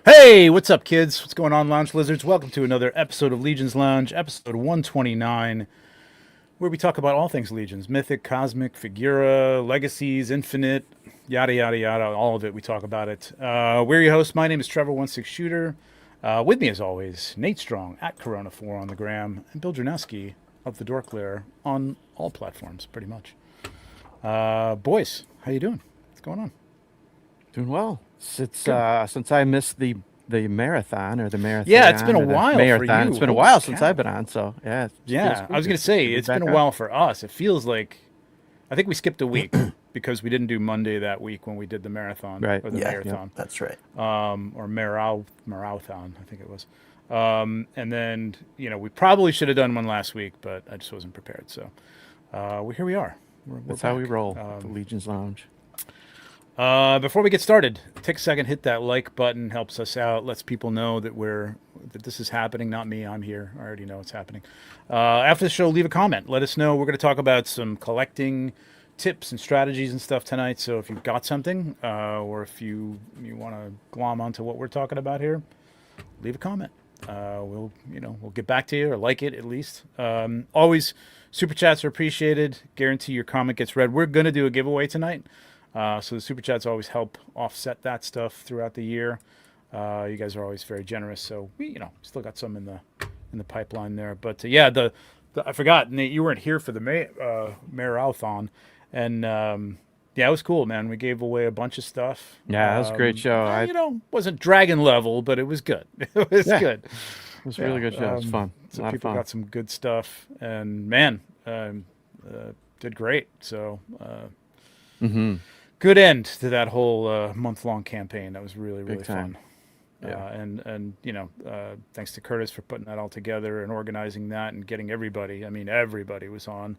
Hey, what's up, kids? What's going on, Lounge Lizards? Welcome to another episode of Legions Lounge, episode 129, where we talk about all things Legions, mythic, cosmic, figura, legacies, infinite, yada, yada, yada, all of it. We talk about it. We're your hosts. My name is Trevor16Shooter. With me, as always, Nate Strong at Corona4 on the gram, and Bill Jerneski of the Dork Lair on all platforms, pretty much. Boys, how you doing? What's going on? Doing well. Since I missed the marathon or the marathon. Yeah, it's been a while for you. It's been a while since I've been on, so yeah. Yeah, I was going to say, it's been a while for us. It feels like, I think we skipped a week because we didn't do Monday that week when we did the marathon. Right. Or the marathon. That's right. Or marathon, I think it was. And then, we probably should have done one last week, but I just wasn't prepared. So here we are. That's how we roll, the Legions Lounge. Before we get started, take a second, hit that like button, helps us out, lets people know that this is happening. Not me, I'm here. I already know it's happening. After the show, leave a comment. Let us know. We're going to talk about some collecting tips and strategies and stuff tonight. So if you've got something, or if you want to glom onto what we're talking about here, leave a comment. We'll get back to you, or like it at least. Always, super chats are appreciated. Guarantee your comment gets read. We're going to do a giveaway tonight. So the super chats always help offset that stuff throughout the year. You guys are always very generous, so we still got some in the pipeline there. But the I forgot, Nate, you weren't here for the marathon, and it was cool, man. We gave away a bunch of stuff. Yeah, that was a great show. Wasn't dragon level, but it was good. It was good. It was a really good show. It was fun. So people got some good stuff, and man, did great. So. Good end to that whole month-long campaign. That was really, really fun. Yeah. And thanks to Curtis for putting that all together and organizing that and getting everybody. I mean, everybody was on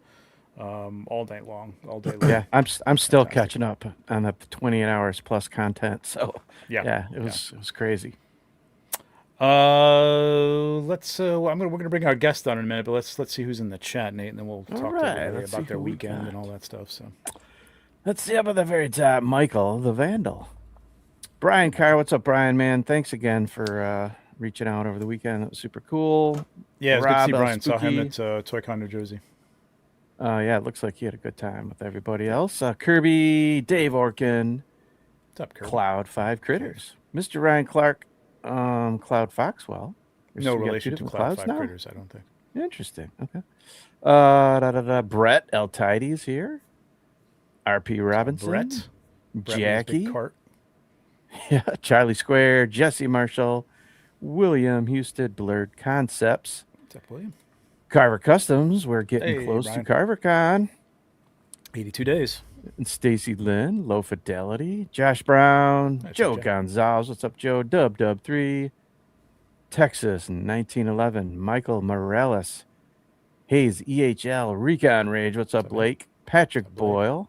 all day long. Yeah, I'm still catching up on the 28 hours plus content. So it was crazy. We're gonna bring our guest on in a minute, but let's see who's in the chat, Nate, and then we'll talk to everybody about their weekend and all that stuff. So. Let's see up at the very top, Michael the Vandal. Brian Carr, what's up, Brian, man? Thanks again for reaching out over the weekend. That was super cool. Yeah, it was good to see Brian. Saw him at ToyCon, New Jersey. It looks like he had a good time with everybody else. Kirby, Dave Orkin. What's up, Kirby? Cloud 5 Critters. Mr. Ryan Clark, Cloud Foxwell. No relation to Cloud 5 Critters, I don't think. Interesting. Okay. Brett L. Tidy's here. RP Robinson, Brett Jackie, Cart. Yeah, Charlie Square, Jesse Marshall, William Houston, Blurred Concepts, What's up, William? Carver Customs. We're getting close to CarverCon. 82 days. And Stacy Lynn, Low Fidelity, Josh Brown, Joe Gonzalez. What's up, Joe? Dub3, Texas 1911, Michael Morales, Hayes EHL, Recon Rage. What's up, Blake? Patrick Boyle.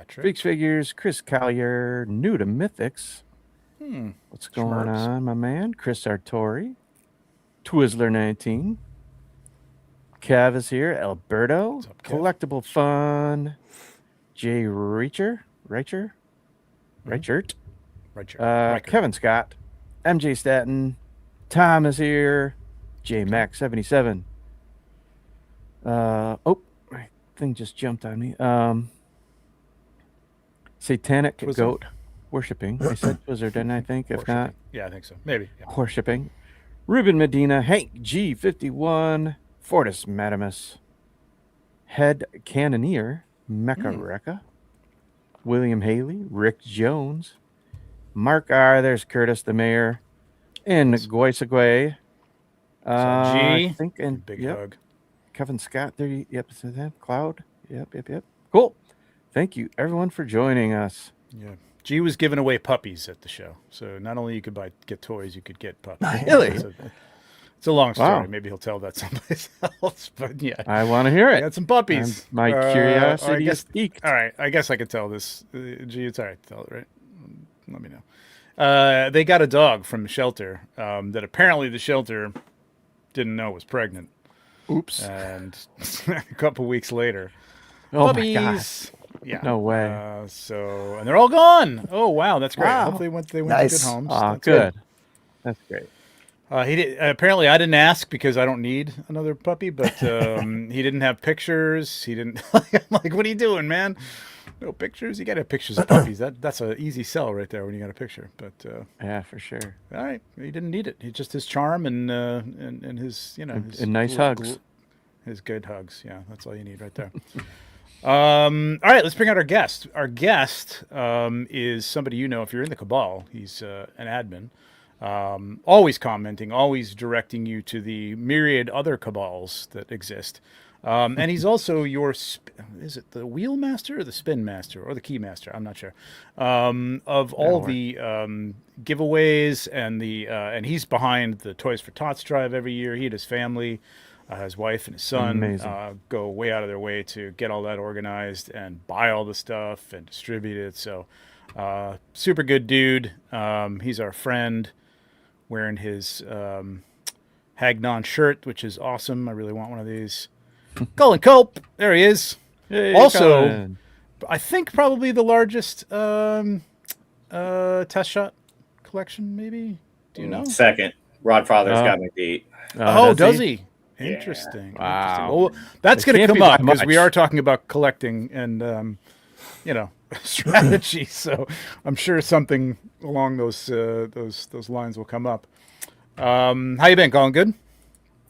Freaks Figures, Chris Collier, new to Mythics. What's going on, my man? Chris Artori, Twizzler 19. Kev is here. Alberto, up, Kev? Collectible Fun. Jay Reichert. Kevin Scott, MJ Staten, Tom is here. J Mac 77. My thing just jumped on me. Satanic Goat Worshipping. I said Wizard, didn't I think? If not, yeah, I think so. Maybe. Yeah. Worshipping. Ruben Medina, Hank G51, Fortis Madamus, Head Cannoneer, Mecha Rekka, William Haley, Rick Jones, Mark R. There's Curtis the Mayor, and Goisagwe. G. I think, and big hug. Kevin Scott there. Yep, so that Cloud. Yep. Cool. Thank you, everyone, for joining us. Yeah. G was giving away puppies at the show. So not only you could get toys, you could get puppies. Really? It's a long story. Wow. Maybe he'll tell that someplace else. But yeah. I want to hear it. I got some puppies. My curiosity is piqued. All right. I guess I could tell this. G, it's all right to tell it, right? Let me know. They got a dog from the shelter that apparently the shelter didn't know was pregnant. Oops. And a couple weeks later, puppies. My God. Yeah. No way. And they're all gone. Oh wow, that's great. Wow. Hopefully they went Nice. to good homes. Oh, That's good. That's great. He did, apparently I didn't ask because I don't need another puppy, but he didn't have pictures. He didn't. I'm like, what are you doing, man? No pictures. You got to have pictures of puppies. That's an easy sell right there when you got a picture. But Yeah, for sure. all right, he didn't need it. He just his charm and his his And nice hugs. his good hugs. Yeah, that's all you need right there. All right, let's bring out our guest. Our guest is somebody you know if you're in the Cabal. He's an admin. Always commenting, always directing you to the myriad other cabals that exist. And he's also your, is it the wheel master or the spin master or the key master? I'm not sure. Of all the giveaways and he's behind the Toys for Tots drive every year. He and his family, his wife and his son, go way out of their way to get all that organized and buy all the stuff and distribute it. So, super good dude. He's our friend, wearing his Hagnon shirt, which is awesome. I really want one of these. Cullun Culp, there he is. Hey, also, Colin. I think probably the largest test shot collection, maybe. Do you know? Second. Rodfather's got me beat. Does he? Interesting. Wow. Interesting. Well, that's going to come up because we are talking about collecting and, strategy. So I'm sure something along those lines will come up. How you been, Colin? Good?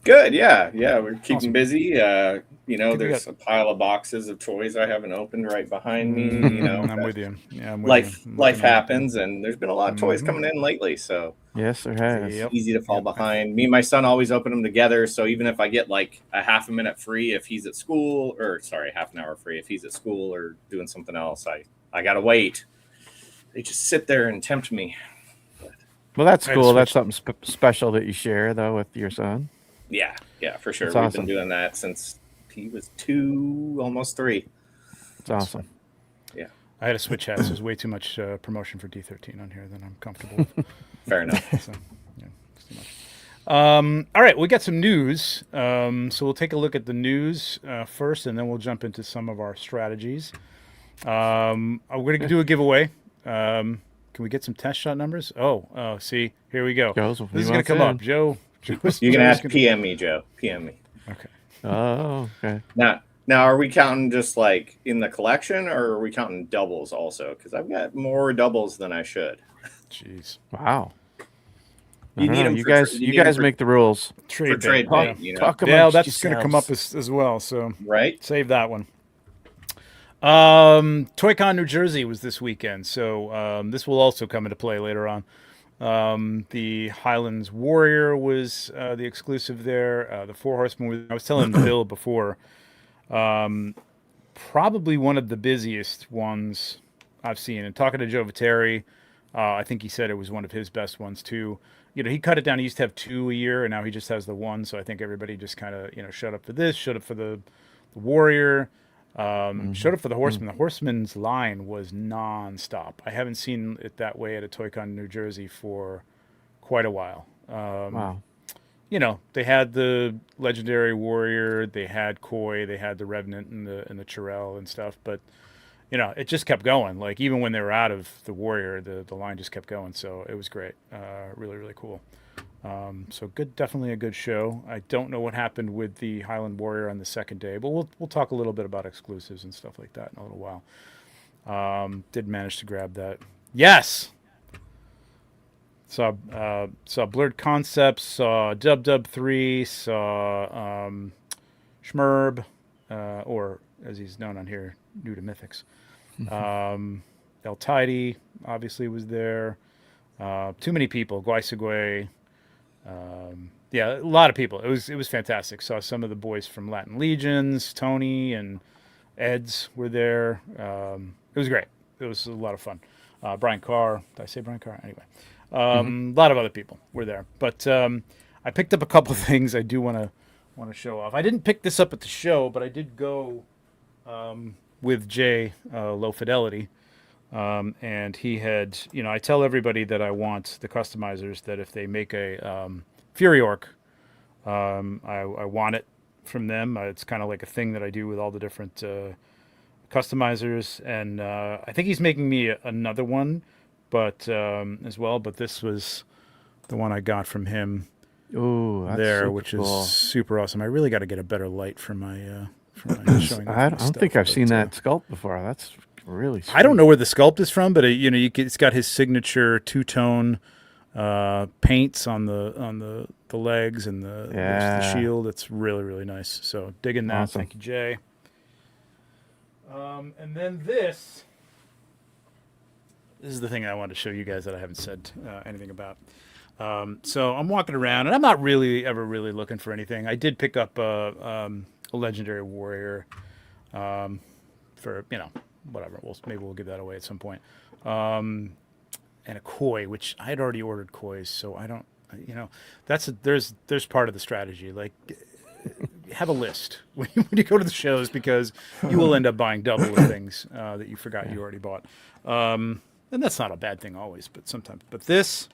Good, yeah. We're keeping Awesome. busy. There's a pile of boxes of toys I haven't opened right behind me. I'm with you. Yeah, I'm with life happens, and there's been a lot of toys coming in lately, so yes, there has. it's easy to fall behind. Me and my son always open them together, so even if I get like a half a minute free if he's at school, or sorry, half an hour free if he's at school or doing something else, I gotta wait. They just sit there and tempt me. Well, that's cool. That's something special that you share, though, with your son. Yeah, for sure. That's We've awesome. been doing that since he was 2, almost 3. It's awesome. Yeah. I had to switch hats. There's way too much promotion for D13 on here than I'm comfortable with. Fair enough. So, yeah, it's too much. All right, we got some news. So we'll take a look at the news first, and then we'll jump into some of our strategies. We're going to do a giveaway. Can we get some test shot numbers? Oh, see, here we go. This is going to come up. Joe. You're going to have to PM me, Joe. PM me. Okay. Oh, okay. Now, are we counting just like in the collection, or are we counting doubles also? Because I've got more doubles than I should. Jeez. Wow. You need them. You guys make the rules. Trade bait, Talk about that's going to come up as well. So right, save that one. ToyCon New Jersey was this weekend, so this will also come into play later on. The Highlands Warrior was the exclusive there. The Four Horsemen. I was telling Bill before. Probably one of the busiest ones I've seen. And talking to Joe Viteri, I think he said it was one of his best ones too. He cut it down. He used to have 2 a year, and now he just has the one. So I think everybody just kind of showed up for this, showed up for the Warrior. Showed up for the Horsemen. The Horsemen's line was non-stop. I haven't seen it that way at a ToyCon New Jersey for quite a while. Wow. They had the legendary Warrior, they had Koi, they had the Revenant and the Chirel and stuff, but it just kept going. Like even when they were out of the Warrior, the line just kept going. So it was great. Really, really cool. So good, definitely a good show. I don't know what happened with the Highland Warrior on the second day, but we'll talk a little bit about exclusives and stuff like that in a little while. Did manage to grab that. Yes. Saw Blurred Concepts. Saw Dub 3. Saw Schmerb, or as he's known on here, new to Mythics. El Tidy obviously was there. Too many people. Guaisagüe. A lot of people. It was fantastic. Saw some of the boys from Latin Legions, Tony and Eds were there. It was great. It was a lot of fun. Brian Carr. Did I say Brian Carr? Anyway, a lot of other people were there. But I picked up a couple of things I do want to show off. I didn't pick this up at the show, but I did go with Jay, Low Fidelity. And he had, I tell everybody that I want the customizers that if they make a Fury Orc, I want it from them. It's kind of like a thing that I do with all the different customizers. And I think he's making me another one, but as well. But this was the one I got from him Ooh, that's there, super which cool. is super awesome. I really got to get a better light for my showing off I my don't stuff, think I've but, seen that sculpt before. That's really sweet. I don't know where the sculpt is from, but it's got his signature two-tone paints on the legs and the shield. It's really, really nice. So digging that. Awesome. Thank you, Jay. And then this is the thing I wanted to show you guys that I haven't said anything about. So I'm walking around, and I'm not really ever really looking for anything. I did pick up a legendary warrior for, whatever. Maybe we'll give that away at some point. And a koi, which I had already ordered kois, so I don't, there's part of the strategy. Like, have a list when you go to the shows, because you will end up buying double of things that you forgot you already bought. And that's not a bad thing always, but sometimes. But this,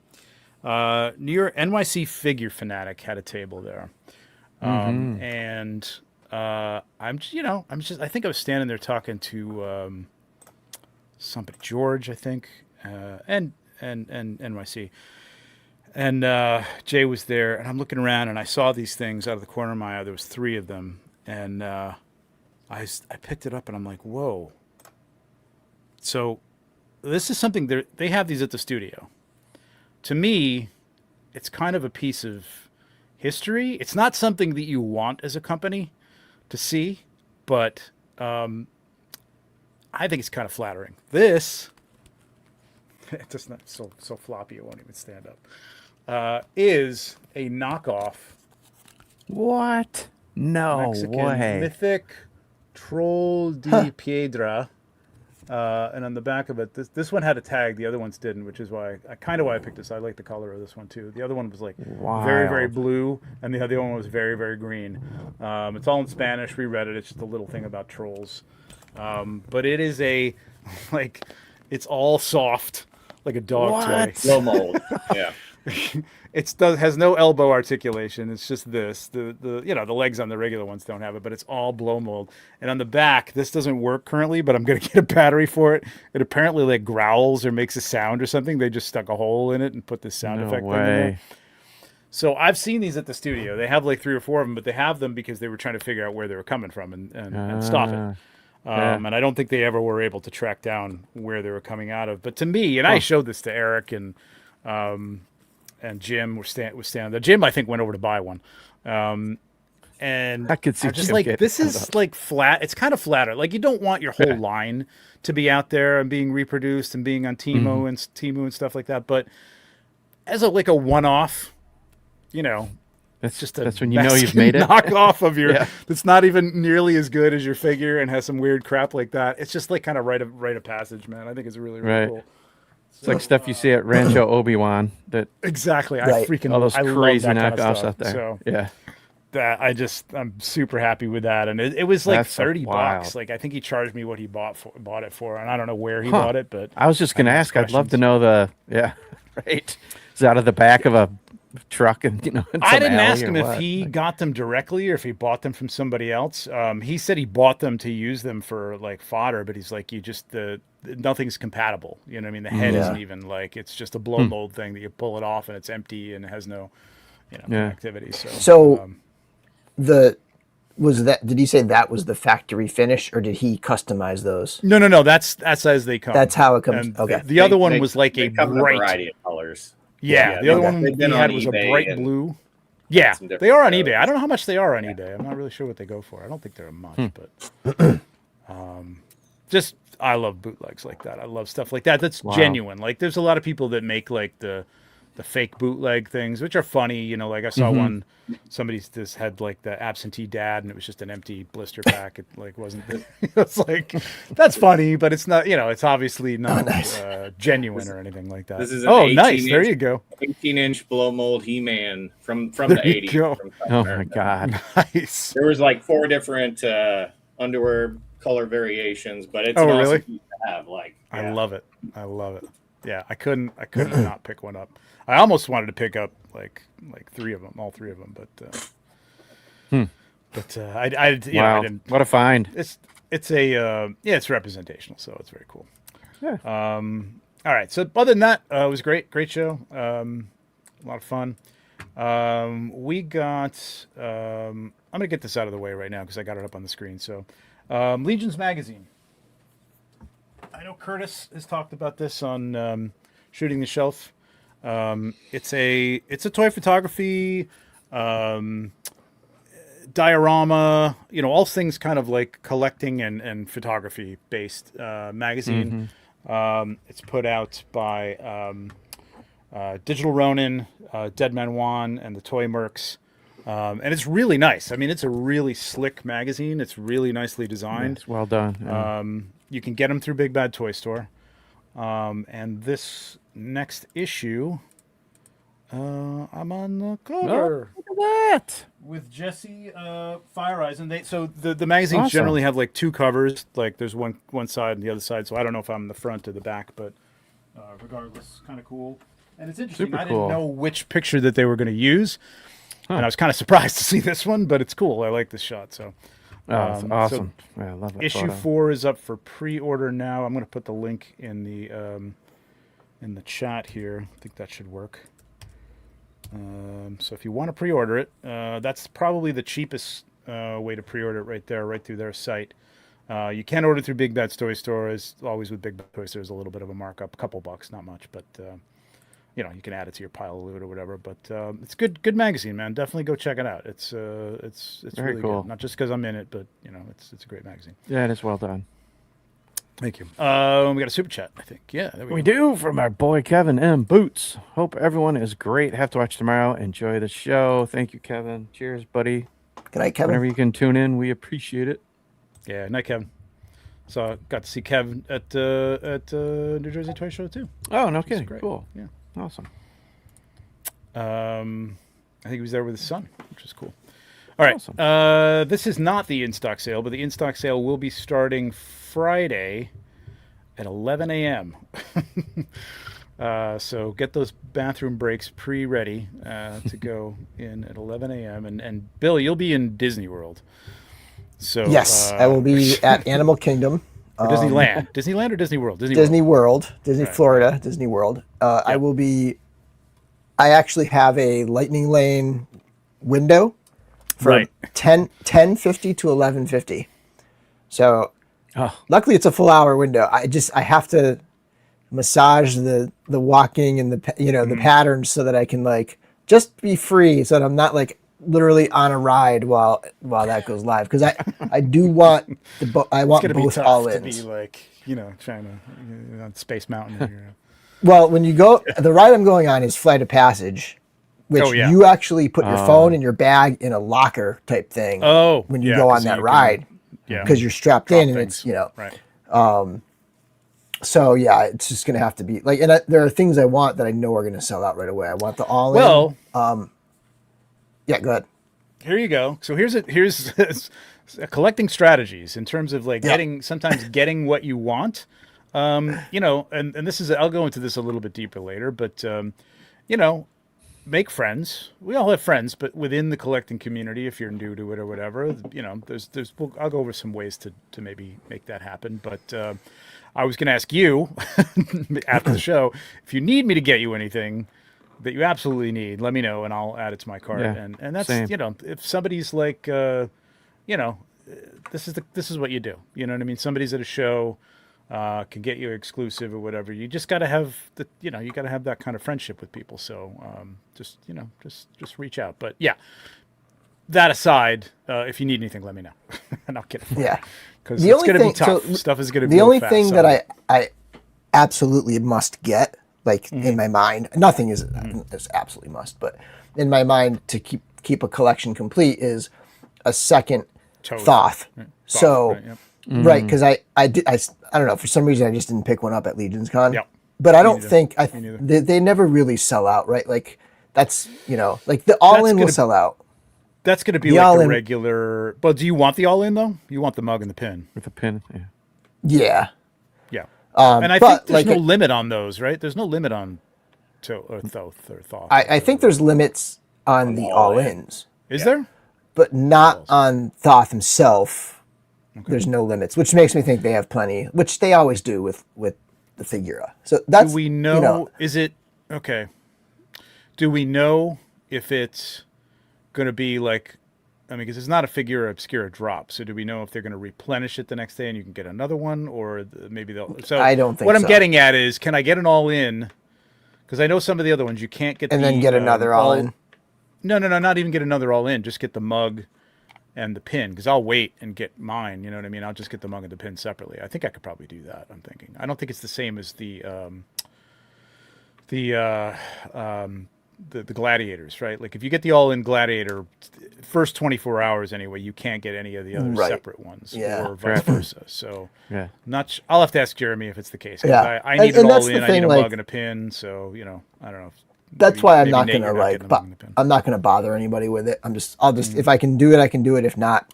near NYC Figure Fanatic had a table there. And I think I was standing there talking to somebody, George, I think, and NYC. And Jay was there, and I'm looking around, and I saw these things out of the corner of my eye. There was 3 of them, and I picked it up, and I'm like, whoa. So this is something, they have these at the studio. To me, it's kind of a piece of history. It's not something that you want as a company to see, but I think it's kind of flattering. This, it's just not so floppy it won't even stand up, is a knockoff. What? No Mexican way. Mythic Troll de Piedra. And on the back of it, this one had a tag. The other ones didn't, which is why I picked this. I like the color of this one too. The other one was like very, very blue, and the other one was very, very green. It's all in Spanish. We read it. It's just a little thing about trolls. But it is it's all soft, like a dog toy. Blow mold. Yeah. Has no elbow articulation. It's just this. The legs on the regular ones don't have it, but it's all blow mold. And on the back, this doesn't work currently, but I'm gonna get a battery for it. It apparently like growls or makes a sound or something. They just stuck a hole in it and put this sound effect thing in there. So I've seen these at the studio. They have like 3 or 4 of them, but they have them because they were trying to figure out where they were coming from and stop it. And I don't think they ever were able to track down where they were coming out of. But to me, and I showed this to Eric and Jim was standing there. Jim, I think, went over to buy one. And I could see I'm just Jim like, this is like flat. It's kind of flatter. Like, you don't want your whole line to be out there and being reproduced and being on Temu and stuff like that. But as a one-off, it's just that's when you know you've made it. Knockoff of your that's not even nearly as good as your figure and has some weird crap like that. It's just like kind of rite of passage, man. I think it's really, really cool. It's like stuff you see at Rancho Obi-Wan. Exactly. Right. I all those crazy love that kind of knockoffs stuff. out there. So yeah. I'm super happy with that. And it was like That's $30. wild. Like, I think he charged me what he bought it for, and I don't know where he bought it, but I was just going to ask. I'd love to know right. Is it out of the back of a truck and in I didn't alley ask or him if what? he got them directly or if he bought them from somebody else. He said he bought them to use them for like fodder, but he's like, nothing's compatible. You know what I mean? The head isn't even like, it's just a blow mold thing that you pull it off and it's empty and it has no activity. So did he say that was the factory finish, or did he customize those? No. That's as they come. That's how it comes. And Okay. The other one was like they a come in a bright variety of colors. Yeah, the other one they've he been had on was a eBay bright and blue. Yeah, some different they are on shows. eBay. I don't know how much they are on eBay. I'm not really sure what they go for. I don't think they're much, but just I love bootlegs like that. I love stuff like that. That's genuine. Like, there's a lot of people that make like the fake bootleg things, which are funny. Like I saw one, somebody just had like the absentee dad, and it was just an empty blister pack. It like wasn't. It's like, that's funny, but it's not. It's obviously not genuine or anything like that. This is an nice. There you go. 18-inch blow mold He-Man from the 80s. Go. From South Oh America. my God. Nice. There was like 4 different underwear color variations, but it's Oh, an really? awesome piece to have. Like, I love it. Yeah, I couldn't not pick one up. I almost wanted to pick up like 3 of them, all 3 of them, but I didn't. What a find. It's representational, so it's very cool. Yeah. All right. So other than that, it was great show. A lot of fun. We got. I'm gonna get this out of the way right now because I got it up on the screen. So, Legions magazine. I know Curtis has talked about this on Shooting the Shelf. It's a toy photography diorama, all things kind of like collecting and photography based magazine. It's put out by Digital Ronin, Dead Man Wan, and the Toy Mercs. And it's really nice. I mean, it's a really slick magazine. It's really nicely designed. Yes, well done. Yeah. You can get them through Big Bad Toy Store. And this next issue, I'm on the cover. Look at that. With Jesse Fire Eyes, and the magazines Awesome. generally have like two covers. Like there's one side and the other side. So I don't know if I'm the front or the back, but regardless, kind of cool. And it's interesting. Super I cool. didn't know which picture that they were going to use, and I was kind of surprised to see this one. But it's cool. I like this shot. So, That's awesome. Yeah, I love that issue photo. 4 is up for pre-order now. I'm going to put the link in the chat here. I think that should work. So if you want to pre-order it, that's probably the cheapest way to pre-order it right there, right through their site. You can order through Big Bad Toy Store. As always with Big Bad Toy Store, there's a little bit of a markup, a couple bucks, not much, but you can add it to your pile of loot or whatever. But it's good magazine, man. Definitely go check it out. It's Very really cool. good. Not just because I'm in it, but it's a great magazine. Yeah, it is well done. Thank you. We got a super chat, I think. Yeah, there We go. do, from our boy Kevin M. Boots. Hope everyone is great. Have to watch tomorrow. Enjoy the show. Thank you, Kevin. Cheers, buddy. Good night, Kevin. Whenever you can tune in, we appreciate it. Yeah, night, Kevin. So I got to see Kevin at New Jersey Toy Show too. Oh, no kidding. great. Cool. Yeah. Awesome. I think he was there with his son, which is cool. All right. Awesome. This is not the in-stock sale, but the in-stock sale will be starting Friday at 11 a.m. So get those bathroom breaks pre-ready to go in at 11 a.m. And Bill, you'll be in Disney World. So Yes, I will be at Animal Kingdom. or Disneyland. Disneyland or Disney World? Disney World, Disney Right. Florida, Disney World. I will be. I actually have a Lightning Lane window from Right. 10:50 to 11:50. So Oh, luckily it's a full hour window. I have to massage the walking and the the patterns so that I can like just be free, so that I'm not like literally on a ride while that goes live, because I do want I want It's gonna be both tough all to ins. be like trying to on Space Mountain. Well, when you go, the ride I'm going on is Flight of Passage, which Oh, yeah. you actually put your phone and your bag in a locker type thing. Oh, when you yeah, go 'cause on that you can- ride, Yeah, because you're strapped drop in, and things. it's Right. So yeah, it's just gonna have to be like, and there are things I want that I know are gonna sell out right away. I want the all in. Well, Yeah, go ahead. here you go. So here's collecting strategies in terms of like sometimes getting what you want. And this is, I'll go into this a little bit deeper later, but make friends. We all have friends, but within the collecting community, if you're new to it or whatever, I'll go over some ways to maybe make that happen. But I was going to ask you after the show, if you need me to get you anything that you absolutely need, let me know and I'll add it to my cart. Yeah, And that's, same. if somebody's like, this is what you do. You know what I mean? Somebody's at a show, can get you exclusive or whatever. You just got to have you got to have that kind of friendship with people. So just reach out. But yeah, that aside, if you need anything, let me know, and I'll get it for you. Yeah. Because The it's only going to be thing- tough. so Stuff is going to be The only fast, thing so- that I absolutely must get, like in my mind, nothing is absolutely must, but in my mind to keep a collection complete is a second Toad. Thoth. Right. So Right, yep. right, because I don't know, for some reason I just didn't pick one up at Legions Con. Yep. But I don't neither. think Me neither. they never really sell out, right? Like that's like the all in will gonna- sell out. That's going to be The like the all-in- regular. But do you want the all in though? You want the mug and the pin? with a pin. Yeah. Yeah. Yeah. And I but, think there's like, no limit on those, right? There's no limit on Thoth or Thoth. I think there's limits on the all ins, Is there? but not on Thoth himself. There's no limits, which makes me think they have plenty, which they always do with the Figura. So that's Do we know, is it okay? do we know if it's going to be like, I mean, because it's not a figure obscura drop. So do we know if they're going to replenish it the next day and you can get another one, or maybe they'll? So I don't think what I'm so. getting at is, can I get an all in? Because I know some of the other ones you can't get. And then get another all in. No, not even get another all in. Just get the mug and the pin, because I'll wait and get mine. You know what I mean? I'll just get the mug and the pin separately. I think I could probably do that. I'm thinking. I don't think it's the same as the gladiators, right? Like if you get the all-in gladiator, first 24 hours anyway, you can't get any of the other separate ones, or vice versa. So I'll have to ask Jeremy if it's the case. I need an all-in, I need a mug and a pin. So I don't know. That's why I'm not gonna I'm not gonna bother anybody with it. I'll just if I can do it, I can do it. If not,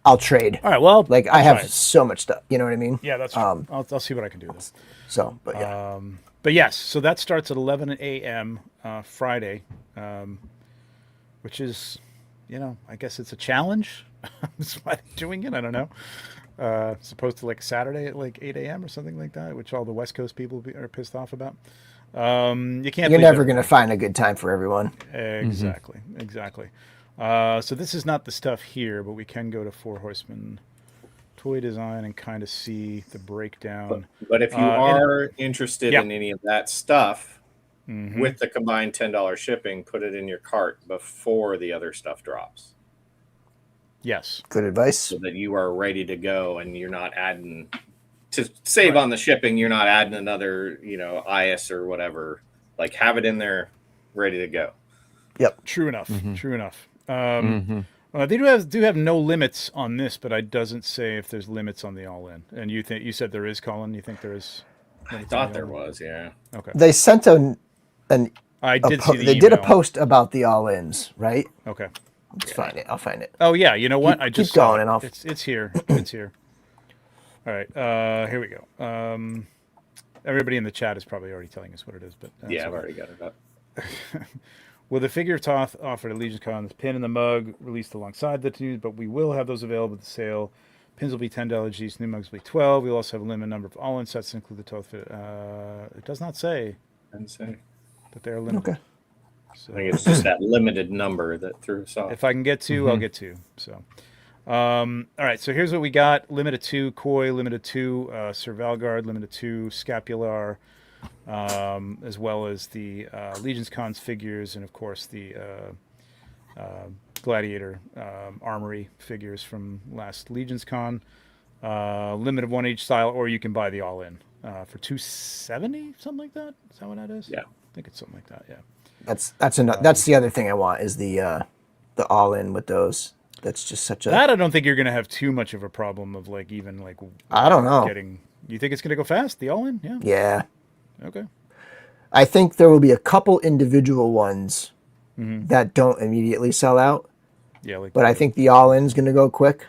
I'll trade. All right. Well, like I have so much stuff. You know what I mean? Yeah, that's true. I'll see what I can do. So, but yeah. But yes, so that starts at 11 a.m. Friday, which is, I guess it's a challenge. That's why they're doing it. I don't know. As opposed to like Saturday at like 8 a.m. or something like that, which all the West Coast people are pissed off about. You can't. You're never going to find a good time for everyone. Exactly. So this is not the stuff here, but we can go to Four Horsemen Toy Design and kind of see the breakdown. But if you are interested in any of that stuff, with the combined $10 shipping, put it in your cart before the other stuff drops. Yes. Good advice. So that you are ready to go and you're not adding to save on the shipping. You're not adding another, IS or whatever. Like have it in there ready to go. Yep. True enough. They do have no limits on this, but it doesn't say if there's limits on the all-in. And you said there is, Colin? You think there is? I thought there was, yeah. Okay. They sent I did see the they did a post about the all-ins, right? Okay. Let's find it. I'll find it. Oh yeah, you know what? Keep going, and it's here. It's here. All right. Here we go. Everybody in the chat is probably already telling us what it is, but I've already got it up. Will the figure Toth offered at LegionCon, the pin and the mug released alongside the two, but we will have those available at the sale. Pins will be $10 each, new mugs will be $12. We'll also have a limited number of all-in sets to include the Toth. It does not say. Doesn't say. But they're limited. Okay. So, I think it's just that limited number that threw us off. If I can get two, I'll get two. So, all right. So here's what we got: limited 2 Koi, limited 2 Sir Valgard, limited 2 Scapular, as well as the Legions Cons figures, and of course the Gladiator Armory figures from last Legions Con. Limited 1 each style, or you can buy the all-in for $270, something like that. Is that what that is? Yeah, I think it's something like that. Yeah. That's the other thing I want is the all-in with those. That's just such a. That I don't think you're going to have too much of a problem of like even like. I don't know. You think it's going to go fast? The all-in? Yeah. Yeah. Okay. I think there will be a couple individual ones that don't immediately sell out. Yeah. But I think the all-in's going to go quick.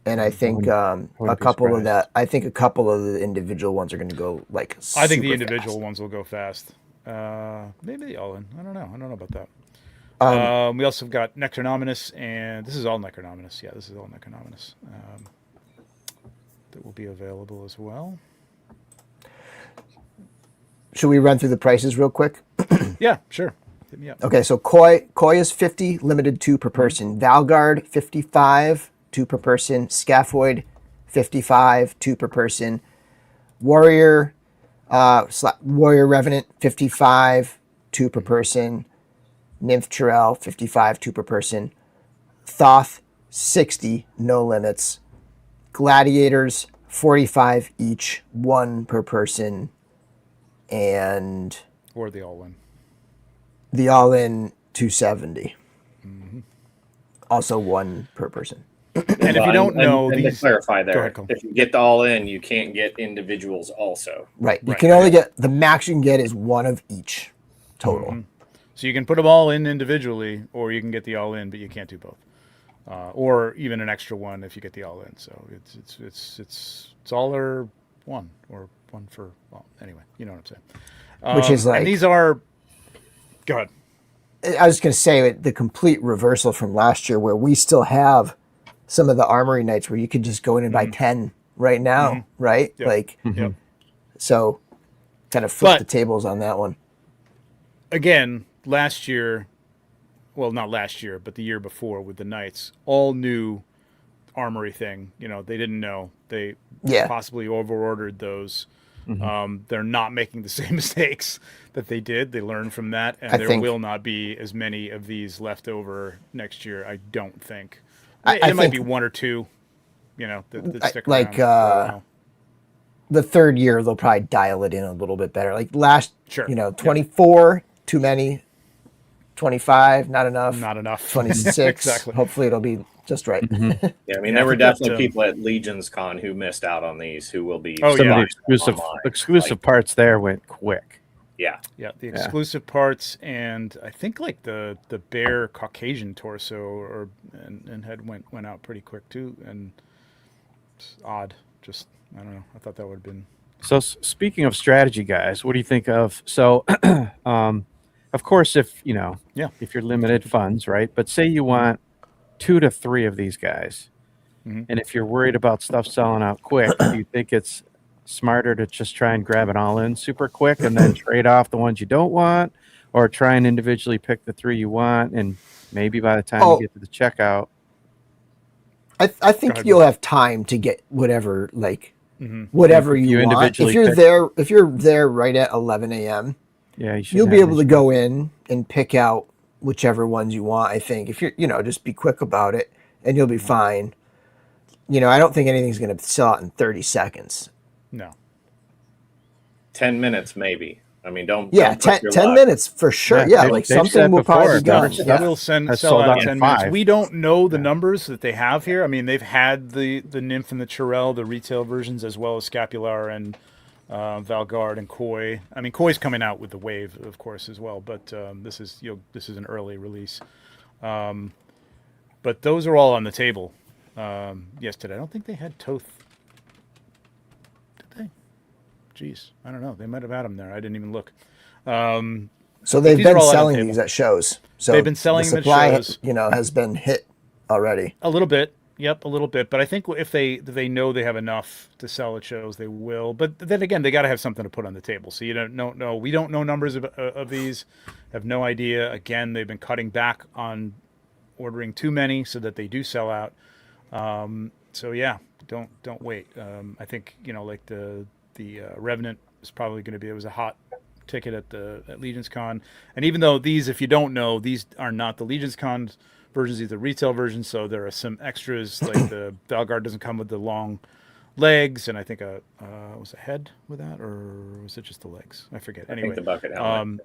And I think a couple of the individual ones are going to go like. I think the individual ones will go fast. Maybe the all-in. I don't know about that. We also have got Necronominus, and this is all Necronominus. Yeah, this is all Necronominus. That will be available as well. Should we run through the prices real quick? Yeah, sure. Hit me up. Okay, so Koi is 50, limited 2 per person. Valgard 55, 2 per person. Scaphoid 55, 2 per person. Warrior Revenant 55, 2 per person. Nymph Chirel 55, 2 per person. Thoth 60, no limits. Gladiators 45 each, 1 per person. And or the all-in. The all-in 270. Also 1 per person. And if you don't know, to clarify there, ahead, if you get the all-in, you can't get individuals also. Right. You can only get the max you can get is 1 of each total. So you can put them all in individually, or you can get the all-in, but you can't do both. Or even an extra one if you get the all-in. So it's all or one, or one for, well, anyway, you know what I'm saying. Which is like, and these are, go ahead. I was going to say the complete reversal from last year, where we still have some of the armory nights where you could just go in and buy 10 right now, right? Yep. Like, Yep. So kind of flip the tables on that one. Again, last year, well, not last year, but the year before with the Knights, all new armory thing. You know, they didn't know. They Yeah. possibly overordered those. Mhm. They're not making the same mistakes that they did. They learned from that, and I there think- will not be as many of these left over next year. I don't think. I It might think- be one or two, that stick like, around for a while. The third year they'll probably dial it in a little bit better. Like last, Sure. 24 too many, 25 not enough, Not enough. 26 Exactly. hopefully it'll be just right. Yeah, I mean, Yeah, there I were think that, definitely people at Legions Con who missed out on these, who will be. Oh, Some yeah. of the exclusive Like, parts there went quick. yeah, Yeah, the exclusive parts, and I think like the bare Caucasian torso and head went out pretty quick too, and it's odd. Just I don't know. I thought that would have been. So speaking of strategy, guys, what do you think of? So, of course, if if you're limited funds, right? But say you want 2 to 3 of these guys, Mhm. and if you're worried about stuff selling out quick, do you think it's smarter to just try and grab it all in super quick and then trade off the ones you don't want, or try and individually pick the 3 you want, and maybe by the time you get to the checkout, I think ahead, you'll have time to get whatever Mm-hmm. whatever If you you want. individually If you're there right at 11 a.m. yeah, you should you'll be have able to go in and pick out whichever ones you want. I think if you're just be quick about it and you'll be fine. I don't think anything's going to sell out in 30 seconds. No. 10 minutes maybe. I mean, don't. Yeah, don't push your 10 luck. minutes for sure. Yeah, they've something said will probably before, be stuff gone. Yeah. Will has sell sold out out in in 10 minutes. 5. We don't know the numbers that they have here. I mean, they've had the nymph and the Chirel, the retail versions, as well as Scapular and Valgard and Koi. I mean, Koi's coming out with the wave, of course, as well. But this is an early release. But those are all on the table yesterday. I don't think they had Toth. Did they? Jeez, I don't know. They might have had them there. I didn't even look. So they've these are been all on the selling table. these at shows. So They've been selling the them at supply, shows. Has been hit already. A little bit. Yep, a little bit. But I think if they know they have enough to sell at shows, they will. But then again, they got to have something to put on the table. So you don't know. We don't know numbers of these. Have no idea. Again, they've been cutting back on ordering too many so that they do sell out. So yeah, don't wait. I think like the Revenant is probably going to be. It was a hot ticket at Legions Con, and even though these, if you don't know, these are not the Legions Con versions, these are retail versions. So there are some extras, like the Valgard doesn't come with the long legs, and I think was a head with that, or was it just the legs? I forget. I Anyway, think the bucket helmet.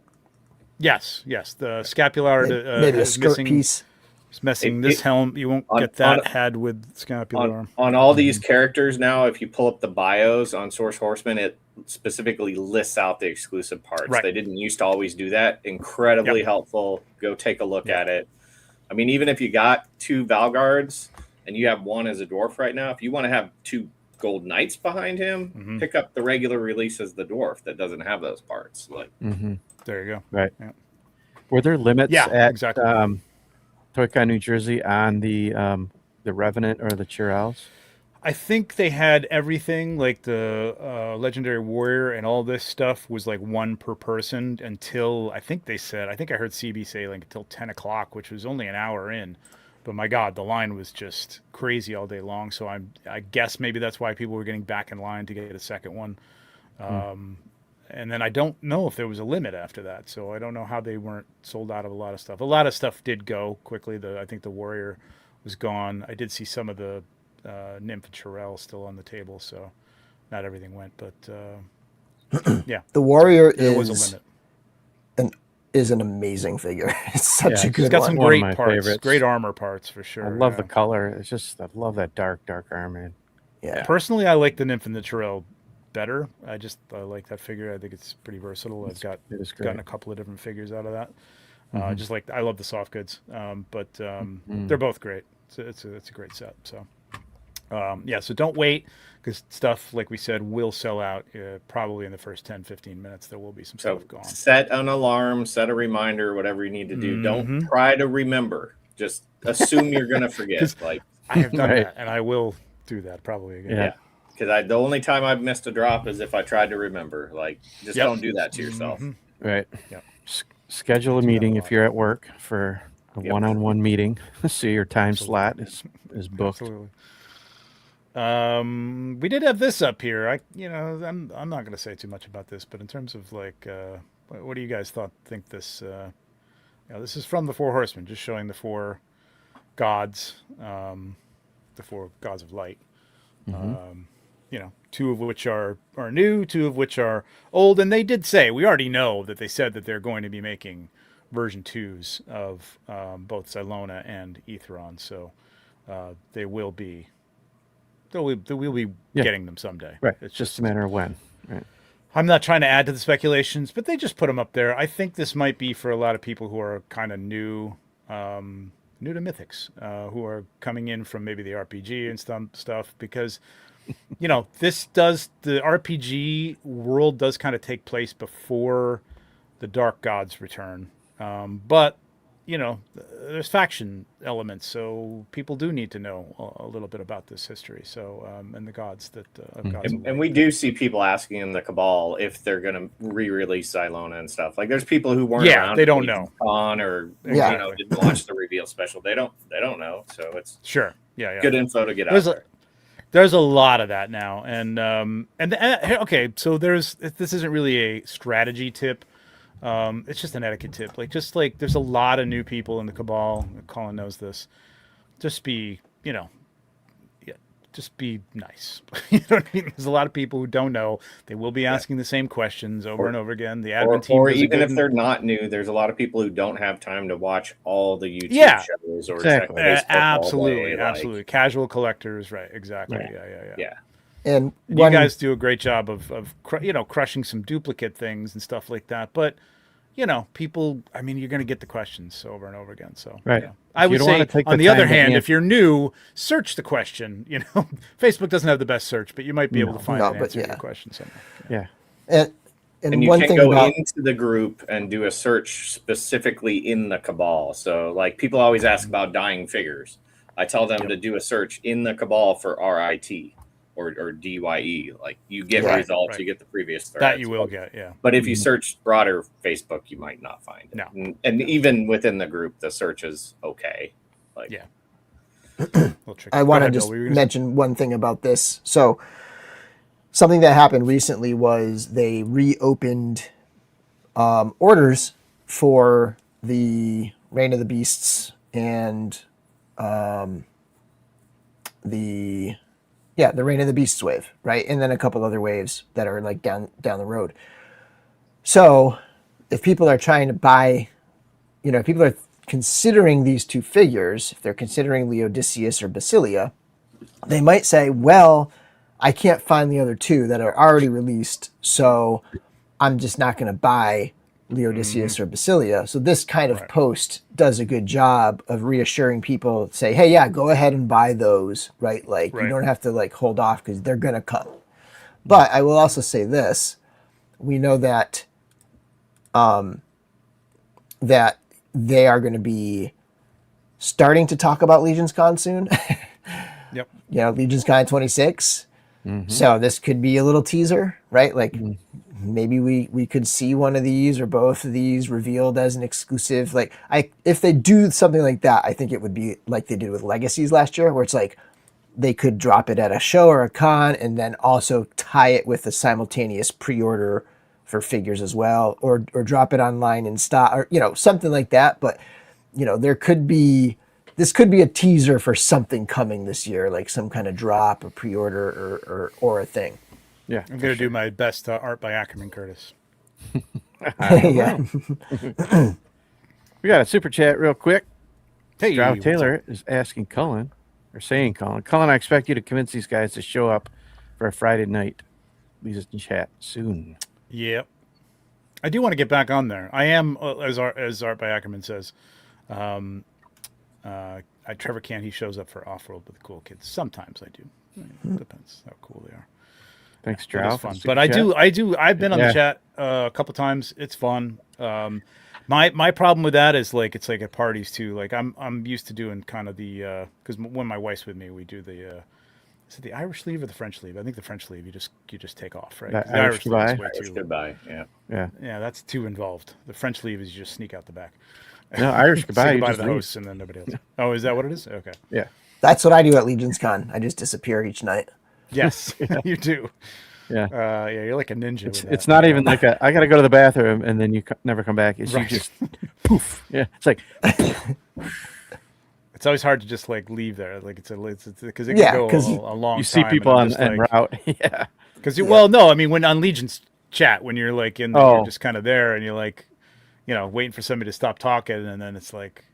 yes, the scapular Maybe a is skirt missing. piece. It's missing this helm. You won't get that head with scapular. On all these characters now, if you pull up the bios on Source Horsemen, it specifically lists out the exclusive parts. Right. They didn't used to always do that. Incredibly helpful. Go take a look at it. I mean, even if you got 2 Valgards and you have 1 as a dwarf right now, if you want to have 2 Gold Knights behind him, pick up the regular release as the dwarf that doesn't have those parts. Like, There you go. Right. Yeah. Were there limits Yeah, at exactly. Toy-Con, New Jersey on the Revenant or the Chirels? I think they had everything, like the Legendary Warrior and all this stuff was like 1 per person until I think I heard CB say like until 10 o'clock, which was only an hour in. But my God, the line was just crazy all day long. So I guess maybe that's why people were getting back in line to get a second one. And then I don't know if there was a limit after that. So I don't know how they weren't sold out of a lot of stuff. A lot of stuff did go quickly. I think the Warrior was gone. I did see some of the Nymph and Chirel still on the table, so not everything went, but yeah. The Warrior There was a limit. is an amazing figure. It's such a It's good got one. some One of great my parts, favorites. great armor parts for sure. I love yeah. the color. It's just I love that dark armor. Yeah. Personally, I like the Nymph and the Chirel better. I like that figure. I think it's pretty versatile. I've It is great. gotten a couple of different figures out of that. Just like I love the soft goods, but they're both great. It's a great set. So yeah, so don't wait because stuff like we said will sell out probably in the first 10-15 minutes. There will be some so stuff gone. set an alarm, set a reminder, whatever you need to do. Don't try to remember. Just assume you're going to forget. Like, I have done Right. that, and I will do that probably again. Yeah. because the only time I've missed a drop is if I tried to remember. Like, just don't do that to yourself. Right. Yep. Schedule a do that meeting a if lot. you're at work for a Yep. one-on-one meeting, so your time Absolutely. slot is booked. Absolutely. We did have this up here. I'm not going to say too much about this, but in terms of like, what do you guys think this? This is from the Four Horsemen, just showing the four gods, the four gods of light. Mm-hmm. Two of which are new, two of which are old, and they did say we already know that they said that they're going to be making version 2s of both Xylona and Aetheron, so they will be. We'll be getting them someday. Right. It's just a matter of when. Right. I'm not trying to add to the speculations, but they just put them up there. I think this might be for a lot of people who are kind of new to Mythics, who are coming in from maybe the RPG and stuff, because the RPG world does kind of take place before the Dark Gods return, but there's faction elements, so people do need to know a little bit about this history. So, and the gods that gods. And we do see people asking in the Cabal if they're going to re-release Xylona and stuff. Like, there's people who weren't around. They don't know. On or didn't watch the reveal special. They don't know. So it's sure. Yeah. Good info to get out there. There's a lot of that now, and okay, so this isn't really a strategy tip. It's just an etiquette tip. There's a lot of new people in the Cabal. Colin knows this. Just be nice. You know what I mean? There's a lot of people who don't know. They will be asking the same questions over and over again. The admin team, or even if they're not new, there's a lot of people who don't have time to watch all the YouTube shows or exactly. check Facebook absolutely. Casual collectors, right? Exactly. Right. Yeah. And you guys do a great job of crushing some duplicate things and stuff like that. But people, I mean, you're going to get the questions over and over again. So right. I would say, on the other hand, if you're new, search the question. Facebook doesn't have the best search, but you might be able to find an answer to your question somewhere. Yeah. And you one can thing go about into the group and do a search specifically in the Cabal. So, like, people always ask about dying figures. I tell them to do a search in the Cabal for RIT or DYE. Like, you get results, right. You get the previous threads. That you will get, yeah. But if you search broader Facebook, you might not find it. No. And even within the group, the search is okay. Like, yeah. I want to just mention one thing about this. So, something that happened recently was they reopened orders for the Reign of the Beasts and the Reign of the Beasts wave, right? And then a couple other waves that are like down the road. So if people are trying to buy, if people are considering these two figures, if they're considering Leodicius or Basilia, they might say, well, I can't find the other two that are already released, so I'm just not going to buy Leodicius or Basilia. So this kind of post does a good job of reassuring people, say, hey, yeah, go ahead and buy those, right? Like, you don't have to like hold off because they're going to come. But I will also say this. We know that that they are going to be starting to talk about Legions Con soon. Yep. Legions Con 26. Mm-hmm. So this could be a little teaser, right? Like maybe we could see one of these or both of these revealed as an exclusive. Like if they do something like that, I think it would be like they did with Legacies last year, where it's like they could drop it at a show or a con and then also tie it with a simultaneous pre-order for figures as well, or drop it online in stock, or something like that. But this could be a teaser for something coming this year, like some kind of drop or pre-order or a thing. Yeah, I'm going to do my best art by Ackerman Curtis. Yeah. We got a super chat real quick. Hey, Stroud Taylor is asking Cullen, Cullen, I expect you to convince these guys to show up for a Friday night. Please chat soon. Yep. I do want to get back on there. I am, as Art by Ackerman says, Trevor can't. He shows up for Off-World with the cool kids. Sometimes I do. Depends how cool they are. Thanks, Stroud. Fun. But I do. I've been on the chat a couple times. It's fun. My problem with that is like it's like at parties too. Like I'm used to doing kind of the because when my wife's with me, we do the Is it the Irish sleeve or the French sleeve? I think the French sleeve you just take off, right? The 'Cause the Irish sleeve is goodbye? way Irish too. goodbye. Yeah. Yeah, that's too involved. The French sleeve is you just sneak out the back. No, Irish Say goodbye. You goodbye to just the leave. hosts and then nobody else. Oh, is that what it is? Okay. Yeah. That's what I do at Legion's Con. I just disappear each night. Yes, you do. Yeah. Yeah, you're like a ninja. It's, with it's that. not even like I got to go to the bathroom and then you never come back. It's Right. you just poof. Yeah. It's like, It's always hard to just like leave there, like it's because it can Yeah, go 'cause a long. you see time people and on I'm en just route. Yeah. Because well, no, I mean when on Legion's chat when you're like in, Oh. you're just kind of there and you're like, waiting for somebody to stop talking and then it's like,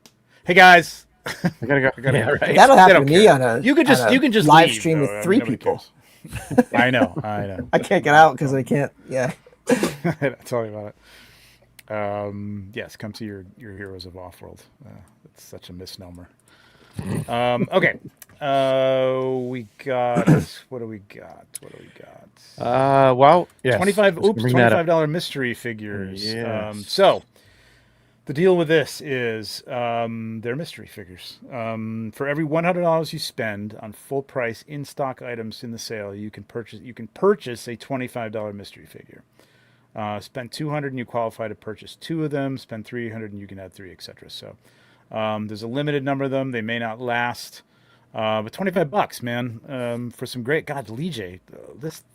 hey guys, I gotta go. gotta- Yeah, right. That'll They happen don't to me care. on a you can just live leave, stream though. with I mean, 3 nobody people. cares. I know. I can't get out because I can't. Yeah. Tell me about it. Yes, come to your Heroes of Offworld. It's such a misnomer. Okay. We got what do we got? Well, yes. 25 Just oops, bring that up. $25 mystery figures. Yes. So the deal with this is they're mystery figures. For every $100 you spend on full price in stock items in the sale, you can purchase a $25 mystery figure. Spend $200 and you qualify to purchase 2 of them. Spend $300 and you can add 3, etc. So there's a limited number of them. They may not last. But $25, man, for some great Lige.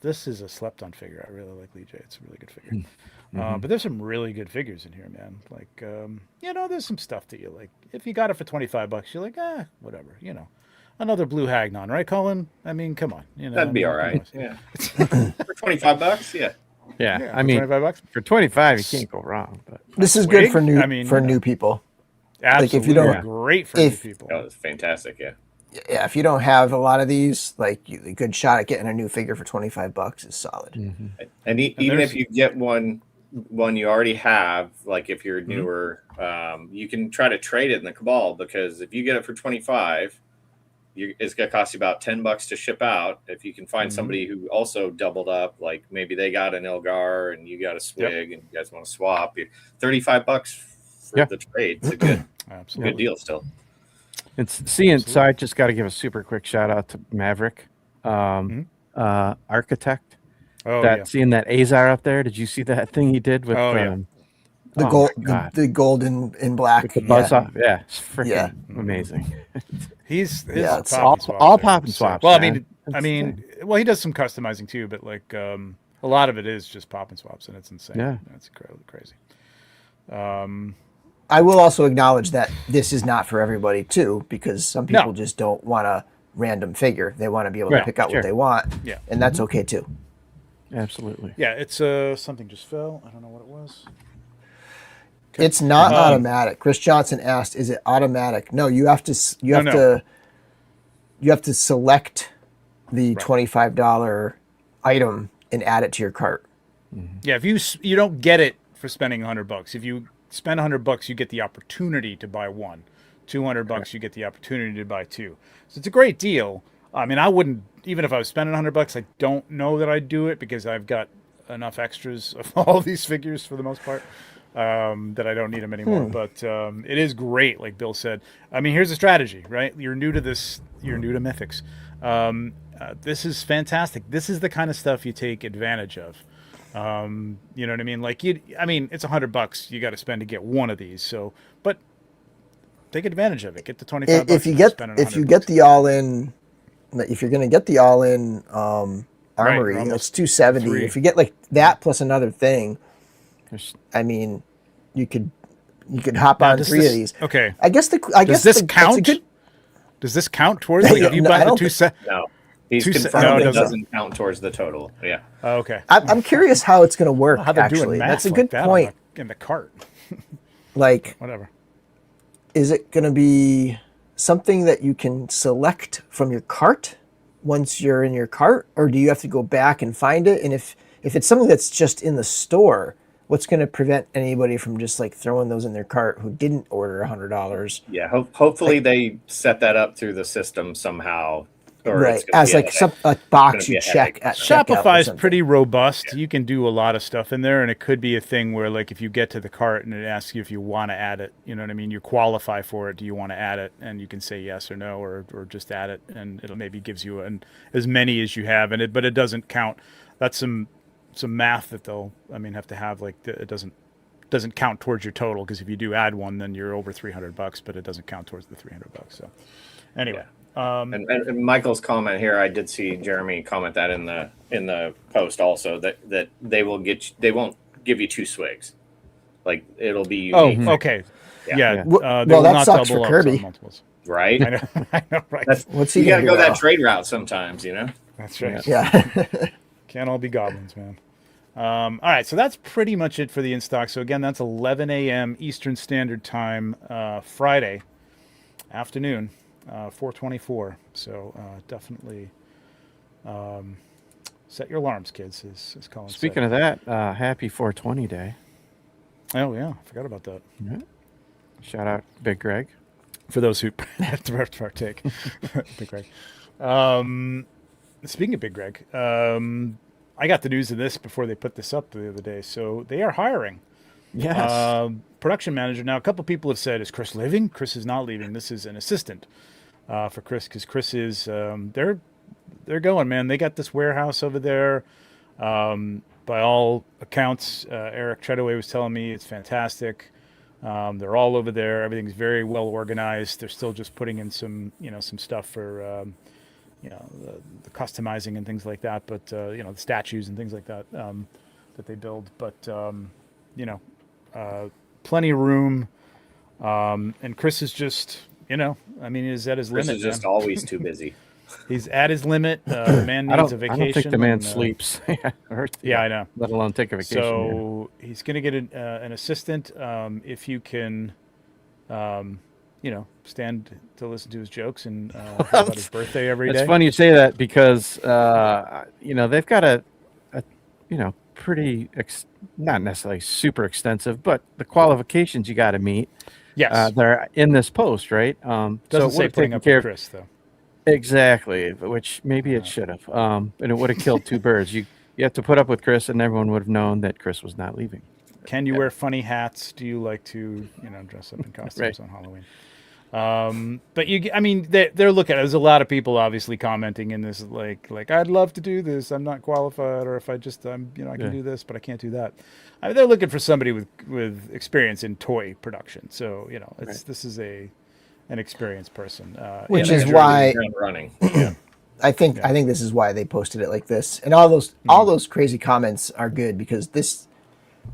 This is a slept-on figure. I really like Lige. It's a really good figure. But there's some really good figures in here, man. Like, there's some stuff that you like. If you got it for $25, you're like, whatever. Another blue Hagnon, right, Cullun? I mean, come on. That'd be all right. Yeah. For $25, yeah. Yeah. I for mean, $25. for 25, you can't go wrong. But This is Swig? good for new I mean, new people. Absolutely, if you don't- great for new if- people. That was fantastic. Yeah. Yeah, if you don't have a lot of these, like a good shot at getting a new figure for $25 is solid. And even there's- if you get one you already have, like if you're newer, you can try to trade it in the Cabal, because if you get it for 25, it's going to cost you about $10 to ship out. If you can find somebody who also doubled up, like maybe they got an Ilgar and you got a Swig and you guys want to swap, $35 for the trade. It's a good deal still. So I just got to give a super quick shout out to Maverick, Architect. Oh, Seeing that Azar up there. Did you see that thing he did with The oh gold, my God. the gold in black. with the buzz off? Yeah, it's freaking Yeah. amazing. His it's pop all- and swaps all are pop and sick. swaps, Well, man. he does some customizing too, but like a lot of it is just pop and swaps, and it's insane. Yeah. It's crazy. I will also acknowledge that this is not for everybody too, because some people just don't want a random figure. They want to be able to pick out what they want. Yeah. And that's okay too. Absolutely. Yeah, it's something just fell. I don't know what it was. It's not automatic. Chris Johnson asked, "Is it automatic?" No, you have to select the $25 item and add it to your cart. Yeah, if you don't get it for spending $100. If you spend $100, you get the opportunity to buy 1. $200, you get the opportunity to buy 2. So it's a great deal. I mean, I wouldn't, even if I was spending $100, I don't know that I'd do it because I've got enough extras of all these figures for the most part that I don't need them anymore. But it is great, like Bill said. I mean, here's a strategy, right? You're new to this. You're new to Mythics. This is fantastic. This is the kind of stuff you take advantage of. You know what I mean? Like it's $100 you got to spend to get one of these. So, but take advantage of it. Get the $25. If you get the all-in, if you're going to get the all-in armory, it's $270. $3. If you get like that plus another thing, I mean, you could hop on 3 of these. Okay. Does this count? Does this count towards like if you buy the 2 set? No. He's Two confirmed no, it it doesn't. doesn't count towards the total. Yeah. Oh, okay. I'm curious how it's going to work. How they're Actually, doing math that's a like good that point. in the cart. Like, Whatever. is it going to be something that you can select from your cart once you're in your cart, or do you have to go back and find it? And if it's something that's just in the store, what's going to prevent anybody from just like throwing those in their cart who didn't order $100? Yeah. Hopefully they set that up through the system somehow. or right it's gonna as be like a a box gonna be you a check headache. at checkout or Shopify is something. pretty robust. You can do a lot of stuff in there, and it could be a thing where, like, if you get to the cart and it asks you if you want to add it, you know what I mean? You qualify for it. Do you want to add it? And you can say yes or no, or just add it, and it'll maybe gives you as many as you have in it, but it doesn't count. That's some math that they'll, have to have. Like, it doesn't count towards your total, because if you do add one, then you're over $300, but it doesn't count towards the $300. So, anyway. And Michael's comment here, I did see Jeremy comment that in the post also, that they won't give you 2 swigs, like it'll be unique. Oh, okay, yeah. Well, they will that not sucks double for up Kirby. on multiples. Right? I know, right? What's he You gotta gonna go do that now? trade route sometimes, you know. That's right. Yeah. Can't all be goblins, man. All right, so that's pretty much it for the in stock. So again, that's 11 a.m. Eastern Standard Time, Friday afternoon, 4:24. So definitely set your alarms, kids. As Colin Speaking said. of that, happy 420 day. Oh yeah, I forgot about that. Yeah. Shout out Big Greg. For those who have to partake, Big Greg. Speaking of Big Greg, I got the news of this before they put this up the other day. So they are hiring. Yes. Production manager. Now, a couple people have said, "Is Chris leaving?" Chris is not leaving. This is an assistant for Chris, because Chris is they're going, man. They got this warehouse over there. By all accounts, Eric Treadaway was telling me it's fantastic. They're all over there. Everything's very well organized. They're still just putting in some stuff for the customizing and things like that. But the statues and things like that that they build. But plenty of room. And Chris is just he's at his Chris limit. is just man. always too busy. He's at his limit. The man needs a vacation. I don't think the man and, sleeps. Yeah, I know. Let alone take a vacation. So he's going to get an assistant. If you can, stand to listen to his jokes and hear about his birthday every day. It's funny you say that, because they've got a pretty not necessarily super extensive, but the qualifications you got to meet. Yes, they're in this post, right? doesn't so say putting up care with Chris though. Exactly, which maybe it should have, and it would have killed 2 birds. You have to put up with Chris, and everyone would have known that Chris was not leaving. Can you wear funny hats? Do you like to dress up in costumes on Halloween? But they're looking. There's a lot of people obviously commenting in this, like I'd love to do this. I'm not qualified, or if I can do this, but I can't do that. They're looking for somebody with experience in toy production. So this is an experienced person, Which is why running. I think this is why they posted it like this. And all those crazy comments are good, because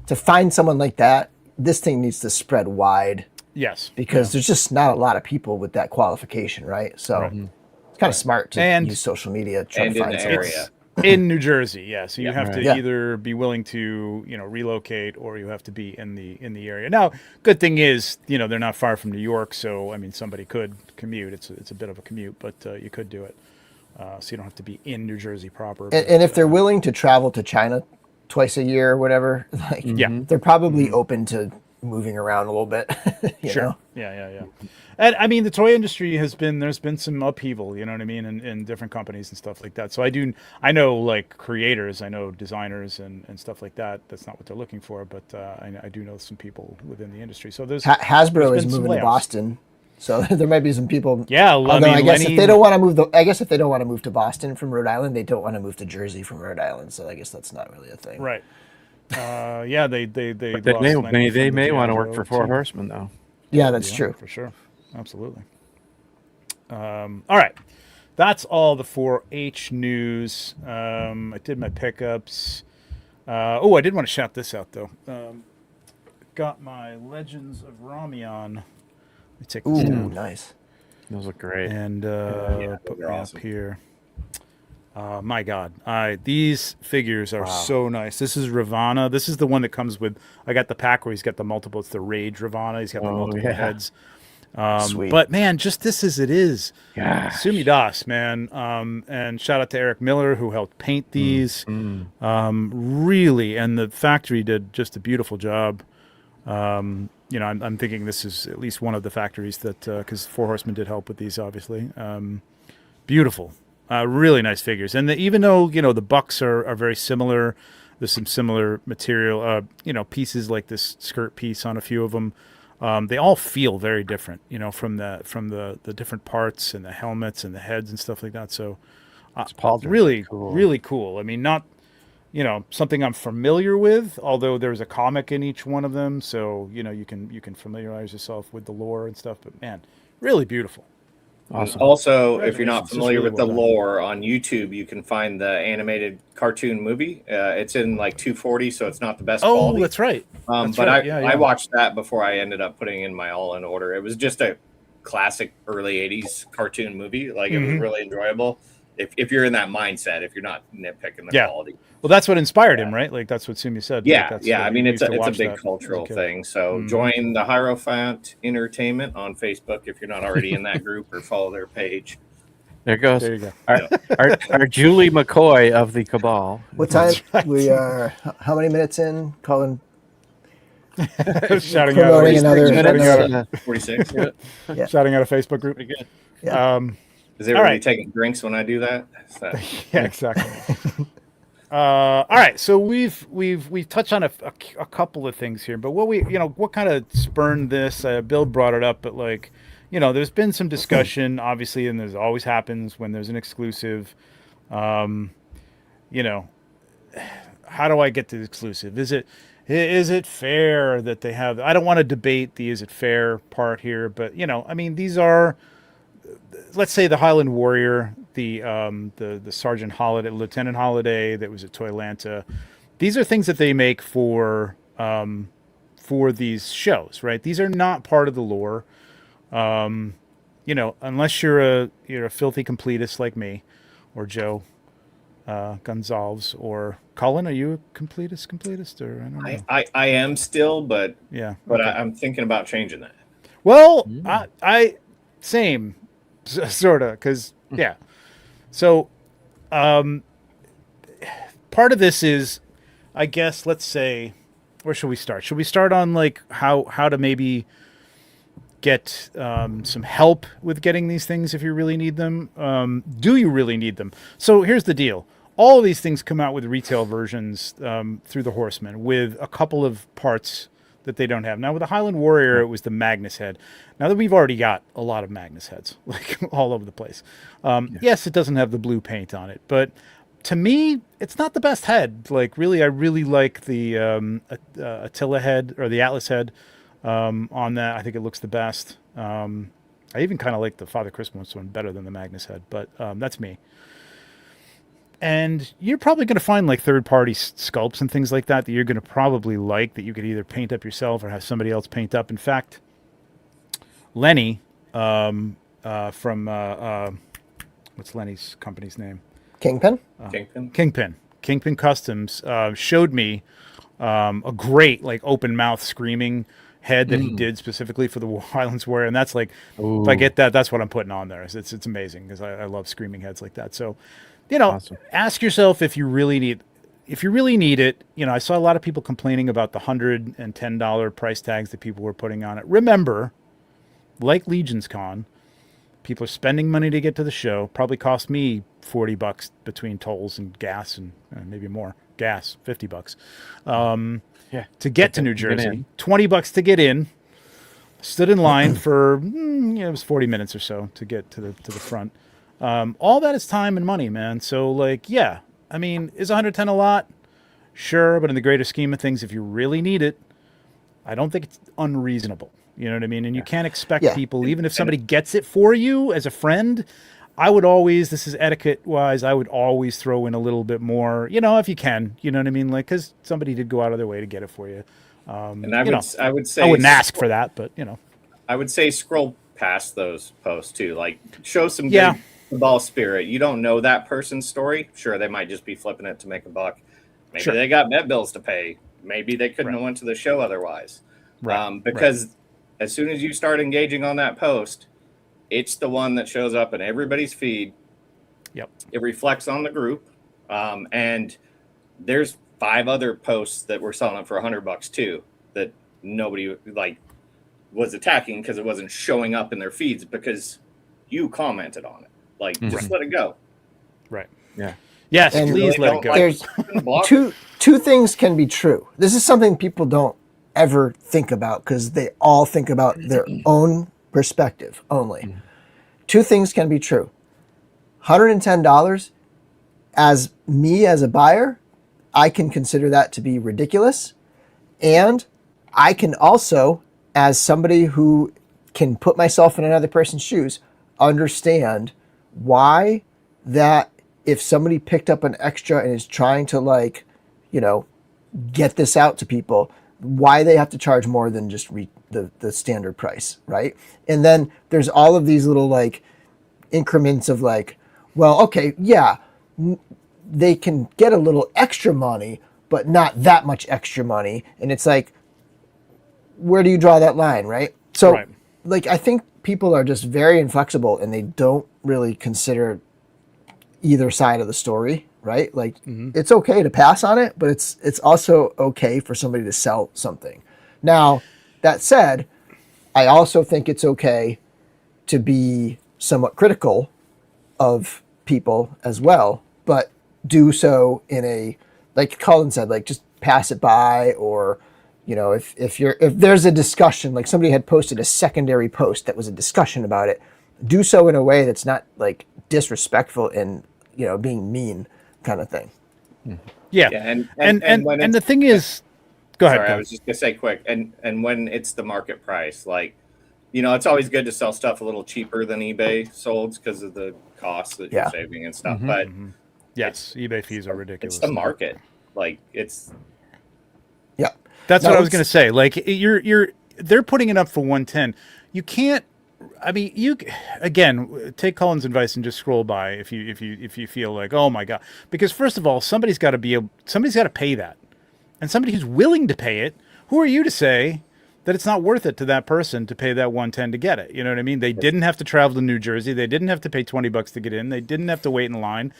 to find someone like that, this thing needs to spread wide. Yes, because there's just not a lot of people with that qualification, right? So it's kind of smart to use social media to try to find someone. Area. In New Jersey, yeah. So you have to Yeah. either be willing to, relocate, or you have to be in the area. Now, good thing is, they're not far from New York, so somebody could commute. It's a bit of a commute, but you could do it. So you don't have to be in New Jersey proper. And if they're willing to travel to China twice a year or whatever, they're probably open to moving around a little bit. you know? Yeah. And the toy industry there's been some upheaval, you know what I mean, in different companies and stuff like that. So I know like creators, I know designers and stuff like that. That's not what they're looking for, but I do know some people within the industry. So Hasbro is been some moving to layoffs. Boston. So there might be some people. Yeah, although I guess Lenny, if they don't want to move, if they don't want to move to Boston from Rhode Island, they don't want to move to Jersey from Rhode Island. So I guess that's not really a thing. right? Yeah, they may want to work for 4 Horsemen though. Yeah, that's true. For sure. Absolutely. All right. That's all the 4-H news. I did my pickups. I did want to shout this out, though. Got my Legends of Ramion. Let me take this down. Nice. Those look great. And put me awesome. up here. My God. These figures are so nice. This is Ravana. This is the one that comes with, I got the pack where he's got the multiple. It's the Rage Ravana. He's got the multiple heads. Sweet. But man, just this as it is. Gosh. Sumi Das, man. And shout out to Eric Miller, who helped paint these. Really, and the factory did just a beautiful job. I'm thinking this is at least one of the factories that, because 4 Horsemen did help with these, obviously. Beautiful. Really nice figures. And even though, the bucks are very similar, there's some similar material, pieces like this skirt piece on a few of them. They all feel very different, from the different parts and the helmets and the heads and stuff like that. So really, cool. really cool. I mean, not, something I'm familiar with, although there's a comic in each one of them. So, you can familiarize yourself with the lore and stuff, but man, really beautiful. Awesome. Also, if you're not Congratulations. familiar Just with really the well done. lore on YouTube, you can find the animated cartoon movie. It's in like 240, so it's not the best Oh, quality. that's right. That's But right. Yeah, I watched that before I ended up putting in my All in Order. It was just a classic early 80s cartoon movie. Like, it was really enjoyable. If you're in that mindset, if you're not nitpicking the quality. Well, that's what inspired him, right? Like, that's what Sumi said. Yeah, like, that's yeah. what I mean, he it's used to a watch big that as a cultural kid. thing. So join the Hierophant Entertainment on Facebook if you're not already in that group, or follow their page. There goes. There you go. Our Julie McCoy of the Cabal. What time right. we are? How many minutes in? Colin shouting promoting out, another. 46. Yeah. shouting out a Facebook group. Pretty good. Yeah. Is everybody right. taking drinks when I do that? So, Yeah, exactly. All right, so we've touched on a couple of things here, but what kind of spurned this? Bill brought it up, but there's been some discussion, obviously, and there's always happens when there's an exclusive. How do I get the exclusive? Is it fair that they have? I don't want to debate the is it fair part here, but I mean, these are, let's say, the Highland Warrior, the Sergeant Holiday, Lieutenant Holiday that was at Toylanta. These are things that they make for these shows, right? These are not part of the lore. Unless you're a filthy completist like me, or Joe Gonzalez, or Cullun. Are you a completist, or I don't know. I am still, but Yeah, but okay. I'm thinking about changing that. Well, I same sort of, because yeah. So, part of this is, I guess, let's say, where should we start? Should we start on how to maybe get some help with getting these things if you really need them? Do you really need them? So here's the deal. All of these things come out with retail versions through the Horsemen with a couple of parts that they don't have. Now, with the Highland Warrior, it was the Magnus head. Now that we've already got a lot of Magnus heads, all over the place. Yes, it doesn't have the blue paint on it, but to me, it's not the best head. Really, I really like the Attila head, or the Atlas head on that. I think it looks the best. I even kind of like the Father Christmas one better than the Magnus head, but that's me. And you're probably going to find third-party sculpts and things like that you're going to probably like, that you could either paint up yourself or have somebody else paint up. In fact, Lenny from what's Lenny's company's name? Kingpin. Kingpin Customs showed me a great open mouth screaming head that he did specifically for the Highlands Warrior, and that's if I get that, that's what I'm putting on there. It's amazing, because I love screaming heads like that. So, Awesome. ask yourself if you really need it. I saw a lot of people complaining about the $110 price tags that people were putting on it. Remember, like Legions Con, people are spending money to get to the show. Probably cost me $40 between tolls and gas, and maybe more. Gas, $50. To get to New Jersey, $20 to get in. Stood in line for it was 40 minutes or so to get to the front. All that is time and money, man. So I mean, is 110 a lot? Sure, but in the greater scheme of things, if you really need it, I don't think it's unreasonable. You know what I mean? And you can't expect people, even if somebody gets it for you as a friend, I would always, this is etiquette wise, I would always throw in a little bit more, if you can, you know what I mean? Because somebody did go out of their way to get it for you. And I would say, I wouldn't ask for that, but I would say scroll past those posts too. Show some good ball spirit. You don't know that person's story. Sure, they might just be flipping it to make a buck. Maybe they got vet bills to pay. Maybe they couldn't have went to the show otherwise. Because as soon as you start engaging on that post, it's the one that shows up in everybody's feed. Yep. It reflects on the group. And there's 5 other posts that were selling it for $100 too, that nobody was attacking because it wasn't showing up in their feeds because you commented on it. Just let it go. Right. Yeah. Yes, And please let it go. There's two things can be true. This is something people don't ever think about because they all think about their own perspective only. Two things can be true. $110 as me as a buyer, I can consider that to be ridiculous. And I can also, as somebody who can put myself in another person's shoes, understand why that if somebody picked up an extra and is trying to like, you know, get this out to people, why they have to charge more than just the standard price, right? And then there's all of these little like increments of like, well, okay, yeah, they can get a little extra money, but not that much extra money. And it's like, where do you draw that line, right? So, Right. like, I think people are just very inflexible and they don't really consider either side of the story, right? Like, it's okay to pass on it, but it's also okay for somebody to sell something. Now, that said, I also think it's okay to be somewhat critical of people as well, but do so in a, like Cullun said, like just pass it by, or you know, if there's a discussion, like somebody had posted a secondary post that was a discussion about it, do so in a way that's not like disrespectful and, you know, being mean kind of thing. Yeah. And the thing is, go ahead. Sorry, Go. I was just gonna say quick, and when it's the market price, like, you know, it's always good to sell stuff a little cheaper than eBay solds because of the costs that you're saving and stuff. But Yes, eBay fees are ridiculous. it's the market, like it's. Yeah, That's what I was going to say. Like they're putting it up for 110. You can't. I mean, you again take Cullen's advice and just scroll by if you feel like, oh my god, because first of all, somebody's got to pay that, and somebody who's willing to pay it. Who are you to say that it's not worth it to that person to pay that 110 to get it? You know what I mean? They didn't have to travel to New Jersey. They didn't have to pay $20 to get in. They didn't have to wait in line.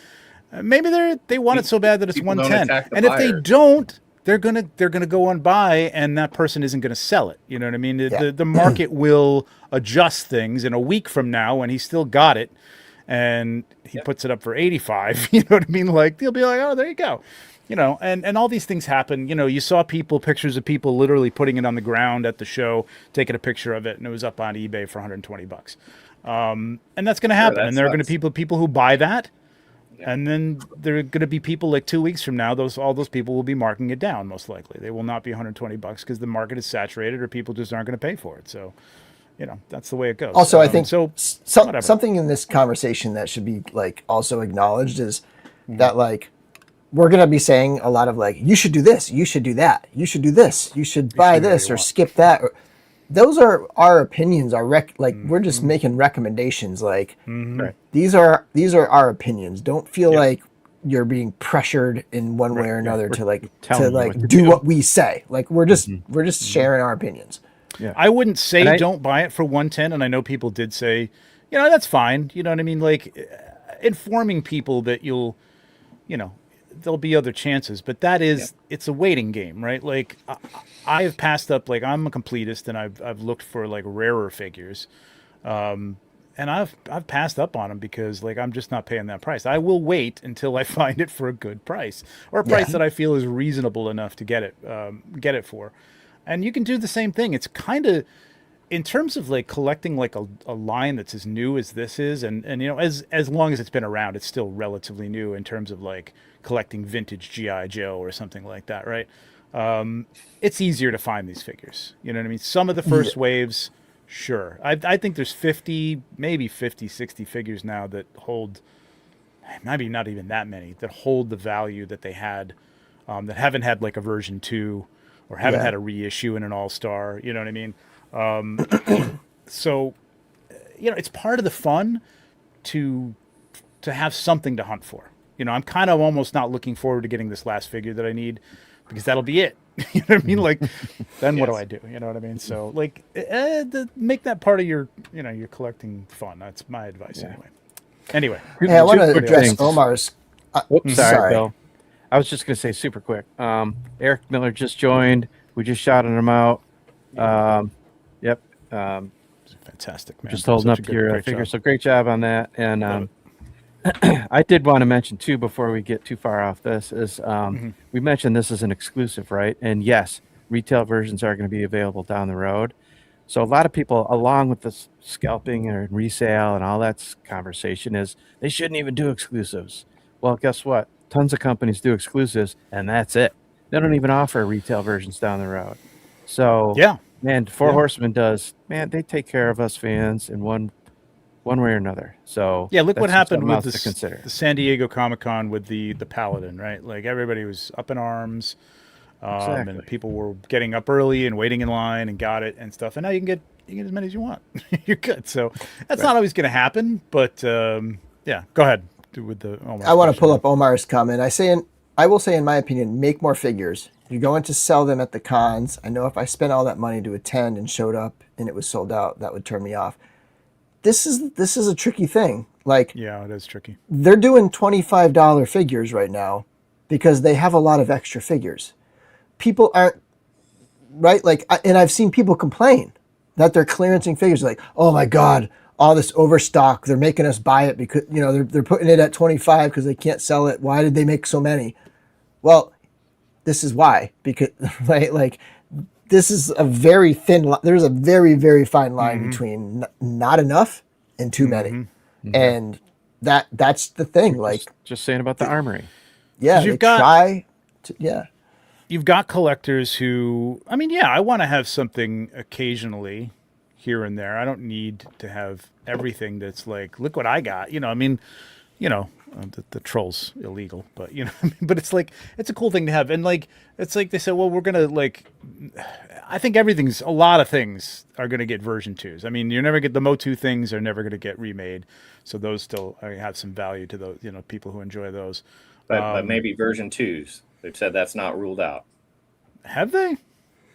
Maybe they want it so bad that it's 110. And if they don't, they're gonna go on buy, and that person isn't gonna sell it. You know what I mean? The market will adjust things in a week from now when he's still got it, and he puts it up for 85. You know what I mean? Like they'll be like, oh, there you go. You know, and all these things happen. You know, you saw pictures of people literally putting it on the ground at the show, taking a picture of it, and it was up on eBay for $120. And that's going to happen. And there are going to be people who buy that. Yeah. And then there are going to be people like 2 weeks from now, all those people will be marking it down, most likely. They will not be $120 because the market is saturated or people just aren't going to pay for it. So, you know, that's the way it goes. Also, I think something in this conversation that should be like also acknowledged is that like, we're going to be saying a lot of like, you should do this, you should do that, you should do this, you should buy this or skip that. Those are our opinions. We're just making recommendations. Like these are our opinions. Don't feel like you're being pressured in one way or another to do what we say. Like we're just sharing our opinions. Yeah. I wouldn't say don't buy it for 110. And I know people did say, you know, that's fine. You know what I mean? Like informing people that you'll, you know, there'll be other chances, but it's a waiting game, right? Like I have passed up, like I'm a completist and I've looked for like rarer figures. And I've passed up on them because like, I'm just not paying that price. I will wait until I find it for a good price or a price that I feel is reasonable enough to get it for. And you can do the same thing. It's kind of, in terms of like collecting like a line that's as new as this is, and you know, as long as it's been around, it's still relatively new in terms of like collecting vintage G.I. Joe or something like that, right? It's easier to find these figures. You know what I mean? Some of the first waves, sure. I think there's 50, 60 figures now that hold, maybe not even that many, that hold the value that they had, that haven't had like a version 2 or haven't had a reissue in an all-star. You know what I mean? So, you know, it's part of the fun to have something to hunt for. You know, I'm kind of almost not looking forward to getting this last figure that I need because that'll be it. You know what I mean? Like, then what do I do? You know what I mean? So, like, make that part of your, you know, your collecting fun. That's my advice anyway. Hey, I want to address Omar's. Sorry, Bill. I was just going to say super quick. Eric Miller just joined. We just shouted him out. Yep. Fantastic, man. Just holding up your figure. So great job on that. And I did want to mention too, before we get too far off this, is Mm-hmm. we mentioned this is an exclusive, right? And yes, retail versions are going to be available down the road. So a lot of people, along with this scalping and resale and all that conversation, is they shouldn't even do exclusives. Well, guess what? Tons of companies do exclusives, and that's it. They don't even offer retail versions down the road. So Yeah. man, Four Yeah. Horsemen does. Man, they take care of us fans in one way or another. So Yeah, look what that's happened something with else to consider. the San Diego Comic-Con with the Paladin, right? Like everybody was up in arms, Exactly. and people were getting up early and waiting in line and got it and stuff. And now you can get as many as you want. You're good. So that's not always going to happen, but yeah, go ahead with the. Omar's I want to question. pull up Omar's comment. I will say, in my opinion, make more figures. You're going to sell them at the cons. I know if I spent all that money to attend and showed up and it was sold out, that would turn me off. This is a tricky thing. Like, Yeah, it is tricky. they're doing $25 figures right now because they have a lot of extra figures. People aren't right. Like, and I've seen people complain that they're clearancing figures. Like, oh my god, all this overstock. They're making us buy it because they're putting it at 25 because they can't sell it. Why did they make so many? Well, this is why. Because right, like this is a very thin. There's a very very fine line between not enough and too many, and that's the thing. Like, Just saying about the armory. yeah, 'Cause they you've got- try. Yeah. You've got collectors who, I mean, yeah, I want to have something occasionally here and there. I don't need to have everything that's like, look what I got. I mean, the troll's illegal, but but it's like, it's a cool thing to have. And like, it's like they said, well, we're going to like, I think a lot of things are going to get version 2s. I mean, you're never the Motu things are never going to get remade. So those still have some value to those, people who enjoy those. But maybe version 2s. They've said that's not ruled out. Have they?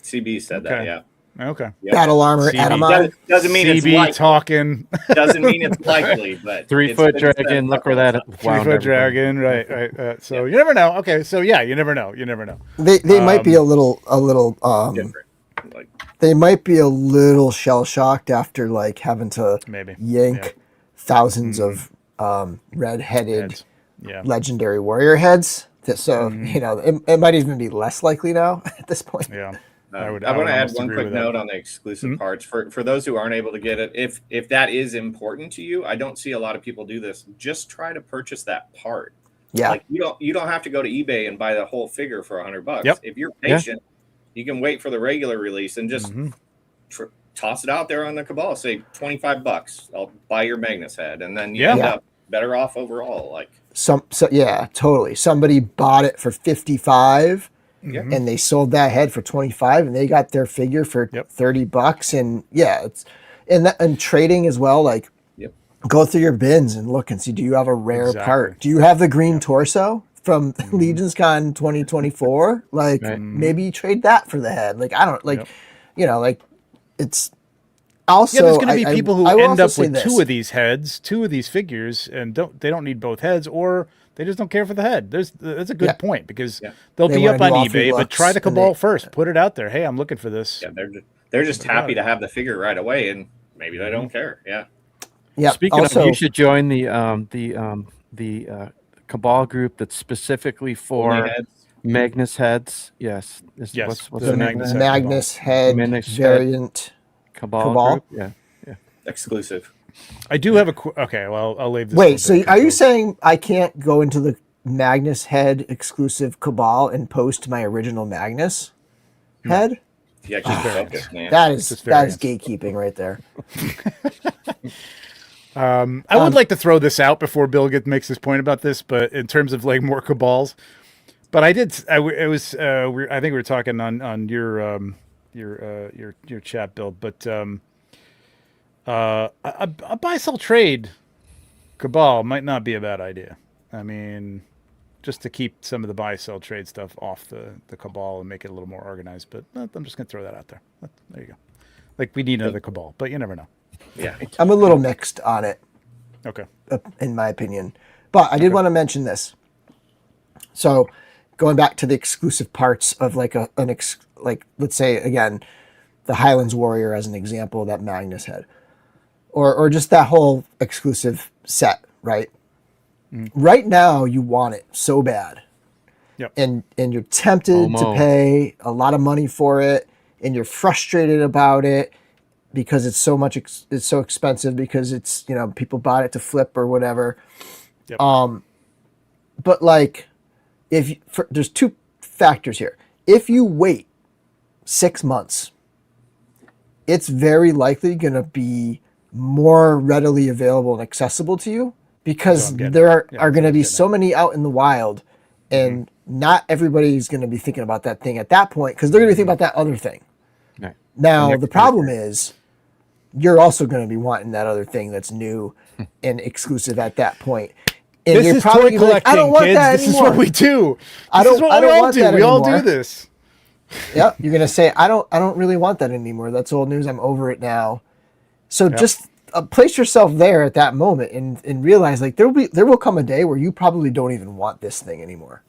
CB said Okay. that, yeah. Okay. Yep. Battle armor, CB. Atamon. Doesn't mean it's CB likely. talking. Doesn't mean it's likely, but 3-foot it's been dragon. said. Look where that wound 3-foot everybody. dragon, right. So you never know. Okay, so yeah, you never know. You never know. They might be a little Different. Like, they might be a little shell shocked after like having to Maybe. yank Yeah. thousands of red-headed Heads. Yeah. legendary warrior heads. So it might even be less likely now at this point. Yeah. I want to almost add one agree quick with that. note on the exclusive parts for those who aren't able to get it. If that is important to you, I don't see a lot of people do this. Just try to purchase that part. Yeah, Like you don't have to go to eBay and buy the whole figure for $100. Yep. If you're patient, you can wait for the regular release and just toss it out there on the Cabal. Say $25. I'll buy your Magnus head, and then you end up better off overall. Like totally. Somebody bought it for 55 Mm-hmm. and they sold that head for 25 and they got their figure for $30. And and trading as well. Like, go through your bins and look and see, do you have a rare part? Do you have the green torso from Legions Con 2024? Like, maybe trade that for the head. Like, I don't like, it's also, there's going to be people who I will end also up with say two this. of these heads, two of these figures, and they don't need both heads, or they just don't care for the head. That's a good point, because they'll They be up wanna on do all eBay, but try the looks, and Cabal first. Put it out there. Hey, I'm looking for this. yeah, they're just happy to have the figure right away, and maybe they don't care. Yeah. Yeah. Speaking Also, of, you should join the Cabal group that's specifically for Only heads. Magnus heads. Yes. Yes, What's the the name? Magnus of that? Magnus head Magnus head. variant. Cabal group? Yeah. Exclusive. I do have a okay. Well, I'll leave this. Wait, so little bit are you because- saying I can't go into the Magnus head exclusive Cabal and post my original Magnus head? Yeah, keep focused, man. That is Just that is variants. gatekeeping right there. I would like to throw this out before Bill makes his point about this, but in terms of like more Cabals, but I think we were talking on your chat, Bill, but a buy sell trade Cabal might not be a bad idea. I mean, just to keep some of the buy sell trade stuff off the Cabal and make it a little more organized. But I'm just gonna throw that out there. There you go. Like, we need another Cabal, but you never know. Yeah. I'm a little mixed on it, Okay. in my opinion. But I did want to mention this. So, going back to the exclusive parts of like let's say again, the Highlands Warrior as an example, that Magnus head, or just that whole exclusive set, right? Right now, you want it so bad. Yep. And you're tempted to FOMO. pay a lot of money for it, and you're frustrated about it because it's so much it's so expensive because it's, you know, people bought it to flip or whatever. Yep. But like, there's two factors here. If you wait 6 months, it's very likely going to be more readily available and accessible to you because there are going to be so many out in the wild, and not everybody's going to be thinking about that thing at that point because they're going to be thinking about that other thing. Right. Now, the problem is you're also going to be wanting that other thing that's new and exclusive at that point. And This you're is probably toy gonna be like, collecting, I don't want kids. that This anymore. is what we do. I This is don't what we all want do. that We all do anymore. this. Yep, you're gonna say, I don't really want that anymore. That's old news. I'm over it now. So just place yourself there at that moment and realize like there will come a day where you probably don't even want this thing anymore.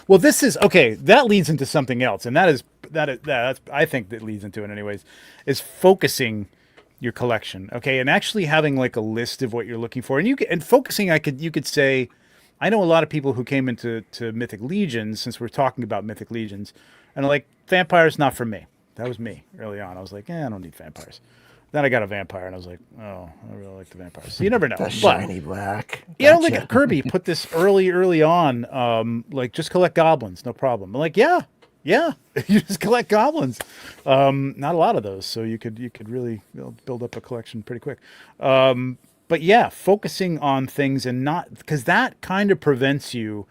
Well, this is okay. That leads into something else, and that's I think that leads into it anyways. Is focusing your collection, okay, and actually having like a list of what you're looking for, and focusing. You could say, I know a lot of people who came into Mythic Legions, since we're talking about Mythic Legions, and are like, vampires not for me. That was me early on. I was like, I don't need vampires. Then I got a vampire, and I was like, oh, I really like the vampires. So you never know. The But shiny black. you know, Gotcha. like Kirby put this early on, like just collect goblins, no problem. I'm like, yeah, you just collect goblins. Not a lot of those, so you could really build up a collection pretty quick. But yeah, focusing on things and not, because that kind of prevents you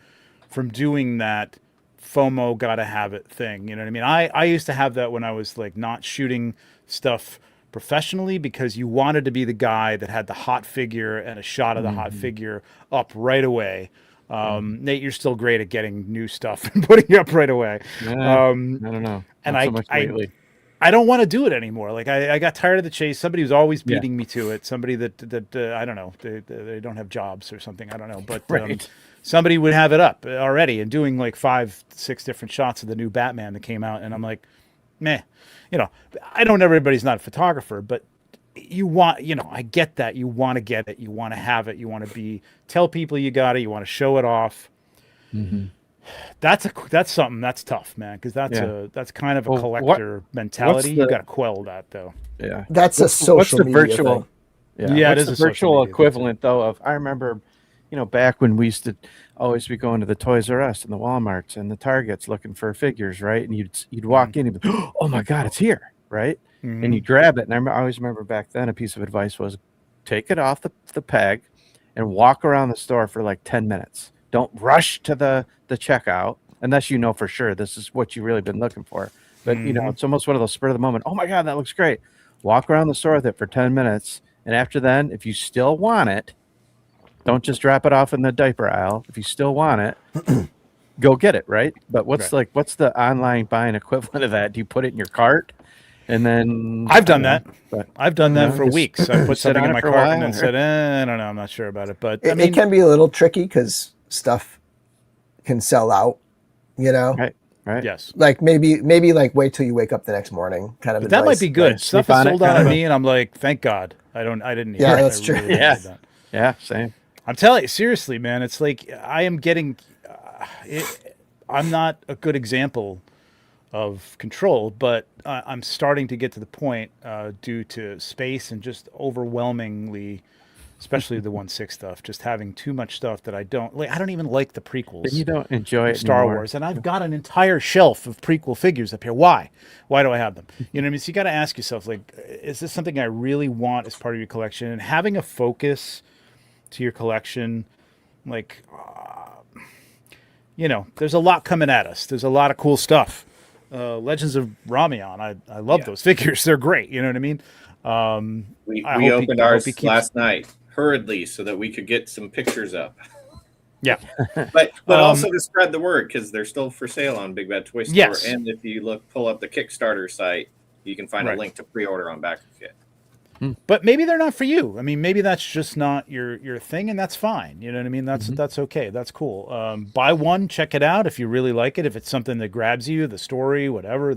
from doing that FOMO gotta have it thing. You know what I mean? I used to have that when I was like not shooting stuff professionally, because you wanted to be the guy that had the hot figure and a shot of the hot figure up right away. Nate, you're still great at getting new stuff and putting it up right away. I don't know. And Not so much lately. I don't want to do it anymore. Like I got tired of the chase. Somebody was always beating me to it. Somebody that I don't know. They don't have jobs or something. I don't know. But Right. somebody would have it up already and doing like 5-6 different shots of the new Batman that came out. And I'm like, meh. You know, I know everybody's not a photographer, but you want, you know, I get that. You want to get it. You want to have it. You want to tell people you got it. You want to show it off. That's something that's tough, man. Because that's kind of a collector mentality. You got to quell that though. Yeah. That's a social media virtual? thing. Yeah, it what's is the a social virtual media equivalent though of, I remember, you know, back when we used to always be going to the Toys R Us and the Walmarts and the Targets looking for figures, right? And you'd walk in and be, oh my God, it's here, right? And you grab it. And I always remember back then a piece of advice was take it off the peg and walk around the store for like 10 minutes. Don't rush to the checkout unless you know for sure this is what you've really been looking for. But you know, it's almost one of those spur of the moment. Oh my God, that looks great. Walk around the store with it for 10 minutes. And after then, if you still want it, don't just drop it off in the diaper aisle. If you still want it, go get it, right? But what's the online buying equivalent of that? Do you put it in your cart? And then I've done that. But I've done that for weeks. I put sit something on in it my for a cart while, and then or- said, I don't know, I'm not sure about it. But I It mean, can be a little tricky because stuff can sell out, you know? right. yes. Like maybe like wait till you wake up the next morning kind of But that might be good. Right. Stuff Sleep is on it, sold out kind on of a- me, and I'm like, thank God. I didn't need Yeah, it. that's I true. really didn't Yeah. need that. Yeah, same. I'm telling you, seriously, man, it's like I am getting. I'm not a good example of control, but I'm starting to get to the point due to space and just overwhelmingly, especially the 1/6 stuff, just having too much stuff that I don't like. I don't even like the prequels. Then you don't enjoy it Star anymore. Wars, and I've got an entire shelf of prequel figures up here. Why do I have them? You know what I mean? So you got to ask yourself, like, is this something I really want as part of your collection? And having a focus to your collection, like, you know, there's a lot coming at us. There's a lot of cool stuff. Legends of Ramion, I love those figures. They're great. You know what I mean? We I hope he- opened I hope ours he keeps- last night hurriedly so that we could get some pictures up. Yeah. But also to spread the word because they're still for sale on Big Bad Toy Store. Yes. And if you pull up the Kickstarter site, you can find Right. a link to pre-order on Back of Kit. But maybe they're not for you. I mean, maybe that's just not your thing, and that's fine. You know what I mean? That's okay. That's cool. Buy one, check it out if you really like it. If it's something that grabs you, the story, whatever.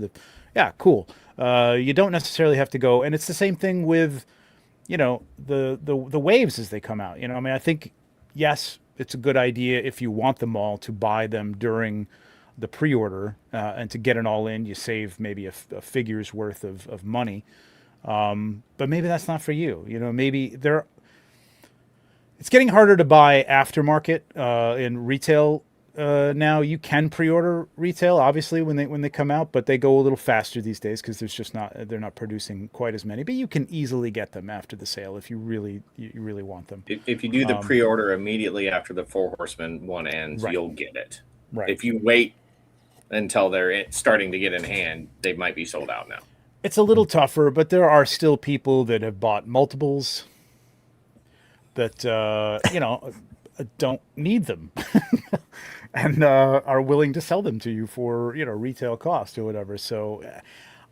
Yeah, cool. You don't necessarily have to go. And it's the same thing with, you know, the waves as they come out. You know, I mean, I think yes, it's a good idea if you want them all to buy them during the pre-order and to get it all in. You save maybe a figure's worth of money. But maybe that's not for you. Maybe it's getting harder to buy aftermarket in retail now. You can pre-order retail, obviously, when they come out, but they go a little faster these days because they're not producing quite as many. But you can easily get them after the sale if you really want them. If you do the pre-order immediately after the Four Horsemen one ends, Right. you'll get it. Right. If you wait until they're starting to get in hand, they might be sold out now. It's a little tougher, but there are still people that have bought multiples that don't need them and are willing to sell them to you for retail cost or whatever. So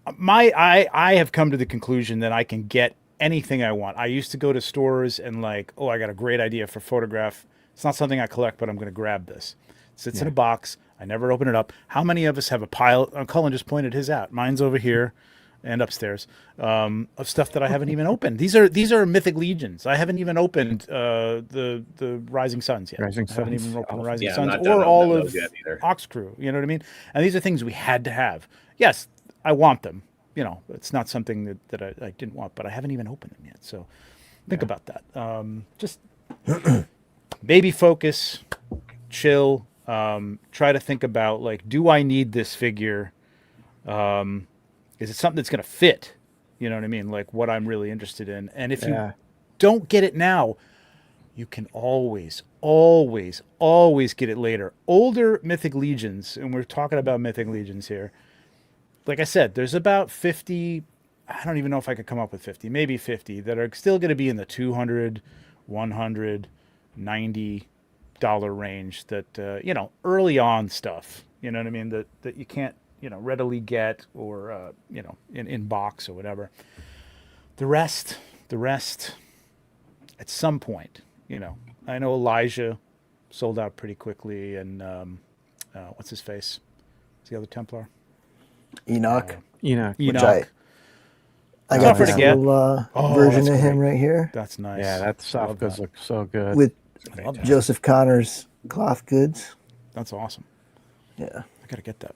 I have come to the conclusion that I can get anything I want. I used to go to stores and I got a great idea for photograph. It's not something I collect, but I'm going to grab this. It sits in a box. I never open it up. How many of us have a pile? Cullun just pointed his out. Mine's over here and upstairs of stuff that I haven't even opened. These are Mythic Legions. I haven't even opened the Rising Suns yet. Rising I haven't Suns. even opened Yeah, Rising I'm Suns not done or on all those of yet either. Ox Crew. You know what I mean? And these are things we had to have. Yes, I want them. It's not something that I didn't want, but I haven't even opened them yet. So think about that. Just baby focus, chill. Try to think about do I need this figure? Is it something that's going to fit? You know what I mean? Like what I'm really interested in. And if you don't get it now, you can always get it later. Older Mythic Legions, and we're talking about Mythic Legions here. Like I said, there's about 50, I don't even know if I could come up with 50, maybe 50 that are still going to be in the $200, $100, $90 range that, early on stuff, you know what I mean? That you can't, readily get or, in box or whatever. The rest at some point, I know Elijah sold out pretty quickly and, what's his face? What's the other Templar? Enoch. Enoch. Which Enoch. I got Tougher this to get. little Oh, version that's of him great. right here That's nice. Yeah, that soft Love goods that. look so good. with Fantastic. Joseph Connor's cloth goods. That's awesome. Yeah. I gotta get that.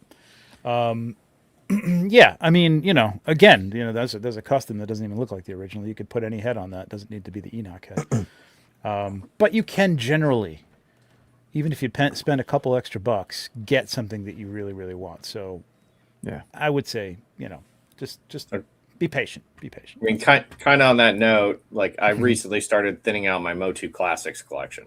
Yeah, I mean, again, there's a custom that doesn't even look like the original. You could put any head on that. It doesn't need to be the Enoch head. But you can generally, even if you spend a couple extra bucks, get something that you really, really want. So, Yeah. I would say, just be patient. Be patient. I mean, kind of on that note, I recently started thinning out my Motu Classics collection.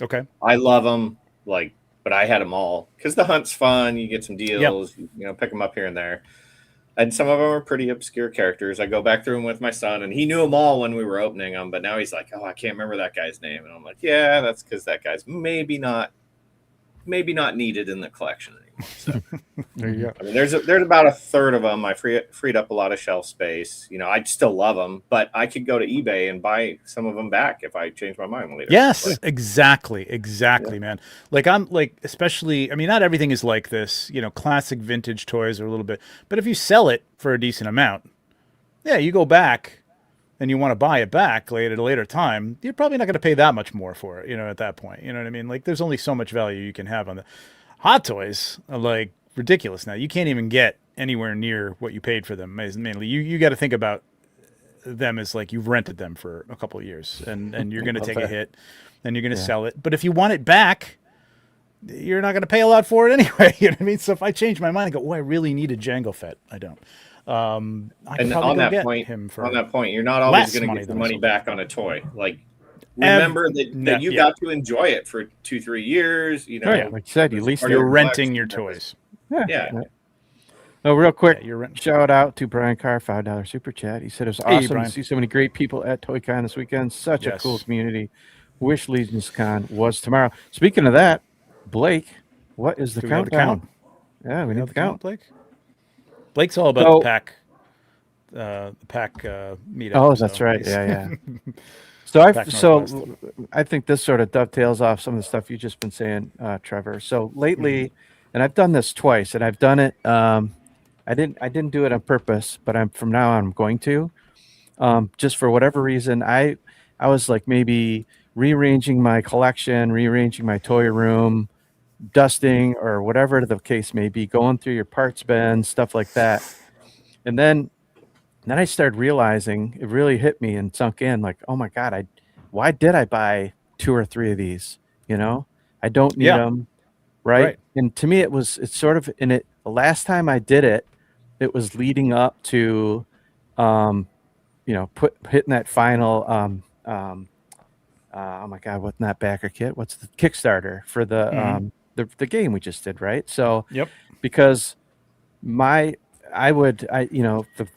Okay. I love them, but I had them all because the hunt's fun. You get some deals, pick them up here and there. And some of them are pretty obscure characters. I go back through them with my son, and he knew them all when we were opening them. But now he's like, "Oh, I can't remember that guy's name." And I'm like, "Yeah, that's because that guy's maybe not needed in the collection anymore." So, There you go. I mean, there's about a third of them. I freed up a lot of shelf space. I'd still love them, but I could go to eBay and buy some of them back if I change my mind later. Yes, exactly, man. Especially, I mean, not everything is like this. Classic vintage toys are a little bit, but if you sell it for a decent amount, yeah, you go back and you want to buy it back at a later time, you're probably not going to pay that much more for it. At that point, you know what I mean? There's only so much value you can have on the hot toys. Are ridiculous now. You can't even get anywhere near what you paid for them. Mainly, you got to think about them as you've rented them for a couple of years and you're going to take a hit and you're going to sell it. But if you want it back, you're not going to pay a lot for it anyway. You know what I mean? So if I change my mind and go, I really need a Jango Fett, I don't. I can And probably on go that get point, him for you're not always less going to money get the than I money sold back on a toy. Remember that you got to enjoy it for 2-3 years. Right, like you said, you least you're renting your toys. Yeah. Oh, real quick, Yeah, you're renting. shout out to Brian Carr, $5 super chat. He said it was Hey, awesome Brian. to see so many great people at ToyCon this weekend. Such a Yes. cool community. Wish Legions Con was tomorrow. Speaking of that, Blake, what is the Do we have the countdown? count? Yeah, we need the count. Blake. Blake's all about So- the pack meetup. Oh, that's so right. he's- Yeah. So Back northwest. I think this sort of dovetails off some of the stuff you've just been saying, Trevor. So lately, and I've done this twice, and I've done it. I didn't do it on purpose, but from now on I'm going to. Just for whatever reason, I was maybe rearranging my collection, rearranging my toy room, dusting or whatever the case may be, going through your parts bin, stuff like that. And then I started realizing, it really hit me and sunk in, like, oh my God, why did I buy 2 or 3 of these? You know, I don't need them. Right. And to me, it's sort of the last time I did it, it was leading up to, hitting that final, oh my God, what's not backer kit? What's the Kickstarter for the game we just did, right? So, because the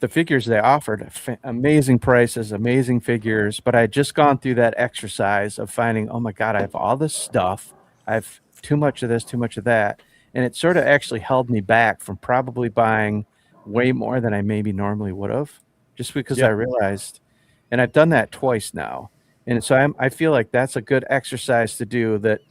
figures they offered, amazing prices, amazing figures, but I had just gone through that exercise of finding, oh my God, I have all this stuff. I have too much of this, too much of that. And it sort of actually held me back from probably buying way more than I maybe normally would have, just because I realized, and I've done that twice now. And so I feel like that's a good exercise to do, that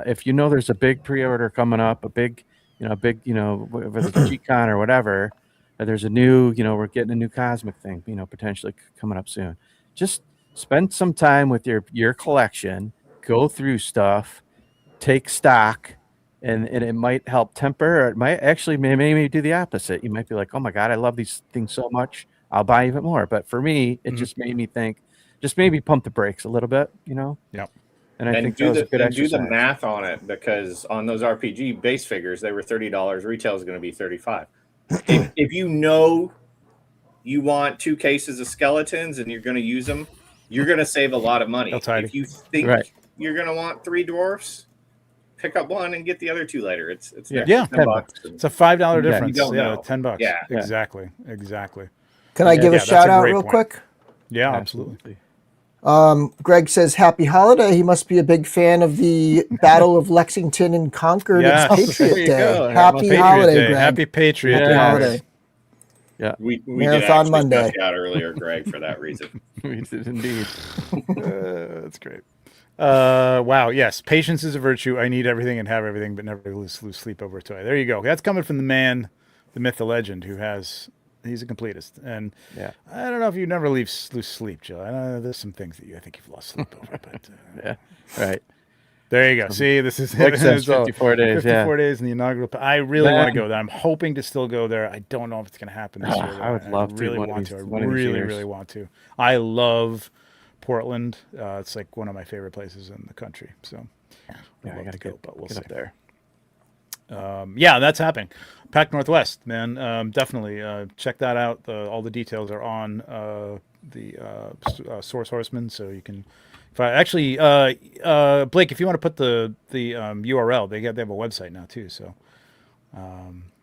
if there's a big pre-order coming up, whether it's G-Con or whatever, or there's a new, we're getting a new Cosmic thing, potentially coming up soon. Just spend some time with your collection, go through stuff, take stock, and it might help temper, or it might actually maybe do the opposite. You might be like, oh my God, I love these things so much, I'll buy even more. But for me, it just made me think, just maybe pump the brakes a little bit, Yep. And I think that was a good exercise. Do the math on it, because on those RPG base figures, they were $30. Retail is going to be $35. if you want 2 cases of skeletons and you're going to use them, you're going to save a lot of money. If you think you're going to want 3 dwarfs, pick up 1 and get the other 2 later. It's $10. It's a $5 difference. $10. Yeah, exactly. Can I give a shout out real quick? Yeah, absolutely. Greg says, happy holiday. He must be a big fan of the Battle of Lexington and Concord. It's Patriot Day. Happy holiday, Greg. Happy Patriot Day. Happy holiday. Yeah, we Marathon did Monday. Out earlier, Greg, for that reason. We did indeed. That's great. Wow. Yes, patience is a virtue. I need everything and have everything, but never lose sleep over a toy. There you go. That's coming from the man, the myth, the legend, he's a completist. And I don't know if you never lose sleep, Joe. I know there's some things that I think you've lost sleep over, but right. There you go. See, this is 54 days. 54 days in the inaugural. I really want to go there. I'm hoping to still go there. I don't know if it's going to happen this year. I would love to. I really want to. I love Portland. It's like one of my favorite places in the country. So I got to go, but we'll get see. up there. That's happening. Pac Northwest, man. Definitely check that out. All the details are on the Source Horsemen, so you can. Blake, if you want to put the URL, they have a website now too. So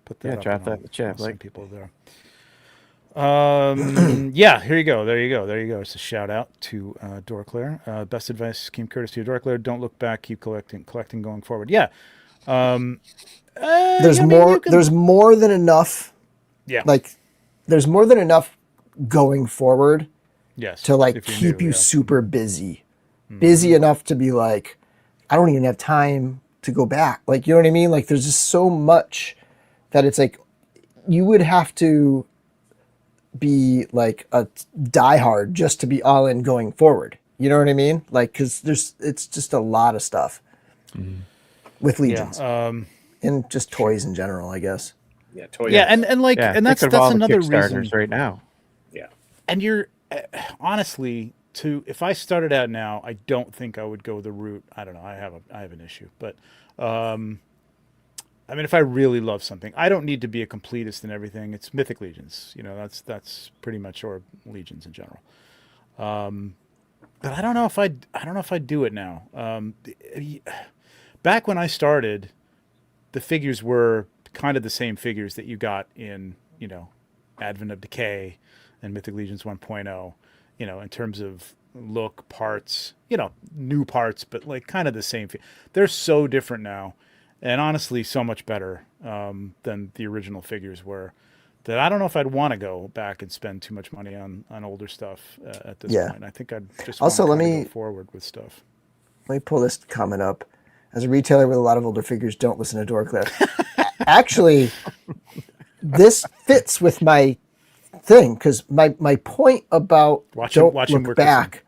put that. Drop that in the chat, Blake. Some people there. Here you go. There you go. It's a shout out to Dorclair. Best advice came courtesy of Dorclair. Don't look back. Keep collecting going forward. Yeah. There's more than enough. Yeah. Like, there's more than enough going forward. Yes. To keep you super busy. Busy enough to be like, I don't even have time to go back. Like, you know what I mean? Like, there's just so much that it's like, you would have to be like a diehard just to be all in going forward. You know what I mean? Like, because it's just a lot of stuff with Legions and just toys in general, I guess. Yeah, toys. Yeah, and that's another reason right now. Yeah, and you're honestly. If I started out now, I don't think I would go the route. I don't know. I have an issue, but if I really love something, I don't need to be a completist in everything. It's Mythic Legions, that's pretty much, or Legions in general. But I don't know if I'd do it now. Back when I started, the figures were kind of the same figures that you got in Advent of Decay and Mythic Legions 1.0. In terms of look, parts, new parts, but like kind of the same. They're so different now, and honestly, so much better than the original figures were, that I don't know if I'd want to go back and spend too much money on older stuff at this point. I think I'd just also go forward with stuff. Let me pull this comment up. As a retailer with a lot of older figures, don't listen to Dorclair. Actually, this fits with my thing, because my point about don't look back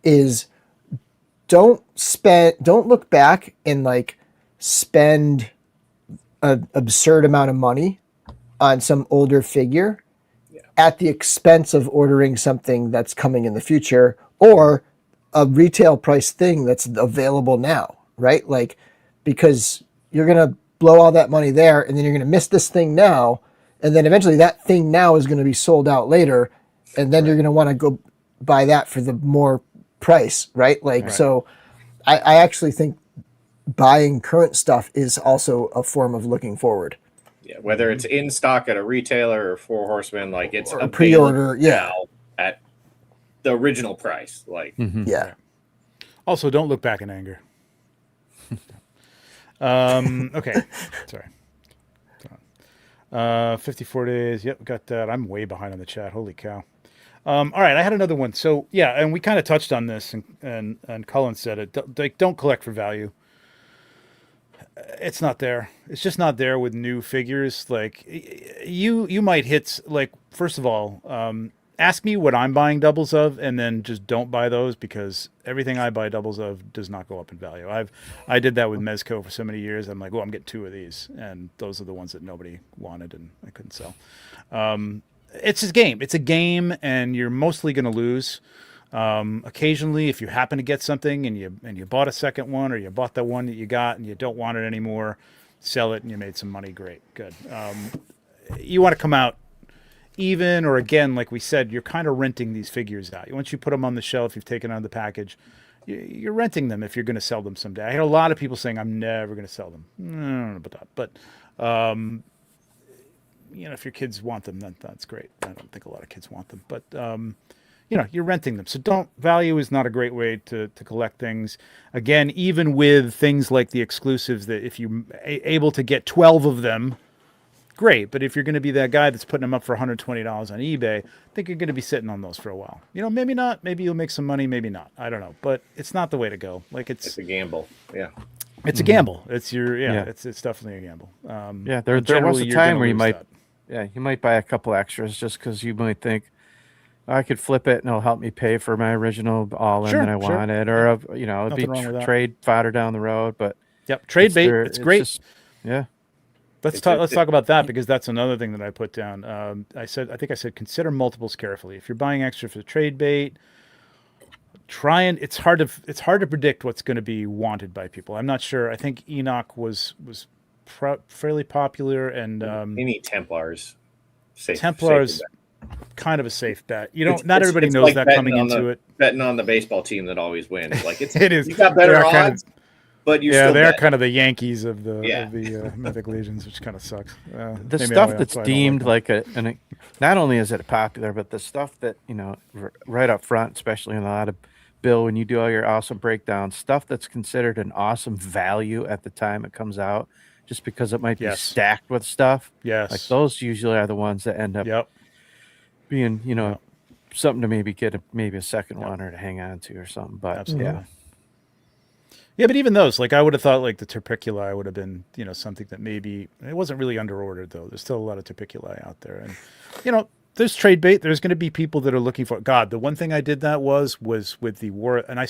is don't look back and like spend an absurd amount of money on some older figure at the expense of ordering something that's coming in the future or a retail price thing that's available now, right? Like, because you're going to blow all that money there and then you're going to miss this thing now. And then eventually that thing now is going to be sold out later. And then you're going to want to go buy that for the more price, right? Like, so I actually think buying current stuff is also a form of looking forward. Yeah, whether it's in stock at a retailer or for Horsemen, like it's a pre-order, now at the original price. Like, yeah. Also, don't look back in anger. Okay, sorry. 54 days. Yep, got that. I'm way behind on the chat. Holy cow. All right, I had another one. So yeah, and we kind of touched on this, and Cullun said it. Don't collect for value. It's not there. It's just not there with new figures. Like you might hit, like, first of all, ask me what I'm buying doubles of, and then just don't buy those, because everything I buy doubles of does not go up in value. I did that with Mezco for so many years. I'm like, oh, I'm getting 2 of these, and those are the ones that nobody wanted and I couldn't sell. It's a game. It's a game, and you're mostly going to lose. Occasionally, if you happen to get something and you bought a second one, or you bought the one that you got and you don't want it anymore, sell it and you made some money. Great, good. You want to come out even, or again, like we said, you're kind of renting these figures out. Once you put them on the shelf, you've taken out of the package, you're renting them if you're going to sell them someday. I had a lot of people saying, I'm never going to sell them. I don't know about that, but if your kids want them, then that's great. I don't think a lot of kids want them, but you're renting them. So value is not a great way to collect things. Again, even with things like the exclusives, that if you're able to get 12 of them, great. But if you're going to be that guy that's putting them up for $120 on eBay, I think you're going to be sitting on those for a while. Maybe not. Maybe you'll make some money. Maybe not. I don't know. But it's not the way to go. Like it's a gamble. Yeah. It's a gamble. It's it's definitely a gamble. There was a time where you might buy a couple extras just because you might think, I could flip it and it'll help me pay for my original all-in that I wanted, or it'd be trade fodder down the road. But trade bait. It's great. Just, yeah. Let's talk about that, because that's another thing that I put down. I think I said consider multiples carefully. If you're buying extra for trade bait, it's hard to predict what's going to be wanted by people. I'm not sure. I think Enoch was fairly popular, and you need Templars. Templars. Kind of a safe bet. Not everybody knows like that coming into it. Betting on the baseball team that always wins. Like it is. You got better odds, but you still they're bet. kind of the Yankees of the Mythic Legions, which kind of sucks. The stuff that's deemed like not only is it popular, but the stuff that right up front, especially in a lot of Bill, when you do all your awesome breakdowns, stuff that's considered an awesome value at the time it comes out, just because it might be stacked with stuff. Yes, like those usually are the ones that end up being something to maybe get a second one or to hang on to or something. But absolutely. But even those, like I would have thought, like the Terpiculi would have been something that maybe it wasn't really under ordered, though. There's still a lot of Terpiculi out there, and there's trade bait. There's going to be people that are looking for God. The one thing I did that was with the war, and I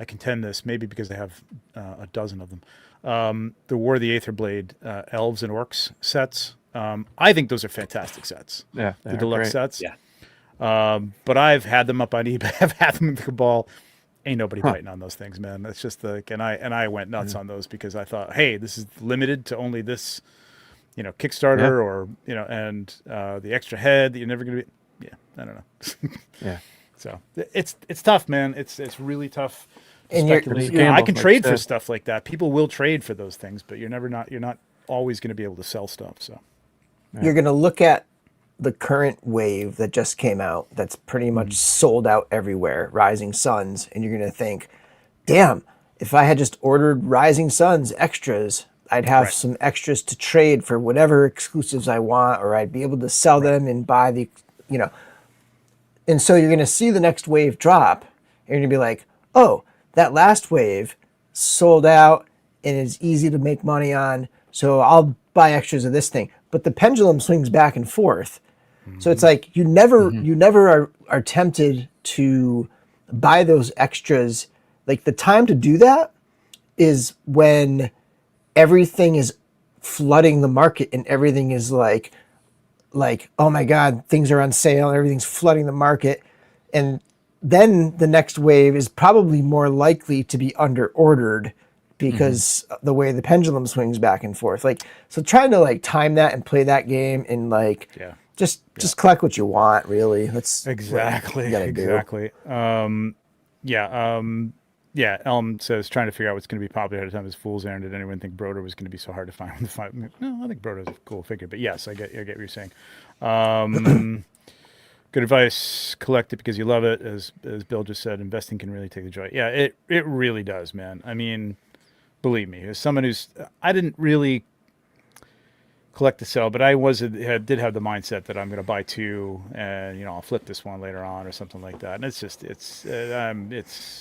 contend this maybe because I have a dozen of them. The War of the Aetherblade elves and orcs sets. I think those are fantastic sets. Yeah, the deluxe sets. Yeah. But I've had them up on eBay. I've had them in the Cabal. Ain't nobody biting on those things, man. That's just and I went nuts on those because I thought, hey, this is limited to only this, Kickstarter or and the extra head that you're never gonna be. Yeah, I don't know. Yeah. So it's tough, man. It's really tough. And I can trade for stuff like that. People will trade for those things, but you're not always going to be able to sell stuff. So you're going to look at the current wave that just came out that's pretty much sold out everywhere, Rising Suns, and you're going to think, damn, if I had just ordered Rising Suns extras, I'd have some extras to trade for whatever exclusives I want, or I'd be able to sell them and buy the, And so you're going to see the next wave drop, and you're going to be like, oh, that last wave sold out and is easy to make money on, so I'll buy extras of this thing. But the pendulum swings back and forth. So it's like you never are tempted to buy those extras Like the time to do that is when everything is flooding the market and everything is like, oh my God, things are on sale and everything's flooding the market. And then the next wave is probably more likely to be under ordered because the way the pendulum swings back and forth. Like, so trying to like time that and play that game and like, just collect what you want, really. That's exactly. Yeah. Elm says trying to figure out what's going to be popular ahead of time is fool's errand. Did anyone think Broder was going to be so hard to find? No, I think Broder's a cool figure, but yes, I get what you're saying. Good advice. Collect it because you love it. As Bill just said, investing can really take the joy. Yeah, it really does, man. I mean, believe me, as someone I didn't really collect to sell, but I did have the mindset that I'm going to buy two, and I'll flip this one later on or something like that. And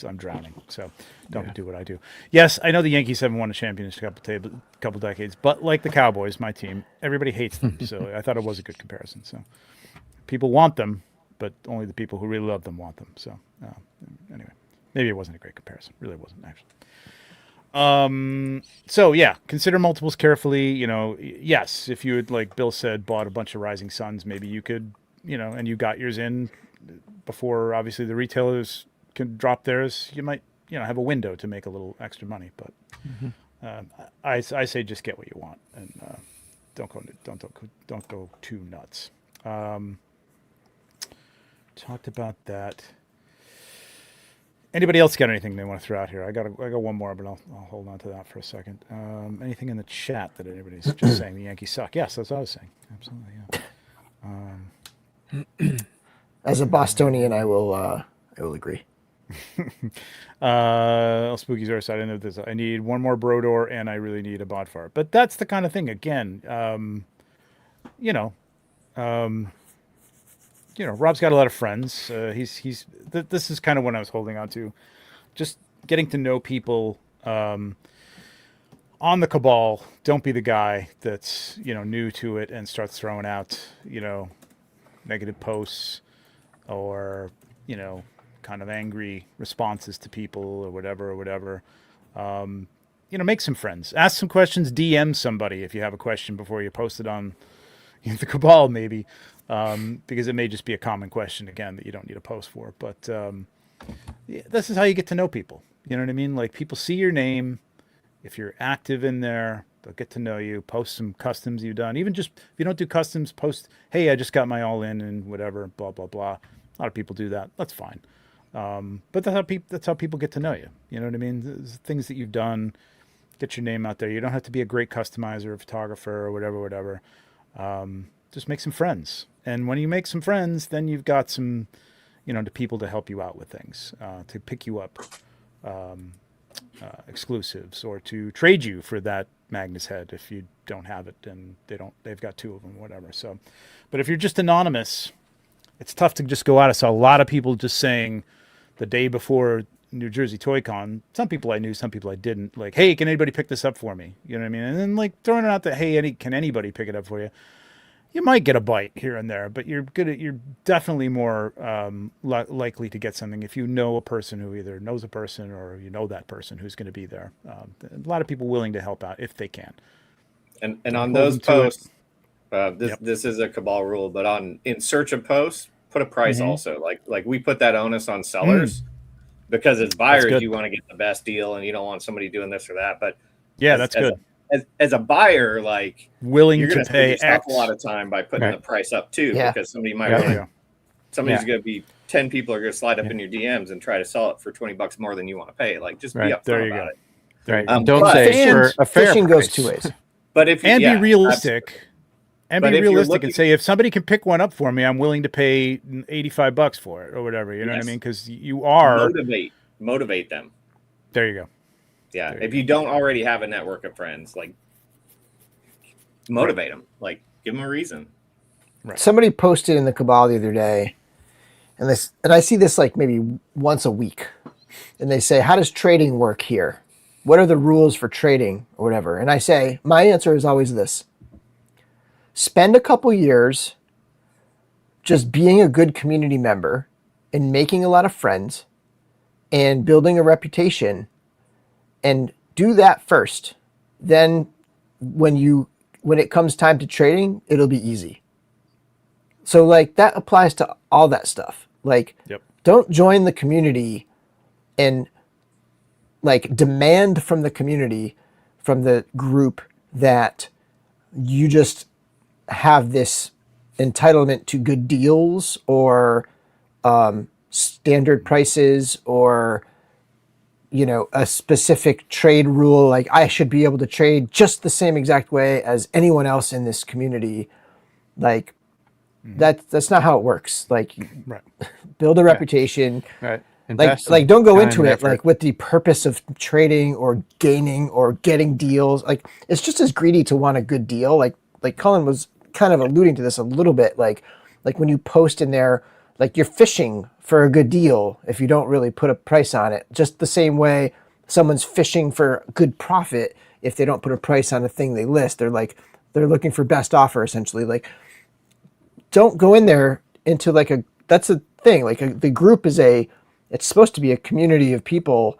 I'm drowning. So don't do what I do. Yes, I know the Yankees haven't won a championship in a couple decades, but like the Cowboys, my team, everybody hates them. So I thought it was a good comparison. So people want them, but only the people who really love them want them. So anyway, maybe it wasn't a great comparison. Really wasn't actually. So yeah, consider multiples carefully. Yes, if you had, like Bill said, bought a bunch of Rising Suns, maybe you could, and you got yours in before obviously the retailers can drop theirs, you might, have a window to make a little extra money. But I say just get what you want and don't go too nuts. Talked about that. Anybody else got anything they want to throw out here? I got one more, but I'll hold on to that for a second. Anything in the chat that anybody's just saying the Yankees suck? Yes, that's what I was saying. Absolutely, yeah. As a Bostonian, I will agree. Spooky's our side. I know this. I need one more Brodor, and I really need a Bodfar. But that's the kind of thing. Again, Rob's got a lot of friends. This is kind of what I was holding on to, just getting to know people on the Cabal. Don't be the guy that's new to it and starts throwing out negative posts or kind of angry responses to people or whatever. Make some friends. Ask some questions. DM somebody if you have a question before you post it on the Cabal, maybe. Because it may just be a common question, again, that you don't need a post for. But this is how you get to know people. You know what I mean? Like, people see your name. If you're active in there, they'll get to know you. Post some customs you've done. Even just if you don't do customs, post, hey, I just got my all-in and whatever, blah, blah, blah. A lot of people do that. That's fine. But that's how people get to know you. You know what I mean? There's things that you've done. Get your name out there. You don't have to be a great customizer or photographer or whatever. Just make some friends. And when you make some friends, then you've got some, the people to help you out with things, to pick you up exclusives or to trade you for that Magnus head if you don't have it and they've got two of them, whatever. So, but if you're just anonymous, it's tough to just go out. I saw a lot of people just saying the day before New Jersey Toy Con, some people I knew, some people I didn't, like, hey, can anybody pick this up for me? You know what I mean? And then like throwing it out that, hey, can anybody pick it up for you? You might get a bite here and there, but you're definitely more likely to get something if you know a person who either knows a person or that person who's going to be there. A lot of people willing to help out if they can. And on those posts, this is a Cabal rule, but in search of posts, put a price also. Like we put that onus on sellers because as buyers you want to get the best deal and you don't want somebody doing this or that. But that's good. As a buyer, like willing you're to pay X a lot of time by putting the price up too, because somebody might somebody's going to be 10 people are going to slide up in your DMs and try to sell it for $20 more than you want to pay. Like just be upfront about it. Right. Don't say for a fair fishing price. goes two ways. But if be realistic. Absolutely. And be realistic and say, if somebody can pick one up for me, I'm willing to pay $85 for it or whatever. You know what I mean? Because you are motivate them. There you go. Yeah, if you don't already have a network of friends, like motivate them, like give them a reason. Right. Somebody posted in the Cabal the other day, and I see this like maybe once a week, and they say, "How does trading work here? What are the rules for trading or whatever?" And I say, my answer is always this: spend a couple years just being a good community member and making a lot of friends, and building a reputation, and do that first. Then when it comes time to trading, it'll be easy. So like that applies to all that stuff. Like, Yep. don't join the community and like demand from the community, from the group, that you just have this entitlement to good deals or standard prices or, you know, a specific trade rule. Like, I should be able to trade just the same exact way as anyone else in this community. Like, that's not how it works. Like, Right. build a reputation. Right. Like don't go time into and it effort. like with the purpose of trading or gaining or getting deals. Like, it's just as greedy to want a good deal. Like Cullun was kind of alluding to this a little bit. Like when you post in there, like you're fishing for a good deal if you don't really put a price on it. Just the same way someone's fishing for good profit if they don't put a price on a thing they list. They're looking for best offer essentially. Like, don't go in there into like that's a thing. Like the group it's supposed to be a community of people.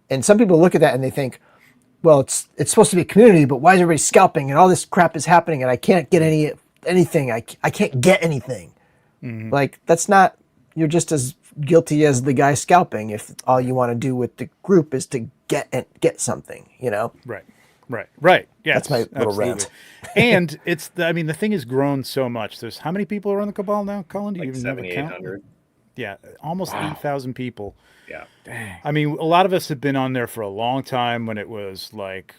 And some people look at that and they think, well, it's supposed to be a community, but why is everybody scalping and all this crap is happening and I can't get anything. I can't get anything. Like, that's not, you're just as guilty as the guy scalping if all you want to do with the group is to get something, you know? Right. Yes, That's my little rant. And the thing has grown so much. There's how many people are on the Cabal now, Colin? Do you Like even have a count? 7,800. Yeah, almost 8,000 people. Yeah. Dang. I mean, a lot of us have been on there for a long time when it was like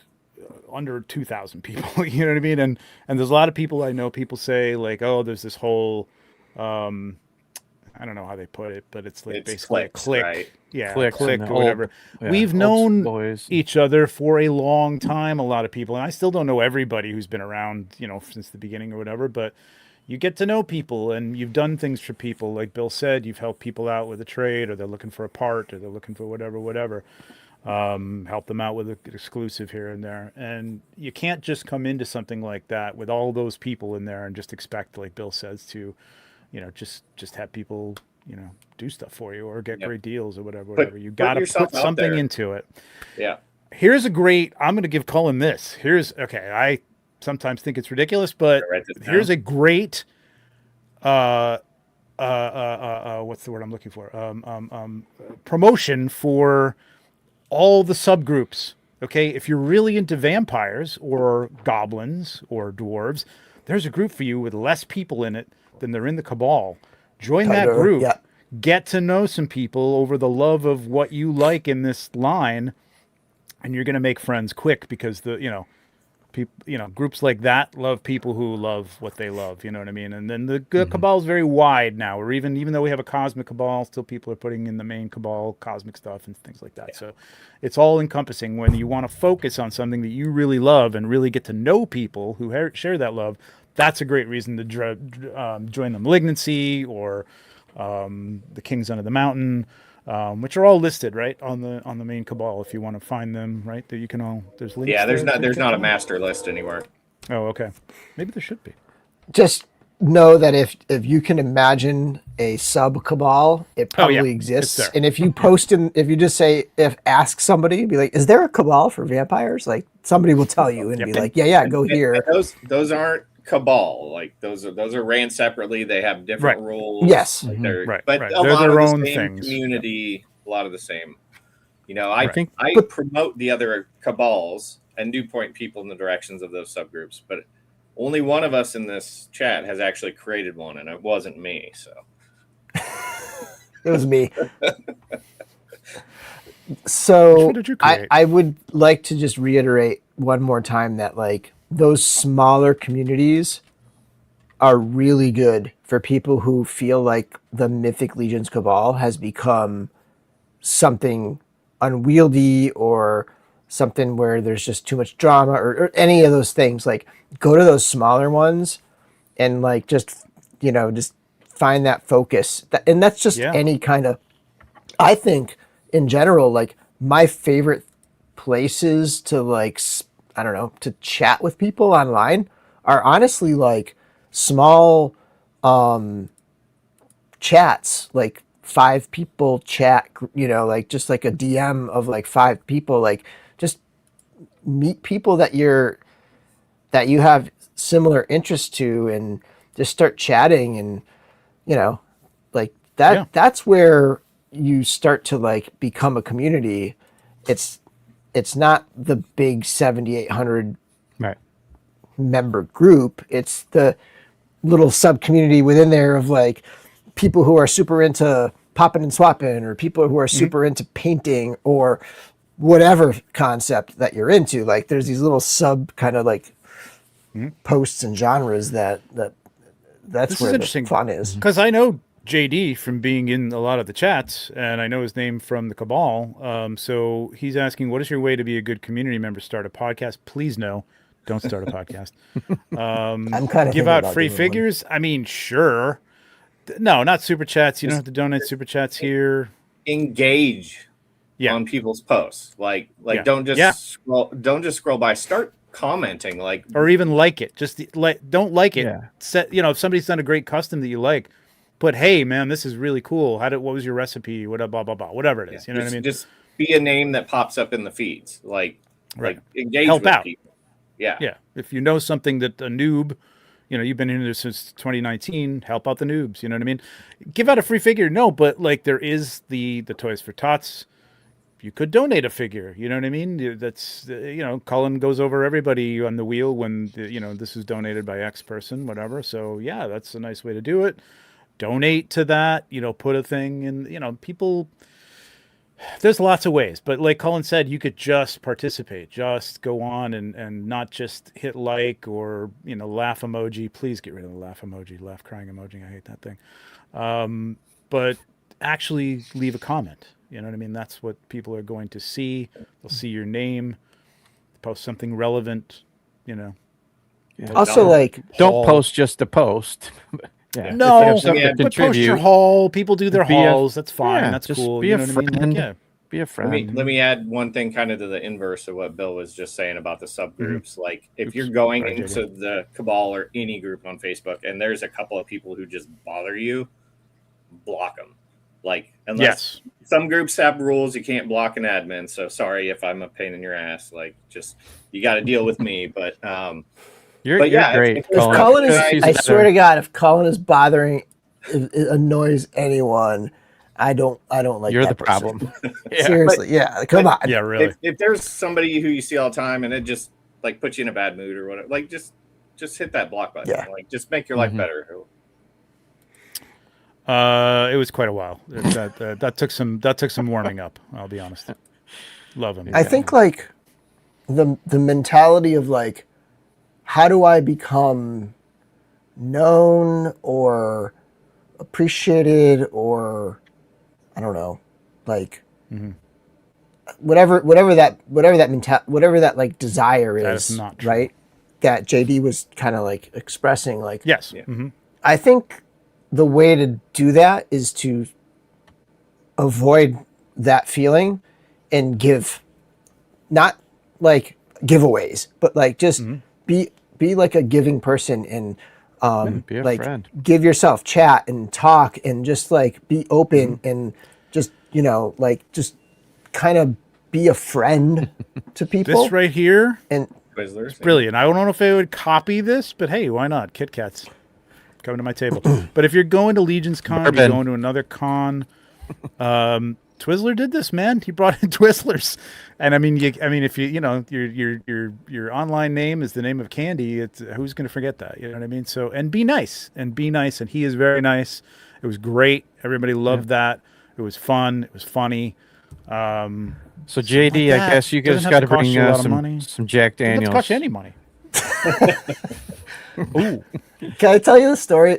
under 2,000 people. You know what I mean? And there's a lot of people I know. People say like, oh, there's this whole, I don't know how they put it, but it's like It's basically clicks, a click. right? Yeah, Clicks click and or whatever. We've old known boys. each other for a long time. A lot of people, and I still don't know everybody who's been around, you know, since the beginning or whatever. But you get to know people, and you've done things for people. Like Bill said, you've helped people out with a trade, or they're looking for a part, or they're looking for whatever. Help them out with an exclusive here and there. And you can't just come into something like that with all those people in there and just expect, like Bill says, to, you know, just have people, you know, do stuff for you or get great deals or whatever. You got to yourself put out something there. into it. Yeah. Here's I'm going to give Cullun this. I sometimes think it's ridiculous, but Write this down. here's a great, what's the word I'm looking for? Promotion for all the subgroups. Okay. If you're really into vampires or goblins or dwarves, there's a group for you with less people in it than they're in the Cabal. Join that group. Yeah. Get to know some people over the love of what you like in this line, and you're going to make friends quick because groups like that love people who love what they love. You know what I mean? And then the Cabal is very wide now. Or even though we have a Cosmic Cabal, still people are putting in the main Cabal cosmic stuff and things like that. Yeah. So it's all encompassing. When you want to focus on something that you really love and really get to know people who share that love, that's a great reason to join the Malignancy or the Kings Under the Mountain, which are all listed right on the main Cabal. If you want to find them, right, that you can all there's links. Yeah, there's there not a master list anywhere. Oh, okay. Maybe there should be. Just know that if you can imagine a sub Cabal, it probably exists. It's there. And if you if you just ask somebody, be like, is there a Cabal for vampires? Like, somebody will tell you and be like, yeah, go here. And those aren't Cabal. Like those are ran separately. They have different rules. Yes. Like Right. But Right. a They're lot their of own the same things. community, a lot of the same. You know, I think I promote the other Cabals and do point people in the directions of those subgroups, but only one of us in this chat has actually created one, and it wasn't me. So it was me. So What did you create? I would like to just reiterate one more time that like those smaller communities are really good for people who feel like the Mythic Legions Cabal has become something unwieldy or something where there's just too much drama or any of those things. Like, go to those smaller ones and like just find that focus. And that's just any kind of, I think in general, like my favorite places to like, I don't know, to chat with people online are honestly like small chats, like 5 people chat, like just like a DM of like 5 people, like just meet people that you have similar interests to, and just start chatting, and like that. Yeah. That's where you start to like become a community. It's not the big 7,800 Right. member group. It's the little sub community within there of like people who are super into popping and swapping, or people who are super into painting, or whatever concept that you're into. Like there's these little sub kind of like posts and genres that's This where is the interesting fun is. because I know JD from being in a lot of the chats, and I know his name from the Cabal. So he's asking, what is your way to be a good community member? Start a podcast? Please no, don't start a podcast. I'm kind of Give out free figures? I mean, sure. No, not super chats. You don't have to donate super chats here. Engage Yeah. on people's posts. Like Yeah. don't just Yeah. scroll by. Start commenting. Like, Or even like it. Just don't like it. Yeah. Set, if somebody's done a great custom that you like, put, hey man, this is really cool. What was your recipe? What blah blah blah. Whatever it is. You know what I mean? Just be a name that pops up in the feeds. Like engage Help with out. people. Yeah. Yeah. If you know something that a noob, you've been in this since 2019, help out the noobs. You know what I mean? Give out a free figure. No, but like there is the Toys for Tots. You could donate a figure. You know what I mean? That's, Cullun goes over everybody on the wheel when, this is donated by X person, whatever. So yeah, that's a nice way to do it. Donate to that, put a thing in, people, there's lots of ways, but like Cullun said, you could just participate, just go on and not just hit like or, laugh emoji. Please get rid of the laugh emoji, laugh crying emoji. I hate that thing. But actually leave a comment. You know what I mean? That's what people are going to see. They'll see your name, post something relevant, Yeah. Also, like, Don't post just to post. No, Yeah. If you have something to but post contribute, your haul. People do their be a- hauls. That's fine. yeah, That's just cool. be You a know what I mean? friend. Like, yeah. be a friend. Let me add one thing kind of to the inverse of what Bill was just saying about the subgroups. Like if Oops. you're going Sorry, into the Cabal or any group on Facebook and there's a couple of people who just bother you, block them. Like unless some groups have rules, you can't block an admin. So sorry if I'm a pain in your ass. Like just you got to deal with me. But You're yeah, great. if Cullun is, She's I better. swear to God, if Cullun is bothering, if it annoys anyone, I don't like You're that the person. problem. Seriously, come on. Yeah, really. if there's somebody who you see all the time and it just like puts you in a bad mood or whatever, like just hit that block button. Yeah. Like just make your life better. It was quite a while. That took some warming up. I'll be honest. Love him. I think like the mentality of like, how do I become known or appreciated, or I don't know, like whatever that like desire That is, is not true. right? That JD was kind of like expressing, like, Yes. Yeah. Mm-hmm. I think the way to do that is to avoid that feeling and give, not like giveaways, but like just be like a giving person, and Be a like friend. give yourself, chat and talk, and just like be open and just like just kind of be a friend to people. This right here, And Twizzlers, brilliant. I don't know if I would copy this, but hey, why not? Kit Kats coming to my table. But if you're going to Legions Con, you're Bourbon. going to another con. Twizzler did this, man. He brought in Twizzlers, and I mean, if your online name is the name of candy, it's who's going to forget that? You know what I mean? So, and be nice, and he is very nice. It was great. Everybody loved that. It was fun. It was funny. So JD, like I that. guess you Doesn't guys have got to to bring cost you a lot of money. some Jack It doesn't Daniels. cost you any money. Ooh, can I tell you the story?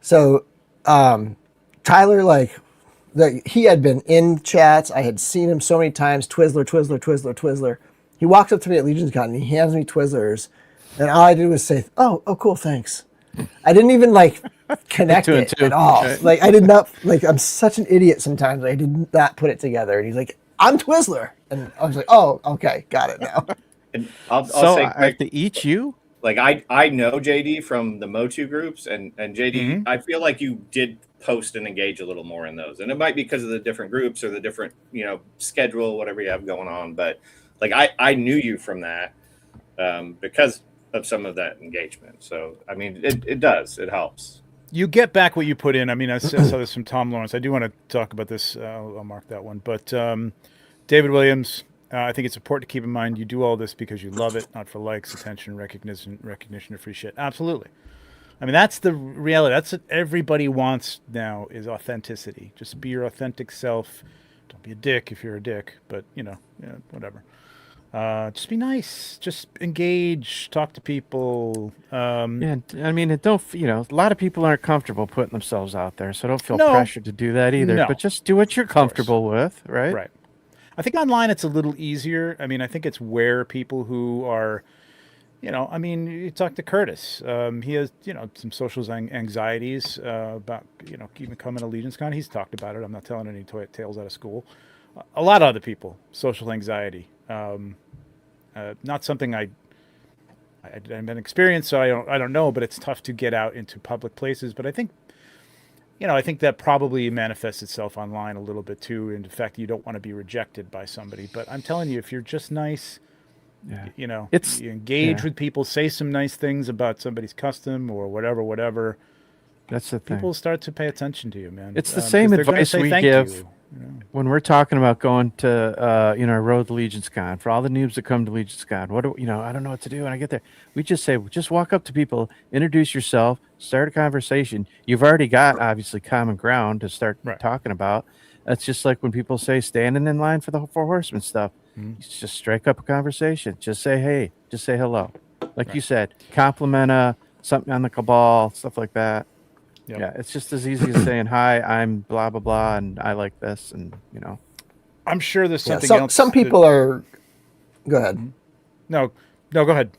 So, Tyler, like, he had been in chats. I had seen him so many times. Twizzler. He walks up to me at Legion's Con and he hands me Twizzlers, and all I did was say, "Oh, cool, thanks." I didn't even like connect Two and it two. at all. Okay. Like, I did not, like, I'm such an idiot sometimes. I did not put it together. And he's like, "I'm Twizzler," and I was like, "Oh, okay, got it now." And I'll So say I quick, have to eat you? like I know JD from the Motu groups, and JD, I feel like you did post and engage a little more in those. And it might be because of the different groups or the different, schedule, whatever you have going on. But like I knew you from that because of some of that engagement. So I mean, it helps. You get back what you put in. I mean, I saw this from Tom Lawrence. I do want to talk about this. I'll mark that one. But David Williams, I think it's important to keep in mind you do all this because you love it, not for likes, attention, recognition, or free shit. Absolutely. I mean, that's the reality. That's what everybody wants now is authenticity. Just be your authentic self. Don't be a dick if you're a dick, but, whatever. Just be nice. Just engage. Talk to people. Yeah, I mean, a lot of people aren't comfortable putting themselves out there, so don't feel No. pressured to do that either. No. But just do what you're comfortable with, right? Right. I think online it's a little easier. I mean, I think it's where people who are, you talk to Curtis. He has, some social anxieties about, even coming to Legions Con. He's talked about it. I'm not telling any tales out of school. A lot of other people, social anxiety. Not something I've been experienced, so I don't know, but it's tough to get out into public places. But I think, I think that probably manifests itself online a little bit too. In fact, you don't want to be rejected by somebody. But I'm telling you, if you're just nice, you engage with people, say some nice things about somebody's custom or whatever. That's the thing. People start to pay attention to you, man. It's the same advice we give you. when we're talking about going to, Road to Legions Con. For all the noobs that come to Legions Con, I don't know what to do when I get there. We just say, just walk up to people, introduce yourself, start a conversation. You've already got, obviously, common ground to start talking about. That's just like when people say standing in line for the Four Horsemen stuff. You just strike up a conversation. Just say, hey, just say hello. Like you said, compliment something on the cabal, stuff like that. Yep. Yeah, it's just as easy as saying, hi, I'm blah, blah, blah, and I like this, and, I'm sure there's something else. Some people are... Go ahead. No, go ahead.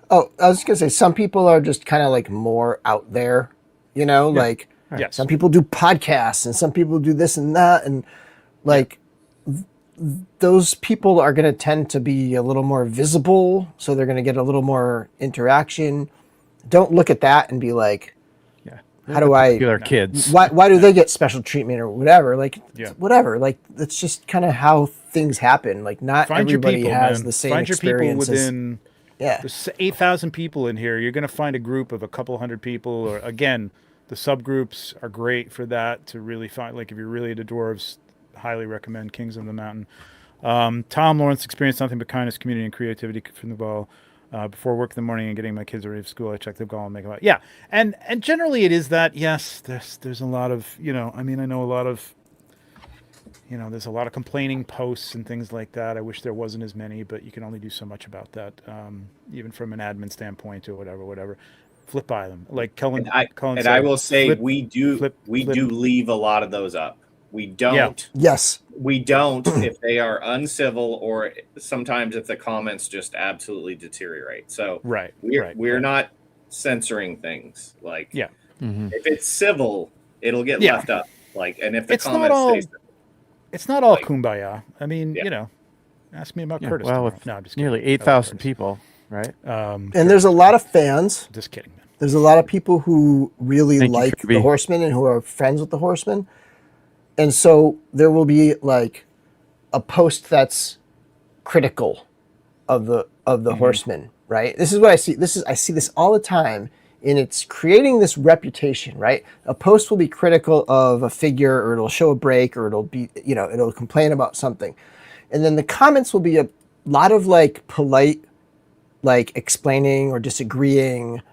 Oh, I was going to say, some people are just kind of like more out there, like some people do podcasts and some people do this and that. And like those people are going to tend to be a little more visible. So they're going to get a little more interaction. Don't look at that and be like, how do I... Popular kids. Why do they get special treatment or whatever? Like, whatever. Like, that's just kind of how things happen. Like, not everybody has the same experience. Find your people within... There's 8,000 people in here. You're going to find a group of a couple hundred people. Or again, the subgroups are great for that to really find. Like if you're really into dwarves, highly recommend Kings of the Mountain. Tom Lawrence experienced nothing but kindness, community, and creativity from the ball. Before work in the morning and getting my kids ready for school, I check the goal and make them out. Yeah, and generally it is that. Yes, there's a lot of I know a lot of. There's a lot of complaining posts and things like that. I wish there wasn't as many, but you can only do so much about that, even from an admin standpoint or whatever. Flip by them, like Cullun. And I will say we do leave a lot of those up. We don't. Yeah. Yes. We don't if they are uncivil or sometimes if the comments just absolutely deteriorate. So we're not censoring things. Like if it's civil, it'll get left up. Like and if the comments say it's not all kumbaya. I mean, ask me about Curtis. Well, with I'm just nearly 8,000 people, right? And there's a lot of fans. Just kidding, man. There's a lot of people who really like the Horsemen and who are friends with the Horsemen. And so there will be like a post that's critical of the Horsemen, right? This is what I see. I see this all the time, and it's creating this reputation, right? A post will be critical of a figure, or it'll show a break, or it'll be, it'll complain about something. And then the comments will be a lot of like polite, like explaining or disagreeing,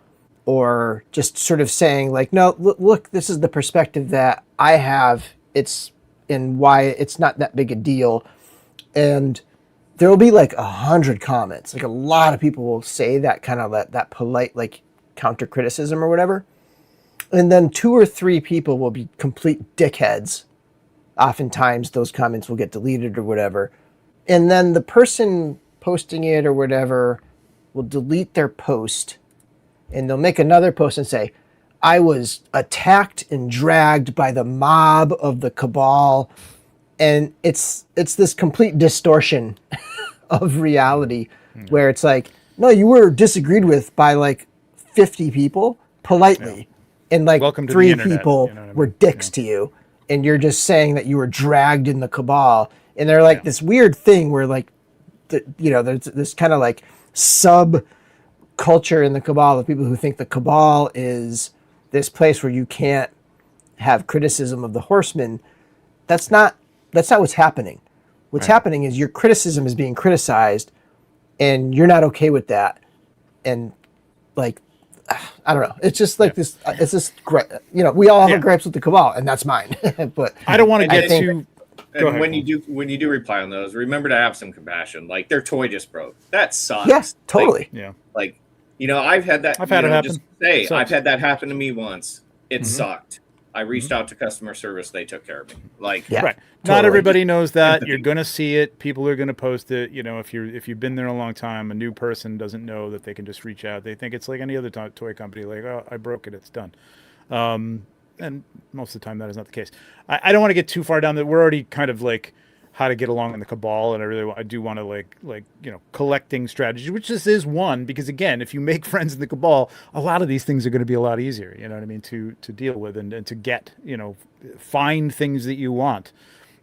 or just sort of saying like, no, look, this is the perspective that I have. It's and why it's not that big a deal. And there will be like 100 comments. Like a lot of people will say that kind of that polite, like counter criticism or whatever. And then 2 or 3 people will be complete dickheads. Oftentimes those comments will get deleted or whatever. And then the person posting it or whatever will delete their post, and they'll make another post and say, I was attacked and dragged by the mob of the cabal. And it's this complete distortion of reality where it's like, no, you were disagreed with by like 50 people politely. and like Welcome to the 3 internet, people you know what I were mean? dicks to you, and you're just saying that you were dragged in the cabal, and they're like this weird thing where like, there's this kind of like sub culture in the cabal of people who think the cabal is this place where you can't have criticism of the horsemen. That's not what's happening. What's happening is your criticism is being criticized, and you're not okay with that. And like, I don't know. It's just like this. It's just we all have gripes with the cabal, and that's mine. But I don't want to get think- too. And ahead, when you do reply on those, remember to have some compassion. Like their toy just broke. That sucks. yeah, totally. Yeah. Like, I've had that. I've had it happen. Just say, Sucks. I've had that happen to me once. It sucked. I reached out to customer service. They took care of me. Like, Yeah. Right. Totally. Not everybody knows that. Empathy. You're going to see it. People are going to post it. If you've been there a long time, a new person doesn't know that they can just reach out. They think it's like any other toy company. Like, oh, I broke it. It's done. And most of the time that is not the case. I don't want to get too far down that. We're already kind of like how to get along in the cabal, and I do want to like collecting strategies, which this is one, because again, if you make friends in the cabal, a lot of these things are going to be a lot easier, you know what I mean, to deal with and to get, find things that you want,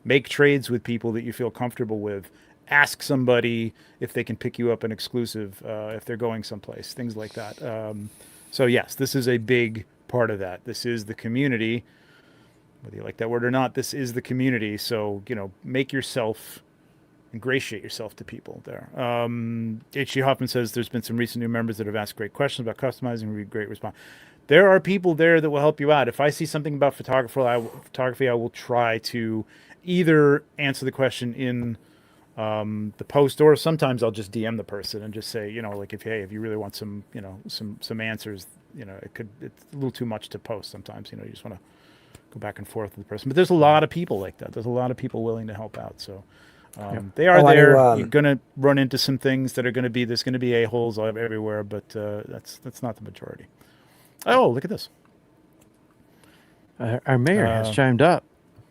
make trades with people that you feel comfortable with, ask somebody if they can pick you up an exclusive if they're going someplace, things like that. So yes, this is a big part of that. This is the community. Whether you like that word or not, this is the community. So, make yourself, ingratiate yourself to people there. H.G. Hoffman says there's been some recent new members that have asked great questions about customizing and great response. There are people there that will help you out. If I see something about photography, I will try to either answer the question in the post, or sometimes I'll just DM the person and just say, if you really want some, some answers, it's a little too much to post sometimes, you just want to go back and forth with the person. But there's a lot of people like that. There's a lot of people willing to help out. So they are there. You're going to run into some things that are going to be, there's going to be a-holes everywhere, but that's not the majority. Oh, look at this. Our mayor has chimed up.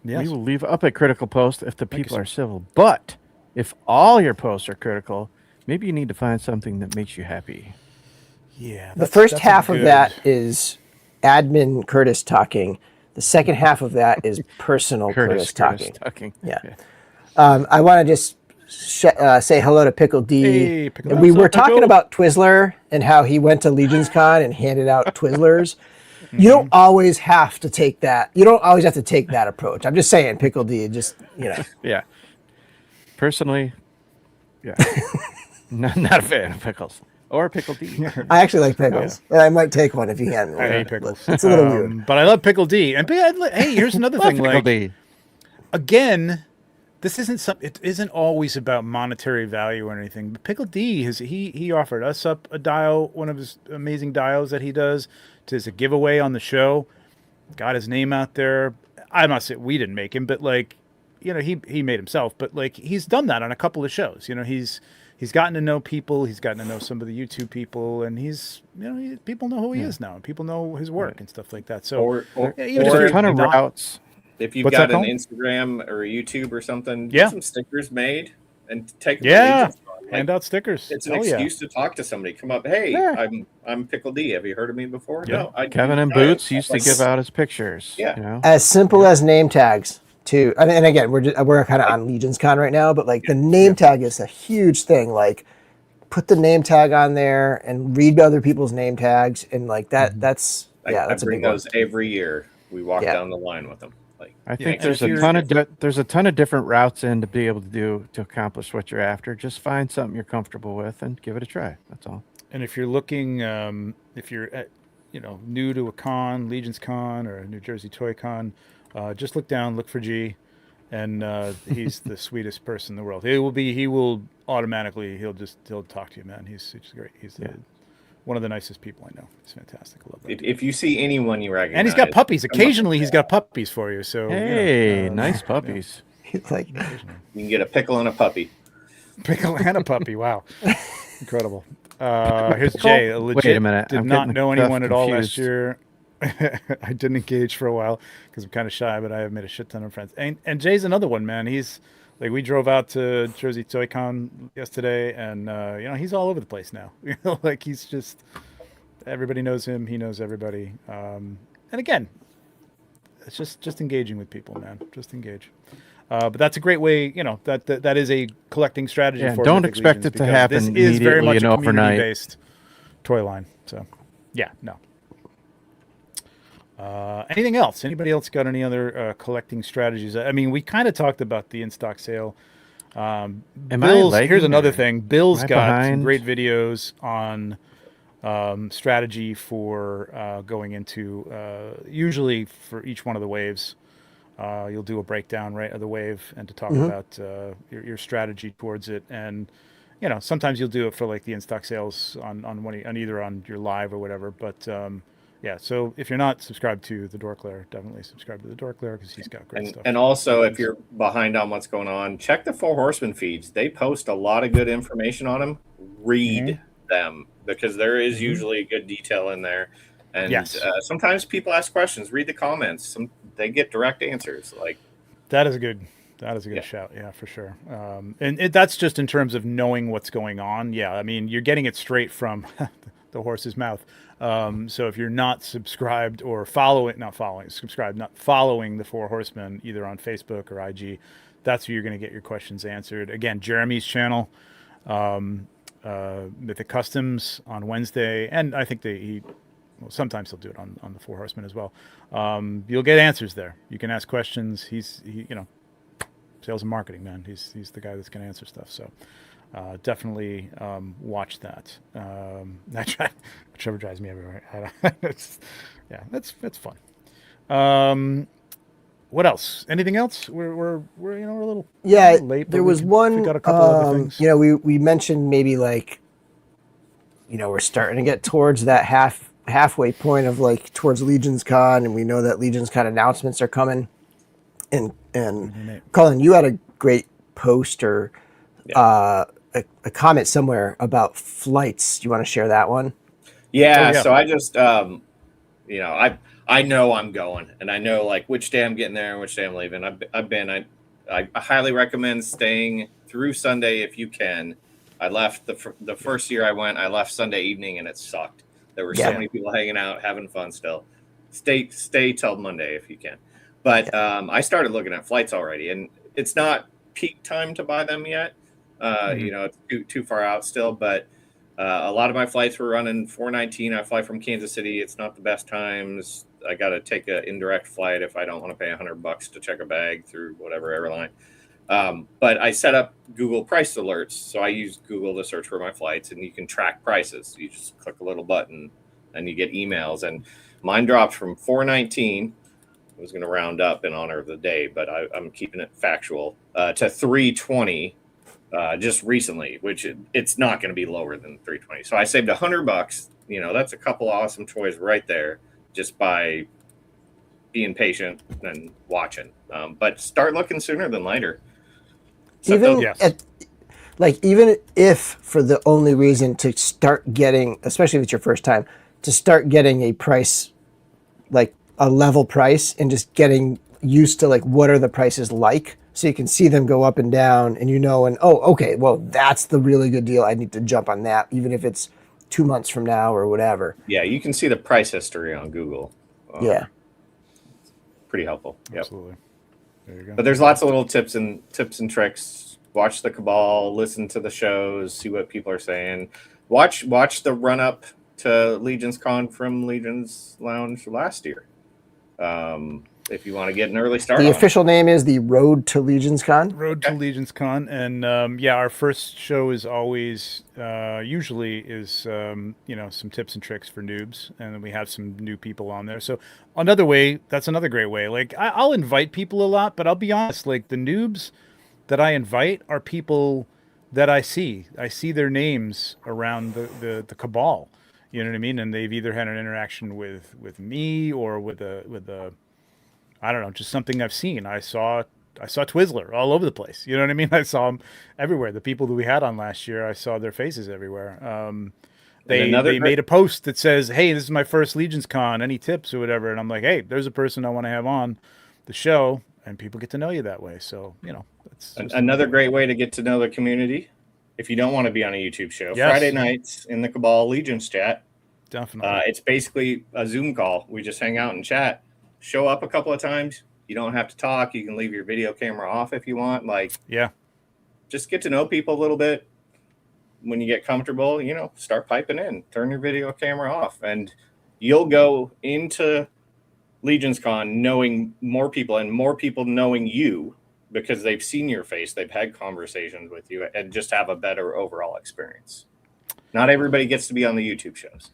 Yes. We will leave up a critical post if the people are civil. But if all your posts are critical, maybe you need to find something that makes you happy. Yeah. The first half of that is admin Curtis talking. The second half of that is personal Curtis talking. Yeah. I want to just say hello to Pickle D. Hey, Pickle. And we What's were up, talking Pickle? about Twizzler and how he went to Legions Con and handed out Twizzlers. You don't always have to take that. You don't always have to take that approach. I'm just saying, Pickle D, just, Yeah. Personally, yeah. not a fan of pickles. Or Pickle D. I actually like pickles. And I might take one if you hand me one. I hate pickles. It's a little weird. But I love Pickle D. And hey, here's another thing. Pickle D. Again, this it isn't always about monetary value or anything. But Pickle D he offered us up a dial, one of his amazing dials that he does, as a giveaway on the show. Got his name out there. I'm not saying we didn't make him, but he made himself. But he's done that on a couple of shows. He's gotten to know people. He's gotten to know some of the YouTube people, and people know who he is now, and people know his work and stuff like that. So There's a ton of routes. If you've What's got that an called? Instagram or a YouTube or something, Yeah. get some stickers made and take them to Yeah, Legions Con. hand out stickers. It's an Hell yeah. excuse to talk to somebody. Come up, hey, Yeah. I'm Pickle D. Have you heard of me before? Yeah. No, I Kevin and I- Boots used to like- give out his pictures. Yeah. As simple as name tags too. And again, we're kind of on Legions Con right now, but the name tag is a huge thing. Put the name tag on there and read other people's name tags, and that's I a bring big one. those every year. We walk Yeah. down the line with them. I think and there's if a you're- ton of there's a ton of different routes in to be able to accomplish what you're after. Just find something you're comfortable with and give it a try. That's all. And if you're looking, if you're new to a con, Legions Con or a New Jersey Toy Con, just look down, look for G, and he's the sweetest person in the world. He will automatically, he'll talk to you, man. He's just great. He's one of the nicest people I know. He's fantastic. I love that. If you see anyone you recognize, And he's got puppies. come up. Occasionally, he's got puppies for you. So Hey, nice puppies. It's You can get a pickle and a puppy. Pickle and a puppy. Wow, incredible. Here's Jay. A legit, Wait a minute. Did I'm not getting know stuff anyone at all confused. last year. I didn't engage for a while because I'm kind of shy, but I have made a shit ton of friends. And Jay's another one, man. He's we drove out to Jersey Toy Con yesterday, and he's all over the place now. He's just, everybody knows him. He knows everybody. and again, it's just engaging with people, man. Just engage. But that's a great way, that is a collecting strategy Yeah, for don't Mythic expect Legions, it to because happen this is very much immediately and a overnight. community-based toy line. So, yeah, no. Anything else? Anybody else got any other collecting strategies? I mean, we kind of talked about the in-stock sale. Am I Bill's, lagging here's another or thing. Bill's am I got some behind? great videos on strategy for going into, usually for each one of the waves. You'll do a breakdown, right, of the wave, and to talk about your strategy towards it. And sometimes you'll do it for like the in-stock sales on either on your live or whatever. But yeah, so if you're not subscribed to the Dorklair, definitely subscribe to the Dorklair, because he's got great stuff. And also, if you're behind on what's going on, check the Four Horsemen feeds. They post a lot of good information on them. Read them, because there is usually good detail in there. And Yes. Sometimes people ask questions. Read the comments. They get direct answers. Like that is a good shout. Yeah, for sure. And that's just in terms of knowing what's going on. Yeah, I mean, you're getting it straight from the horse's mouth. So if you're not subscribed or following the Four Horsemen, either on Facebook or IG, that's where you're going to get your questions answered. Again, Jeremy's channel, Mythic Customs on Wednesday, and I think sometimes he'll do it on the Four Horsemen as well. You'll get answers there. You can ask questions. He's sales and marketing, man. He's the guy that's going to answer stuff. So definitely watch that. Whichever drives me everywhere. That's fun. What else? Anything else? We're a little late. There was one. We got a couple other things. We mentioned maybe like, we're starting to get towards that halfway point of like towards Legions Con, and we know that Legions Con announcements are coming. And Cullun, you had a great post or a comment somewhere about flights. Do you want to share that one? Yeah. So I just I know I'm going, and I know like which day I'm getting there and which day I'm leaving. I highly recommend staying through Sunday if you can. I left the first year I went. I left Sunday evening, and it sucked. There were so many people hanging out, having fun still. Stay till Monday if you can. But I started looking at flights already, and it's not peak time to buy them yet. It's too far out still. But a lot of my flights were running 4:19. I fly from Kansas City. It's not the best times. I got to take an indirect flight if I don't want to pay $100 to check a bag through whatever airline. But I set up Google price alerts. So I use Google to search for my flights, and you can track prices. You just click a little button, and you get emails. And mine dropped from 419. I was going to round up in honor of the day, but I'm keeping it factual, to 320 just recently, which it's not going to be lower than 320. So I saved $100. That's a couple awesome toys right there, just by being patient and watching. But start looking sooner than later. Even if for the only reason to start getting, especially if it's your first time, to start getting a price, like a level price, and just getting used to like what are the prices like, so you can see them go up and down, and okay, well, that's the really good deal. I need to jump on that, even if it's 2 months from now or whatever. Yeah, you can see the price history on Google. Pretty helpful. Yep. Absolutely. There you go. But there's lots of little tips and tricks. Watch the Cabal, listen to the shows, see what people are saying. Watch the run up to Legions Con from Legions Lounge last year. If you want to get an early start. The official name is the Road to Legions Con. Road to Legions Con, and our first show is always usually some tips and tricks for noobs, and then we have some new people on there. So that's another great way. Like I'll invite people a lot, but I'll be honest, like the noobs that I invite are people that I see their names around the Cabal. You know what I mean? And they've either had an interaction with me or with a I don't know, just something I've seen. I saw Twizzler all over the place. You know what I mean? I saw them everywhere. The people that we had on last year, I saw their faces everywhere. They made a post that says, "Hey, this is my first Legions Con. Any tips or whatever?" And I'm like, "Hey, there's a person I want to have on the show," and people get to know you that way. So it's another great way to get to know the community. If you don't want to be on a YouTube show, Friday nights in the Cabal Legions chat, Definitely. It's basically a Zoom call. We just hang out and chat. Show up a couple of times. You don't have to talk. You can leave your video camera off if you want. Like, Yeah. just get to know people a little bit. When you get comfortable, start piping in. Turn your video camera off, and you'll go into Legions Con knowing more people and more people knowing you because they've seen your face, they've had conversations with you, and just have a better overall experience. Not everybody gets to be on the YouTube shows.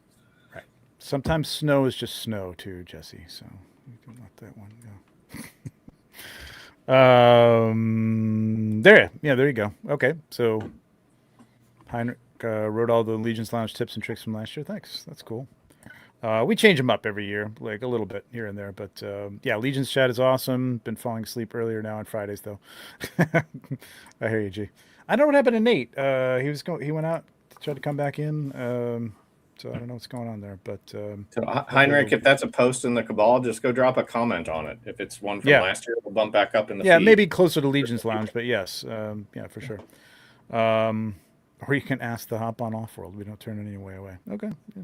Right. Sometimes snow is just snow too, Jesse. So you can let that one go. There you go. Okay, so Heinrich wrote all the Legions Lounge tips and tricks from last year. Thanks. That's cool. We change them up every year, like a little bit here and there. But yeah, Legions chat is awesome. Been falling asleep earlier now on Fridays, though. I hear you, G. I know what happened to Nate. He went out to try to come back in. So I don't know what's going on there. But so Heinrich, if that's a post in the Cabal, just go drop a comment on it. If it's one from last year, we'll bump back up in the feed. Maybe closer to Legions Lounge, but yes, for sure. Or you can ask the hop on off world. We don't turn any way away. Okay. Yeah.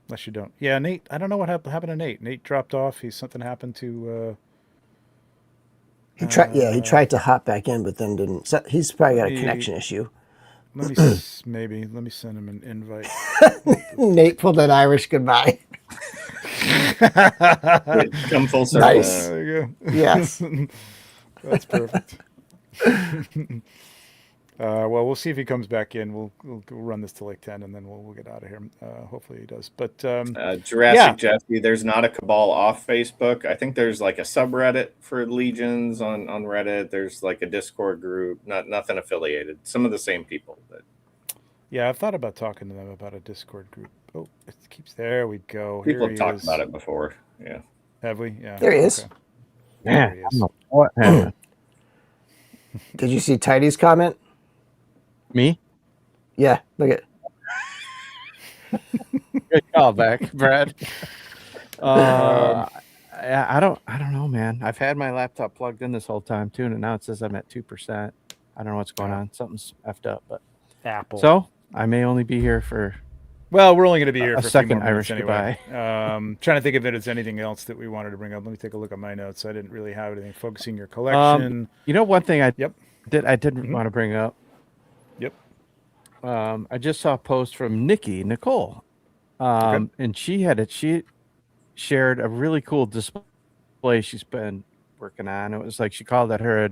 Unless you don't. Yeah, Nate. I don't know what happened to Nate. Nate dropped off. Something happened to. He tried to hop back in, but then didn't. So he's probably got a connection issue. Let me let me send him an invite. Nate pulled an Irish goodbye. Come full circle. Nice. There you go. Yes. That's perfect. Well, we'll see if he comes back in. We'll run this to like 10, and then we'll get out of here. Hopefully he does. But Jurassic Jesse, there's not a Cabal off Facebook. I think there's like a subreddit for Legions on Reddit. There's like a Discord group. Nothing affiliated. Some of the same people. But yeah, I've thought about talking to them about a Discord group. Oh, it keeps. There we go. People have talked about it before. Yeah. Have we? Yeah. There he is. Okay. Man, There he is. what happened? Did you see Tidy's comment? Me? Yeah, look at. Good call back, Brad. I don't know, man. I've had my laptop plugged in this whole time too, and now it says I'm at 2%. I don't know what's going on. Something's effed up, but Apple. so I may only be here for. Well, we're only going to be here for a second few more Irish anyway. Trying to think if there's anything else that we wanted to bring up. Let me take a look at my notes. I didn't really have anything. Focusing your collection. One thing I didn't Mhm. want to bring up. Yep. I just saw a post from Nicole, and she shared a really cool display she's been working on. It was like she called it her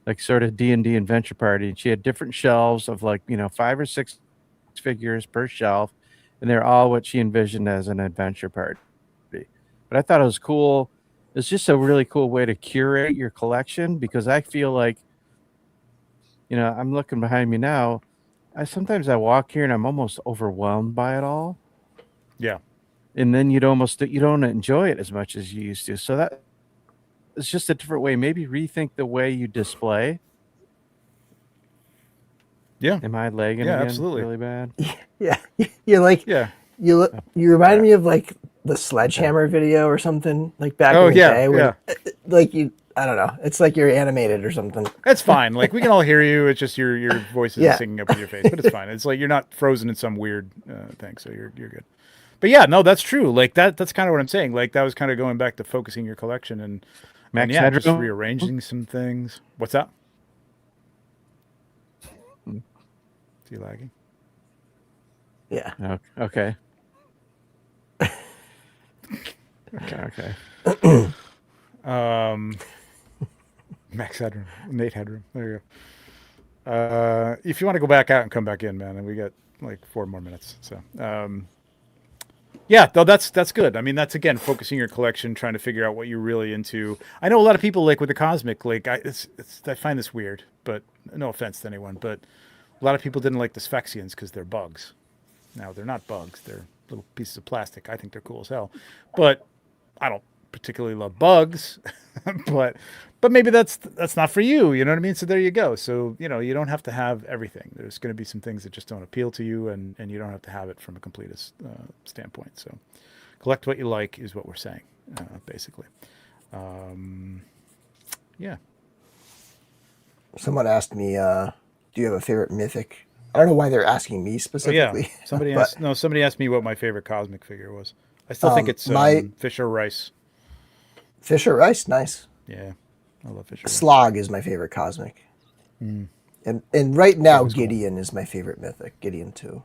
like sort of D&D adventure party, and she had different shelves of 5 or 6 figures per shelf, and they're all what she envisioned as an adventure party. But I thought it was cool. It's just a really cool way to curate your collection, because I feel like, I'm looking behind me now. Sometimes I walk here and I'm almost overwhelmed by it all. Yeah. And then you don't enjoy it as much as you used to. So that it's just a different way. Maybe rethink the way you display. Yeah. Am I lagging Yeah, again absolutely. really bad? Yeah, you're like. Yeah. You remind me of like the Sledgehammer video or something like back in the day. When, like I don't know. It's like you're animated or something. That's fine. Like we can all hear you. It's just your voice is singing up with your face, but it's fine. It's like you're not frozen in some weird thing, so you're good. But yeah, no, that's true. Like that's kind of what I'm saying. Like that was kind of going back to focusing your collection and just rearranging some things. What's up? Is he lagging? Yeah. Okay. Okay. Max Headroom, Nate Headroom. There you go. If you want to go back out and come back in, man, and we got like 4 more minutes. So, yeah, though that's good. I mean, that's again focusing your collection, trying to figure out what you're really into. I know a lot of people like with the cosmic, like I find this weird, but no offense to anyone, but a lot of people didn't like the Sphexians because they're bugs. Now they're not bugs; they're little pieces of plastic. I think they're cool as hell, but I don't particularly love bugs. but maybe that's not for you. You know what I mean? So there you go. So you don't have to have everything. There's going to be some things that just don't appeal to you, and you don't have to have it from a completist standpoint. So collect what you like is what we're saying, basically. Yeah. Someone asked me, "Do you have a favorite Mythic I don't know why they're asking me Oh yeah, specifically. somebody but asked. No, somebody asked me what my favorite cosmic figure was. I still think it's my Fisher Rice. Fisher Rice, nice. Yeah, I love Fisher Rice. Slog is my favorite cosmic. Mm. And right now Always cool. Gideon is my favorite mythic. Gideon 2.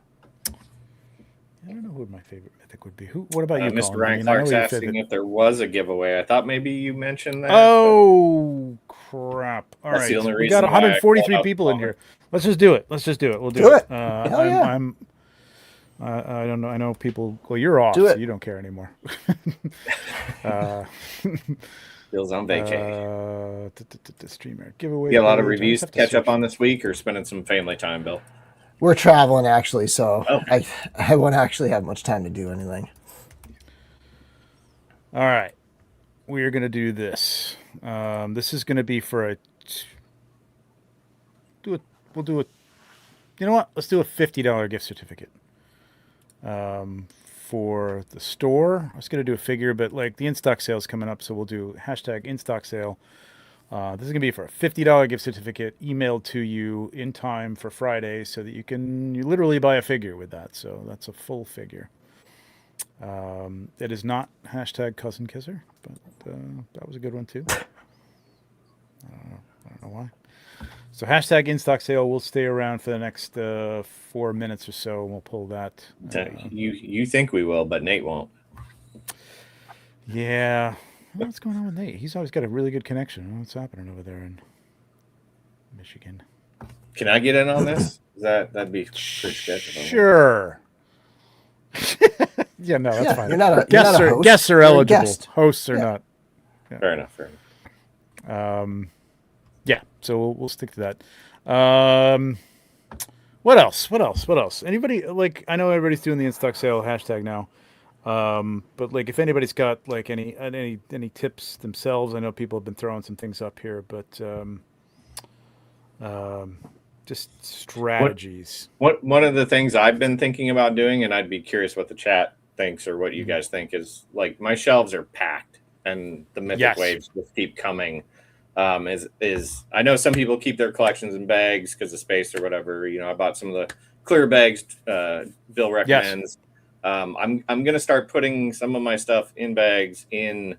I don't know who my favorite mythic would be. Who? What about you, Mr. Colin? Ryan I know Clark's your asking favorite. if there was a giveaway. I thought maybe you mentioned that. Oh crap! All That's the right, only we got reason why I 143 called out people in Colin. here. Let's just do it. Let's just do it. We'll do, Do it. Hell yeah. I don't know. I know people. Well, you're off, Do so it. you don't care anymore. Bill's on vacay. Streamer giveaway. You got a lot of page. I reviews just to have catch up search. on this week, or spending some family time, Bill? We're traveling actually, so Okay. I won't actually have much time to do anything. All right, we are going to do this. This is going to be for a. We'll do it. You know what? Let's do a $50 gift certificate. For the store, I was going to do a figure, but like the in-stock sale's coming up, so we'll do hashtag in-stock sale. This is going to be for a $50 gift certificate emailed to you in time for Friday so that you literally buy a figure with that. So that's a full figure. It is not hashtag cousin kisser, but that was a good one too. I don't know why. So hashtag in stock sale will stay around for the next 4 minutes or so, and we'll pull that. You think we will, but Nate won't. Yeah. What's going on with Nate? He's always got a really good connection. I don't know what's happening over there in Michigan. Can I get in on this? That'd be pretty sketchy. Sure. Yeah, no, that's Yeah, fine. you're not a Guests host, guests are you're a eligible. guest. Hosts are Yeah. not. Fair enough. Yeah, so we'll stick to that. What else? Anybody, like, I know everybody's doing the in-stock sale hashtag now. But like, if anybody's got like any tips themselves, I know people have been throwing some things up here, but just strategies. One of the things I've been thinking about doing, and I'd be curious what the chat thinks or what you guys think, is like my shelves are packed and the mythic waves just keep coming. Is I know some people keep their collections in bags because of space or whatever. You know, I bought some of the clear bags Bill recommends. I'm gonna start putting some of my stuff in bags in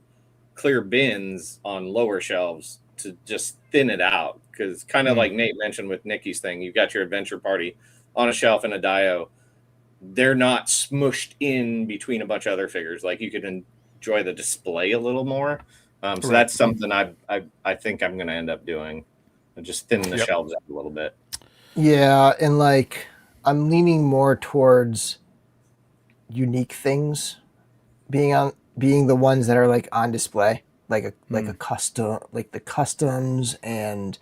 clear bins on lower shelves to just thin it out, because kind of like Nate mentioned with Nikki's thing, you've got your adventure party on a shelf in a dio. They're not smushed in between a bunch of other figures. Like, you could enjoy the display a little more. So that's something I think I'm going to end up doing, and just thin the shelves out a little bit. Yeah, and like I'm leaning more towards unique things being the ones that are like on display, like a custom, like the customs, and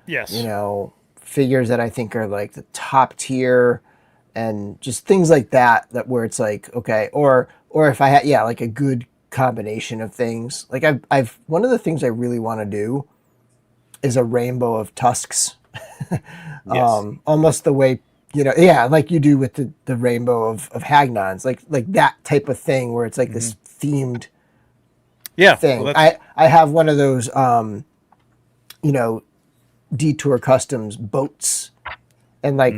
you know, figures that I think are like the top tier, and just things like that where it's like, okay, or if I had like a good combination of things. Like I've one of the things I really want to do is a rainbow of tusks. Almost the way, you know, like you do with the rainbow of Hagnons, like that type of thing where it's like this themed thing. Well, I have one of those you know, Detour Customs boats, and like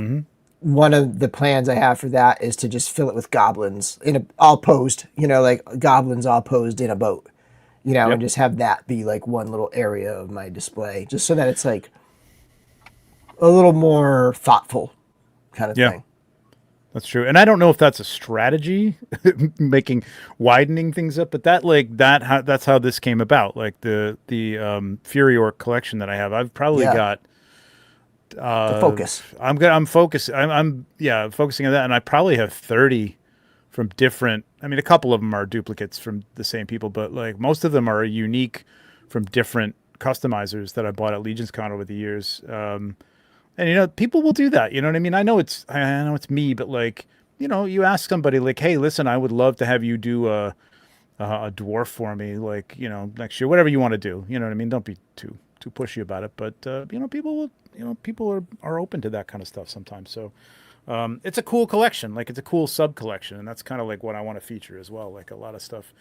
one of the plans I have for that is to just fill it with goblins all posed, you know, like goblins all posed in a boat, you know, and just have that be like one little area of my display, just so that it's like a little more thoughtful kind of thing. That's true. And I don't know if that's a strategy, widening things up, but that's how this came about. Like the Fury Orc collection that I have, I've probably got the focus. I'm focusing on that, and I probably have 30 from different. I mean, a couple of them are duplicates from the same people, but like most of them are unique from different customizers that I bought at Legions Con over the years. And you know, people will do that. You know what I mean? I know it's me, but like, you know, you ask somebody like, hey, listen, I would love to have you do a dwarf for me, like, you know, next year, whatever you want to do. You know what I mean? Don't be too pushy about it, but you know, people are open to that kind of stuff sometimes. So it's a cool collection, like it's a cool sub collection, and that's kind of like what I want to feature as well. Like a lot of stuff.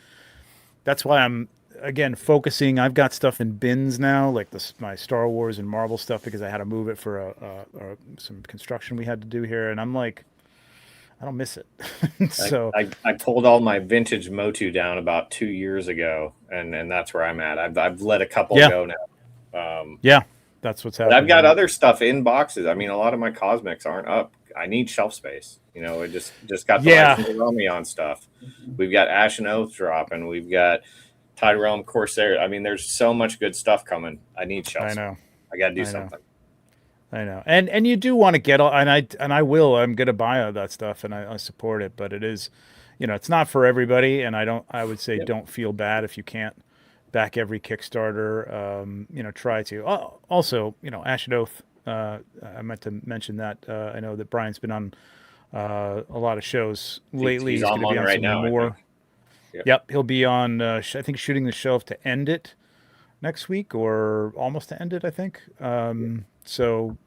That's why I'm again, focusing. I've got stuff in bins now, like my Star Wars and Marvel stuff, because I had to move it for some construction we had to do here, and I'm like, I don't miss it. So I pulled all my vintage Motu down about 2 years ago, and that's where I'm at. I've let a couple go now. Yeah, that's what's happening. But I've got other stuff in boxes. I mean, a lot of my cosmics aren't up. I need shelf space. You know, I just got the Romeon stuff. We've got Ash and Oath dropping. We've got Tyrell Corsair. I mean, there's so much good stuff coming. I need shelf space. I got to do something. I know. And you do want to get all, and I will. I'm going to buy all that stuff, and I support it. But it is, you know, it's not for everybody. And I would say don't feel bad if you can't back every Kickstarter. You know, try to. Also, you know, Ash and Oath. I meant to mention that. I know that Brian's been on a lot of shows lately. He's on one right now. More. Yep, he'll be on. I think shooting the shelf to end it next week, or almost to end it. I think. So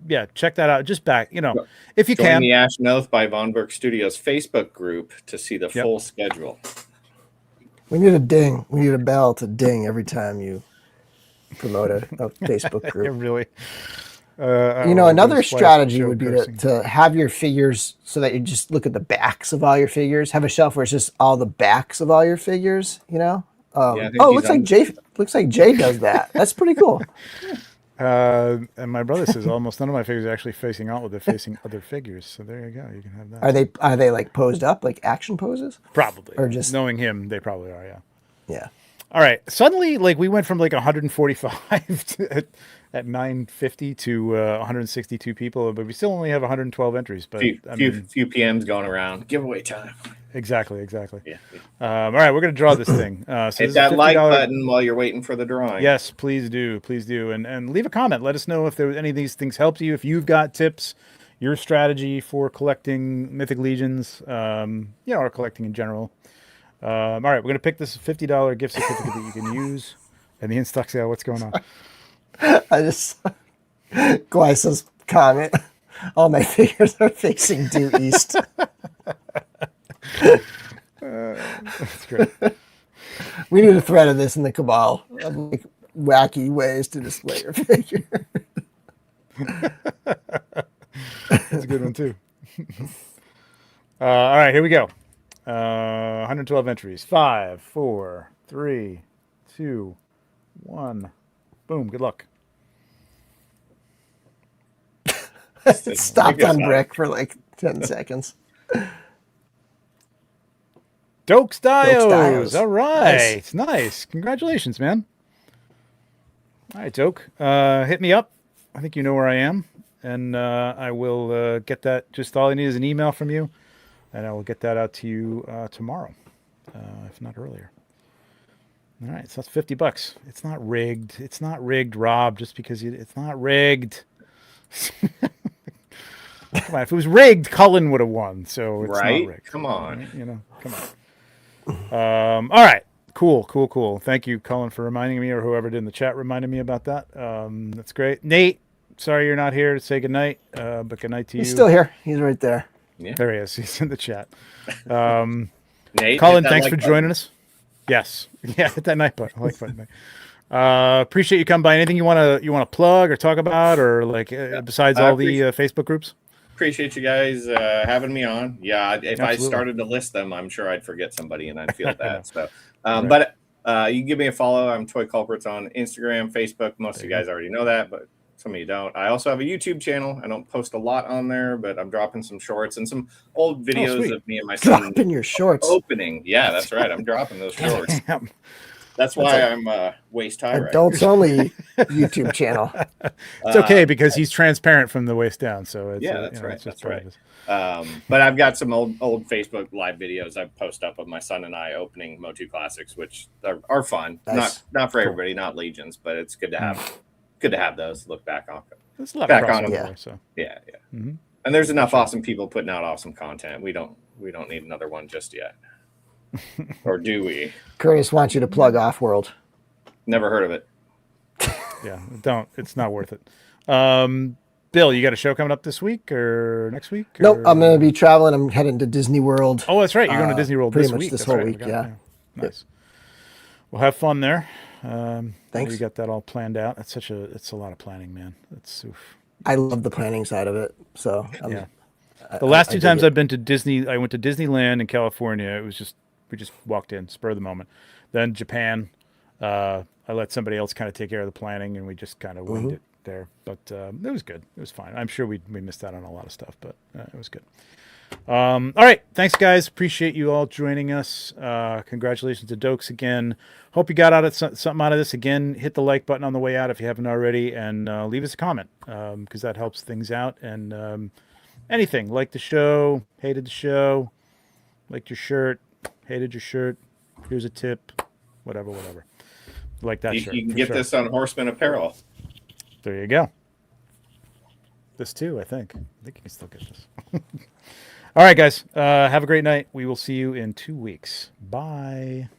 yeah, check that out. Just back, you know, if you Join can. the Ash and Oath by Von Berg Studios Facebook group to see the full schedule. We need a ding. We need a bell to ding every time you promote a Facebook group. Really. You know, another strategy would be to have your figures so that you just look at the backs of all your figures. Have a shelf where it's just all the backs of all your figures. You know. Looks like Jay does that. That's pretty cool. And my brother says almost none of my figures are actually facing outward; they're facing other figures. So there you go. You can have that. Are they like posed up, like action poses? Probably. Or just knowing him, they probably are. Yeah. Yeah. All right. Suddenly, like we went from like 145 at 950 to 162 people, but we still only have 112 entries. But few PMs going around. Giveaway time. Exactly. Yeah. All right, we're gonna draw this thing. So hit that like button while you're waiting for the drawing. Yes, please do, and leave a comment. Let us know if any of these things helped you. If you've got tips, your strategy for collecting Mythic Legions, you know, or collecting in general. All right, we're gonna pick this $50 gift certificate that you can use. And the in-stock sale. What's going on? I just Glyce's comment. All my figures are facing due east. That's great. We need a thread of this in the Cabal of like wacky ways to display your figure. That's a good one too. All right, here we go. 112 entries. 5, 4, 3, 2, 1. Boom. Good luck. It stopped on brick for like 10 seconds. Dokes Dios. Dios. All right. Nice. Congratulations, man. All right, Doke. Hit me up. I think you know where I am. And I will get that. Just all I need is an email from you. And I will get that out to you tomorrow, if not earlier. All right. So that's $50. It's not rigged. It's not rigged, Rob, just because it's not rigged. Come on. If it was rigged, Cullun would have won. So it's not rigged. Come on. Right? You know, come on. All right. Cool. Thank you, Cullun, for reminding me, or whoever did in the chat reminded me about that. That's great. Nate, sorry you're not here to say goodnight, but good night to you. He's still here. He's right there. Yeah. There he is. He's in the chat. Nate, Cullun, thanks for joining us. Yes. Yeah, hit that like button. Appreciate you coming by. Anything you want to plug or talk about, or like besides all the Facebook groups? Appreciate you guys having me on. Yeah, if I started to list them, I'm sure I'd forget somebody, and I'd feel bad. So, but you can give me a follow. I'm Toy Culprits on Instagram, Facebook. Most of you guys already know that, but some of you don't. I also have a YouTube channel. I don't post a lot on there, but I'm dropping some shorts and some old videos of me and my son dropping your shorts. Opening. Yeah, that's right. I'm dropping those shorts. That's why I'm waist high. Adults only YouTube channel. It's okay because he's transparent from the waist down. So it's, that's right. That's right. But I've got some old Facebook live videos I post up of my son and I opening Motu Classics, which are fun. Nice. Not for everybody, not Legions, but it's good to have. Good to have those. Look back on. There's a lot of crossover there, so yeah. Mm-hmm. And there's enough awesome people putting out awesome content. We don't need another one just yet. Or do we? Curtis wants you to plug Offworld. Never heard of it. Yeah, don't. It's not worth it. Bill, you got a show coming up this week or next week? Nope, I'm going to be traveling. I'm heading to Disney World. Oh, that's right. You're going to Disney World pretty this much week. this That's whole right. week. Yeah. Nice. We'll have fun there. Thanks. We got that all planned out. It's a lot of planning, man. It's oof. I love the planning side of it. So Yeah. The last two dig times it. I've been to Disney, I went to Disneyland in California. It was just we just walked in, spur of the moment. Then Japan, I let somebody else kind of take care of the planning, and we just kind of winged it there. But it was good. It was fine. I'm sure we missed out on a lot of stuff, but it was good. All right, thanks guys. Appreciate you all joining us. Congratulations to Dokes again. Hope you got something out of this. Again, hit the like button on the way out if you haven't already, and leave us a comment because that helps things out. And anything, like the show, hated the show, liked your shirt, hated your shirt, here's a tip, whatever. Like that shirt. You can for get sure. this on Horsemen Apparel. There you go. This too, I think. I think you can still get this. All right, guys. Have a great night. We will see you in 2 weeks. Bye.